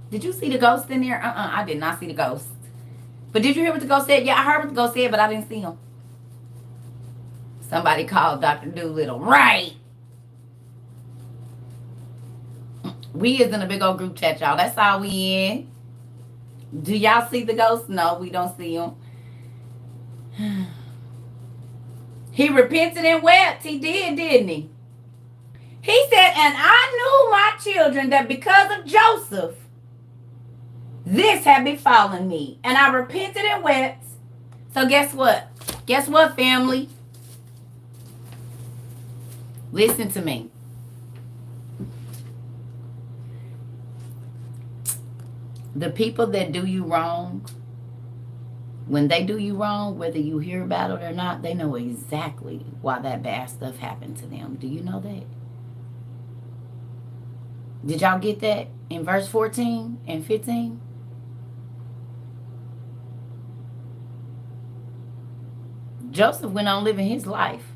Did you see the ghost in there? I did not see the ghost. But did you hear what the ghost said? Yeah, I heard what the ghost said, but I didn't see him. Somebody called Dr. Doolittle. Right. We is in a big old group chat, y'all. That's all we in. Do y'all see the ghost? No, we don't see him. He repented and wept. He did, didn't he? He said, and I knew my children that because of Joseph, this had befallen me. And I repented and wept. So guess what? Guess what, family? Listen to me. The people that do you wrong, when they do you wrong, whether you hear about it or not, they know exactly why that bad stuff happened to them. Do you know that? Did y'all get that in verse 14 and 15? Joseph went on living his life.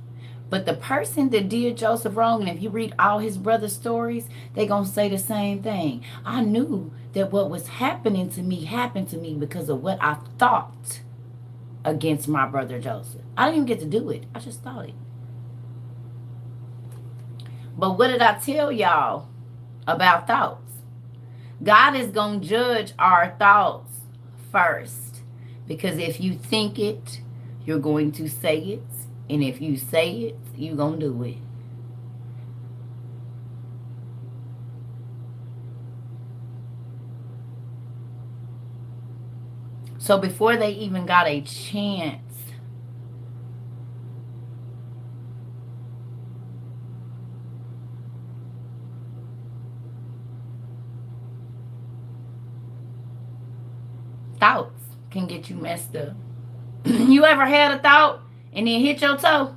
But the person that did Joseph wrong, and if you read all his brother's stories, they going to say the same thing. I knew that what was happening to me happened to me because of what I thought against my brother Joseph. I didn't even get to do it. I just thought it. But what did I tell y'all about thoughts? God is going to judge our thoughts first. Because if you think it, you're going to say it. And if you say it, you're going to do it. So before they even got a chance thoughts can get you messed up. You ever had a thought and then hit your toe?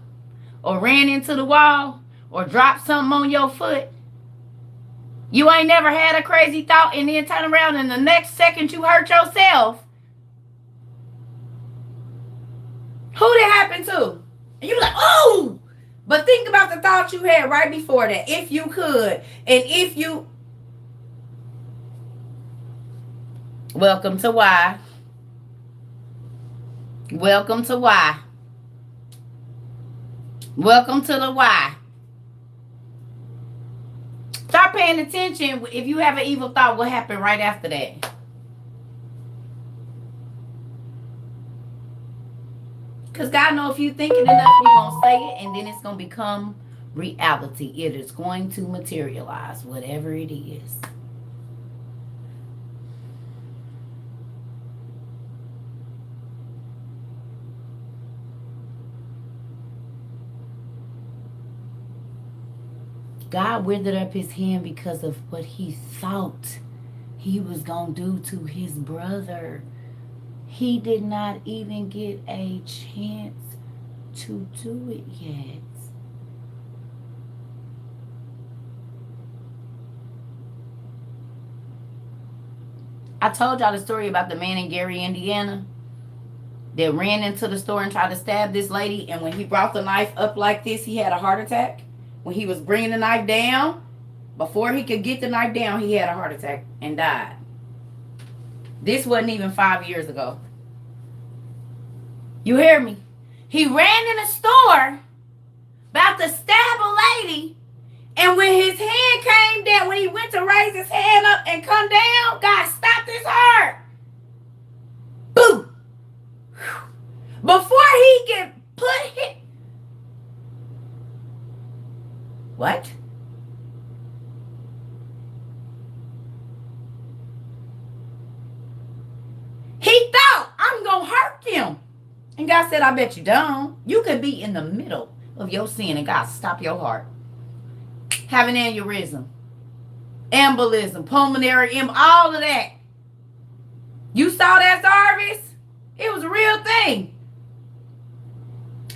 Or ran into the wall? Or dropped something on your foot? You ain't never had a crazy thought and then turn around and the next second you hurt yourself? Who did it happen to? And you like, oh! But think about the thought you had right before that. If you could. And if you... Welcome to why. Welcome to why. Welcome to the why. Start paying attention. If you have an evil thought, what happened right after that? Because God knows if you think it enough, you're going to say it, and then it's going to become reality. It is going to materialize, whatever it is. God withered up his hand because of what he thought he was going to do to his brother. He did not even get a chance to do it yet. I told y'all the story about the man in Gary, Indiana, that ran into the store and tried to stab this lady. And when he brought the knife up like this, he had a heart attack. When he was bringing the knife down, before he could get the knife down, he had a heart attack and died. This wasn't even 5 years ago. You hear me? He ran in a store about to stab a lady, and when his hand came down, when he went to raise his hand up and come down, God stopped his heart. Boom! Before he could put it... What? He thought, I'm going to hurt them. And God said, I bet you don't. You could be in the middle of your sin and God stop your heart. Have an aneurysm, embolism, pulmonary, all of that. You saw that service? It was a real thing.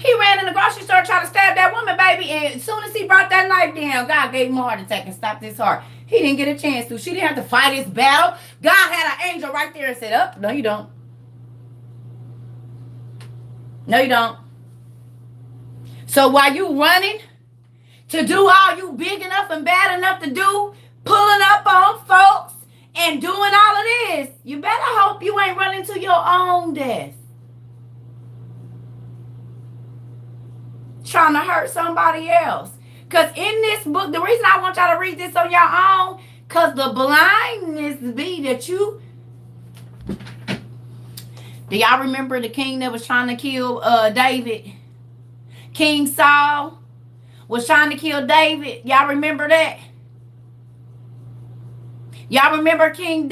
He ran in the grocery store trying to stab that woman, baby. And as soon as he brought that knife down, God gave him a heart attack and stopped his heart. He didn't get a chance to. She didn't have to fight his battle. God had an angel right there and said, oh, no, you don't. No, you don't. So while you running to do all you big enough and bad enough to do, pulling up on folks and doing all of this, you better hope you ain't running to your own death. Trying to hurt somebody else. Because in this book, the reason I want y'all to read this on your own, because the blindness be that you... Do y'all remember the king that was trying to kill David? King Saul was trying to kill David. Y'all remember that? Y'all remember King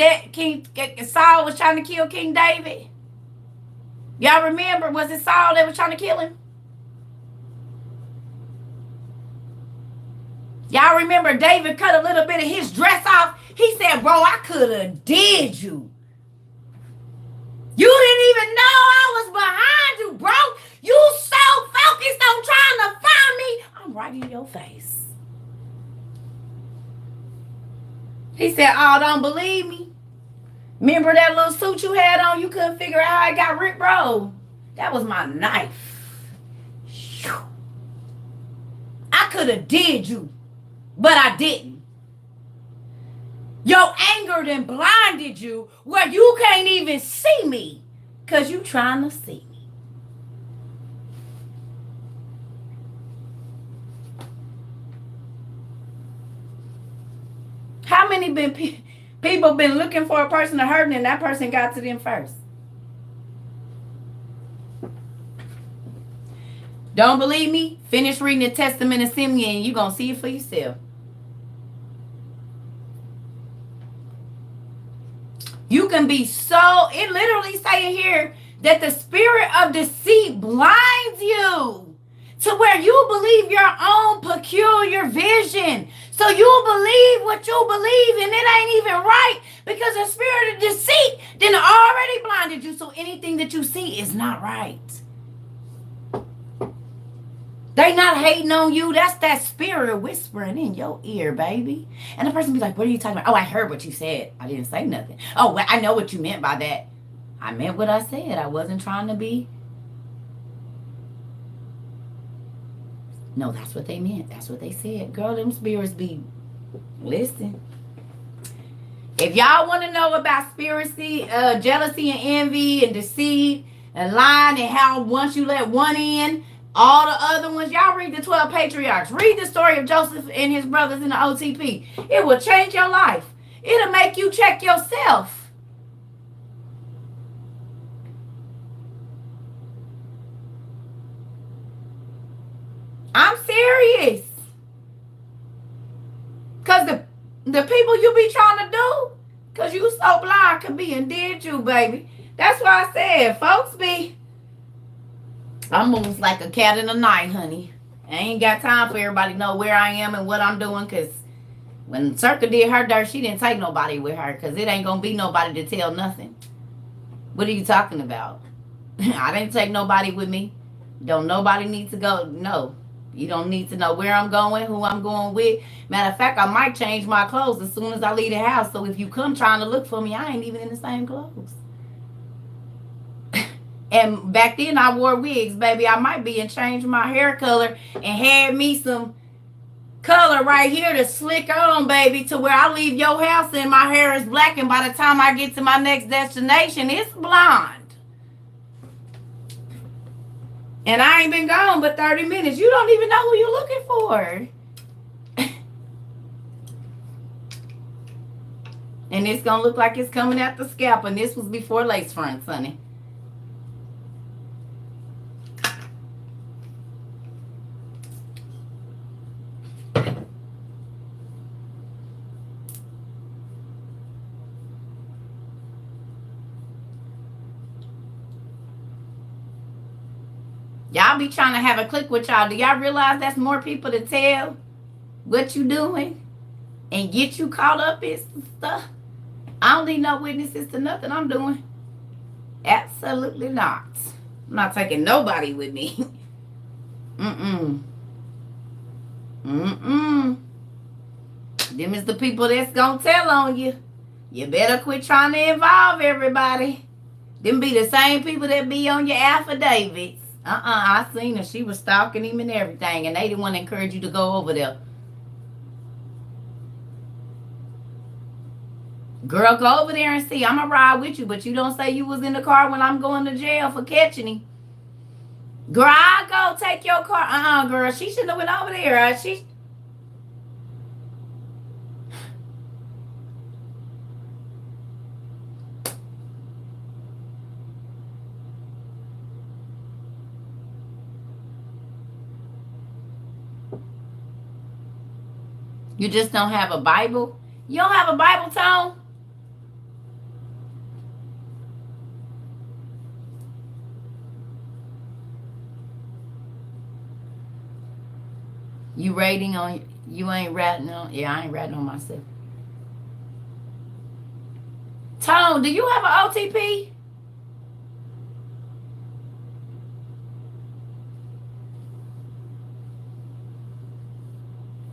Saul was trying to kill King David? Y'all remember? Was it Saul that was trying to kill him? Y'all remember David cut a little bit of his dress off? He said, bro, I could have did you. You didn't even know I was behind you, bro. You so focused on trying to find me. I'm right in your face. He said, oh, don't believe me? Remember that little suit you had on? You couldn't figure out how it got ripped, bro. That was my knife. could have did you, but I didn't. Your anger then blinded you where you can't even see me because you trying to see me. How many people been looking for a person to hurt and that person got to them first? Don't believe me? Finish reading the Testament of Simeon and you're going to see it for yourself. You can be so, it literally saying here that the spirit of deceit blinds you to where you believe your own peculiar vision. So you believe what you believe and it ain't even right because the spirit of deceit then already blinded you. So anything that you see is not right. They not hating on you. That's that spirit whispering in your ear, baby. And the person be like, what are you talking about? Oh, I heard what you said. I didn't say nothing. Oh, well, I know what you meant by that. I meant what I said. I wasn't trying to be. No, that's what they meant. That's what they said. Girl, them spirits be... Listen. If y'all want to know about spiracy, jealousy and envy and deceit and lying and how once you let one in, all the other ones, y'all read the 12 patriarchs. Read the story of Joseph and his brothers in the OTP. It will change your life. It'll make you check yourself. I'm serious. Because the people you be trying to do, because you so blind, could be and did you, baby. That's why I said, folks be... I move like a cat in the night, honey. I ain't got time for everybody to know where I am and what I'm doing, because when Circa did her dirt, she didn't take nobody with her, because it ain't going to be nobody to tell nothing. What are you talking about? I didn't take nobody with me. Don't nobody need to go. No. You don't need to know where I'm going, who I'm going with. Matter of fact, I might change my clothes as soon as I leave the house, so if you come trying to look for me, I ain't even in the same clothes. And back then I wore wigs, baby. I might be and changed my hair color and had me some color right here to slick on, baby, to where I leave your house and my hair is black, and by the time I get to my next destination, it's blonde. And I ain't been gone but 30 minutes. You don't even know who you're looking for. And it's going to look like it's coming out the scalp, and this was before lace fronts, honey. Y'all be trying to have a click with y'all. Do y'all realize that's more people to tell what you doing and get you caught up in stuff? I don't need no witnesses to nothing I'm doing. Absolutely not. I'm not taking nobody with me. Mm-mm. Mm-mm. Them is the people that's gonna tell on you. You better quit trying to involve everybody. Them be the same people that be on your affidavits. I seen her. She was stalking him and everything, and they didn't want to encourage you to go over there. Girl, go over there and see. I'm going to ride with you, but you don't say you was in the car when I'm going to jail for catching him. Girl, I'll go take your car. Girl, she shouldn't have went over there. You just don't have a Bible? You don't have a Bible, Tone? You rating on... You ain't ratting on... Yeah, I ain't ratting on myself. Tone, do you have an OTP?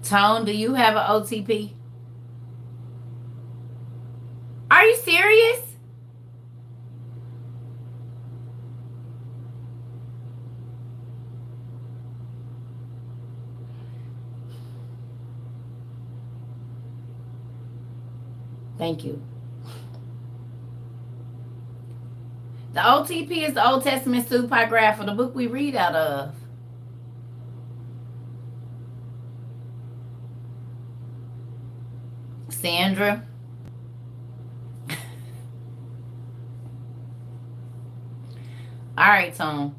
Tone, do you have an OTP? Are you serious? Thank you. The OTP is the Old Testament Supergraph, the book we read out of. Sandra. All right, Tom.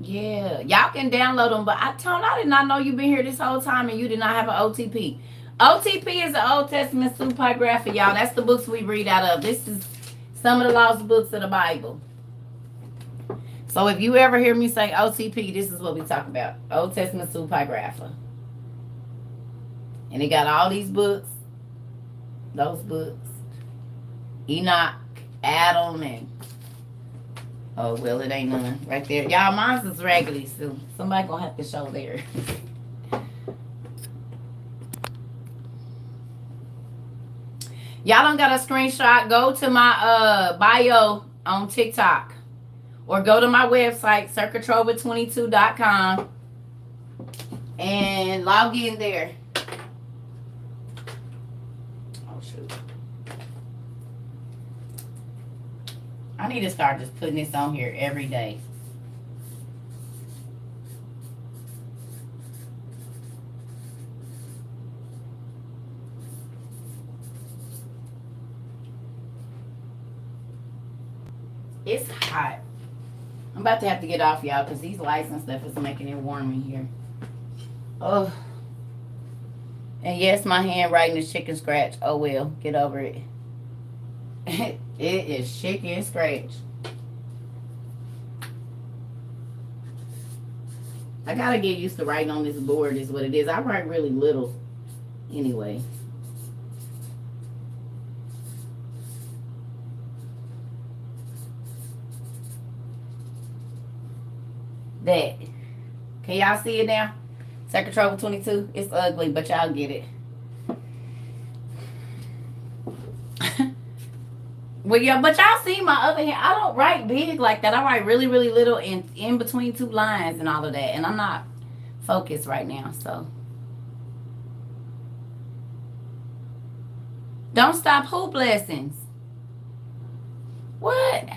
Yeah, y'all can download them, but I did not know you've been here this whole time and you did not have an OTP. OTP is the Old Testament Supergraph, y'all. That's the books we read out of. This is some of the lost books of the Bible. So if you ever hear me say OTP, this is what we talk about. Old Testament Supergraph. And it got all these books, those books. Enoch, Adam, and oh well, it ain't none right there. Y'all, mine's is raggedy, so somebody gonna have to show theirs. Y'all don't got a screenshot. Go to my bio on TikTok. Or go to my website, circuitrova22.com, and log in there. Oh, shoot. I need to start just putting this on here every day. It's hot. I'm about to have to get off, y'all, because these lights and stuff is making it warm in here. Oh. And yes, my handwriting is chicken scratch. Oh, well. Get over it. It is chicken scratch. I got to get used to writing on this board is what it is. I write really little anyway. That. Can y'all see it now? Secretary 22. It's ugly, but y'all get it. Well, yeah, but y'all see my other hand. I don't write big like that. I write really, really little in between two lines and all of that. And I'm not focused right now, so. Don't stop who blessings? What?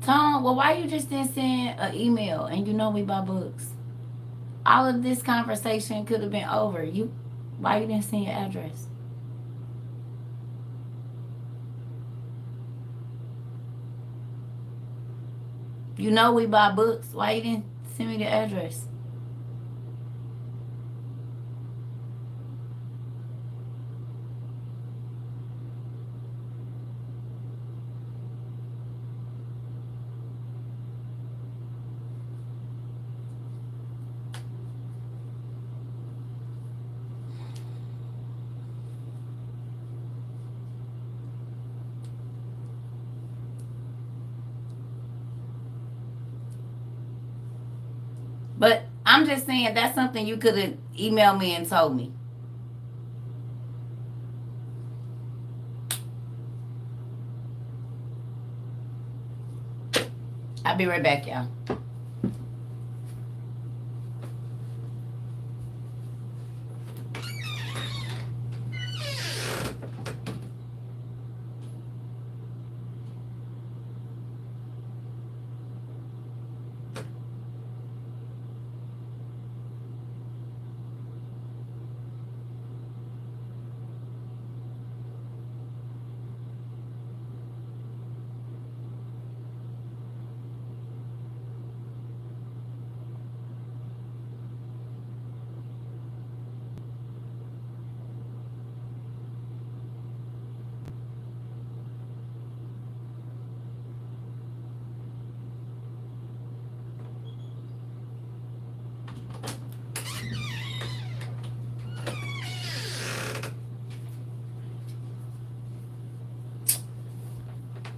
Tom, well, why you just didn't send an email and you know we buy books? All of this conversation could have been over. Why you didn't send your address? You know we buy books. Why you didn't send me the address? But I'm just saying that's something you could have emailed me and told me. I'll be right back, y'all.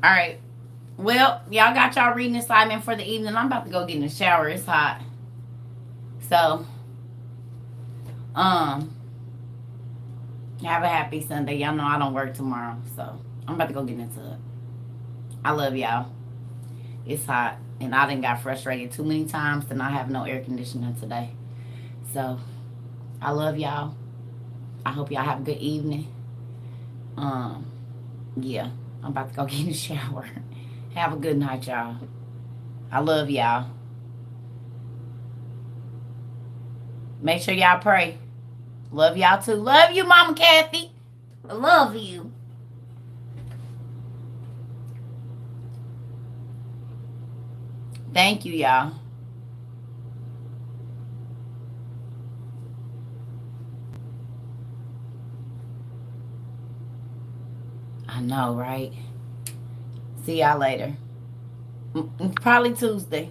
All right. Well, y'all got y'all reading assignment for the evening. I'm about to go get in the shower. It's hot. So, um, have a happy Sunday. Y'all know I don't work tomorrow. So, I'm about to go get into it. I love y'all. It's hot. And I done got frustrated too many times to not have no air conditioning today. So, I love y'all. I hope y'all have a good evening. Um, yeah. I'm about to go get in the shower. Have a good night, y'all. I love y'all. Make sure y'all pray. Love y'all too. Love you, Mama Kathy. I love you. Thank you, y'all. I know, right? See y'all later. Probably Tuesday.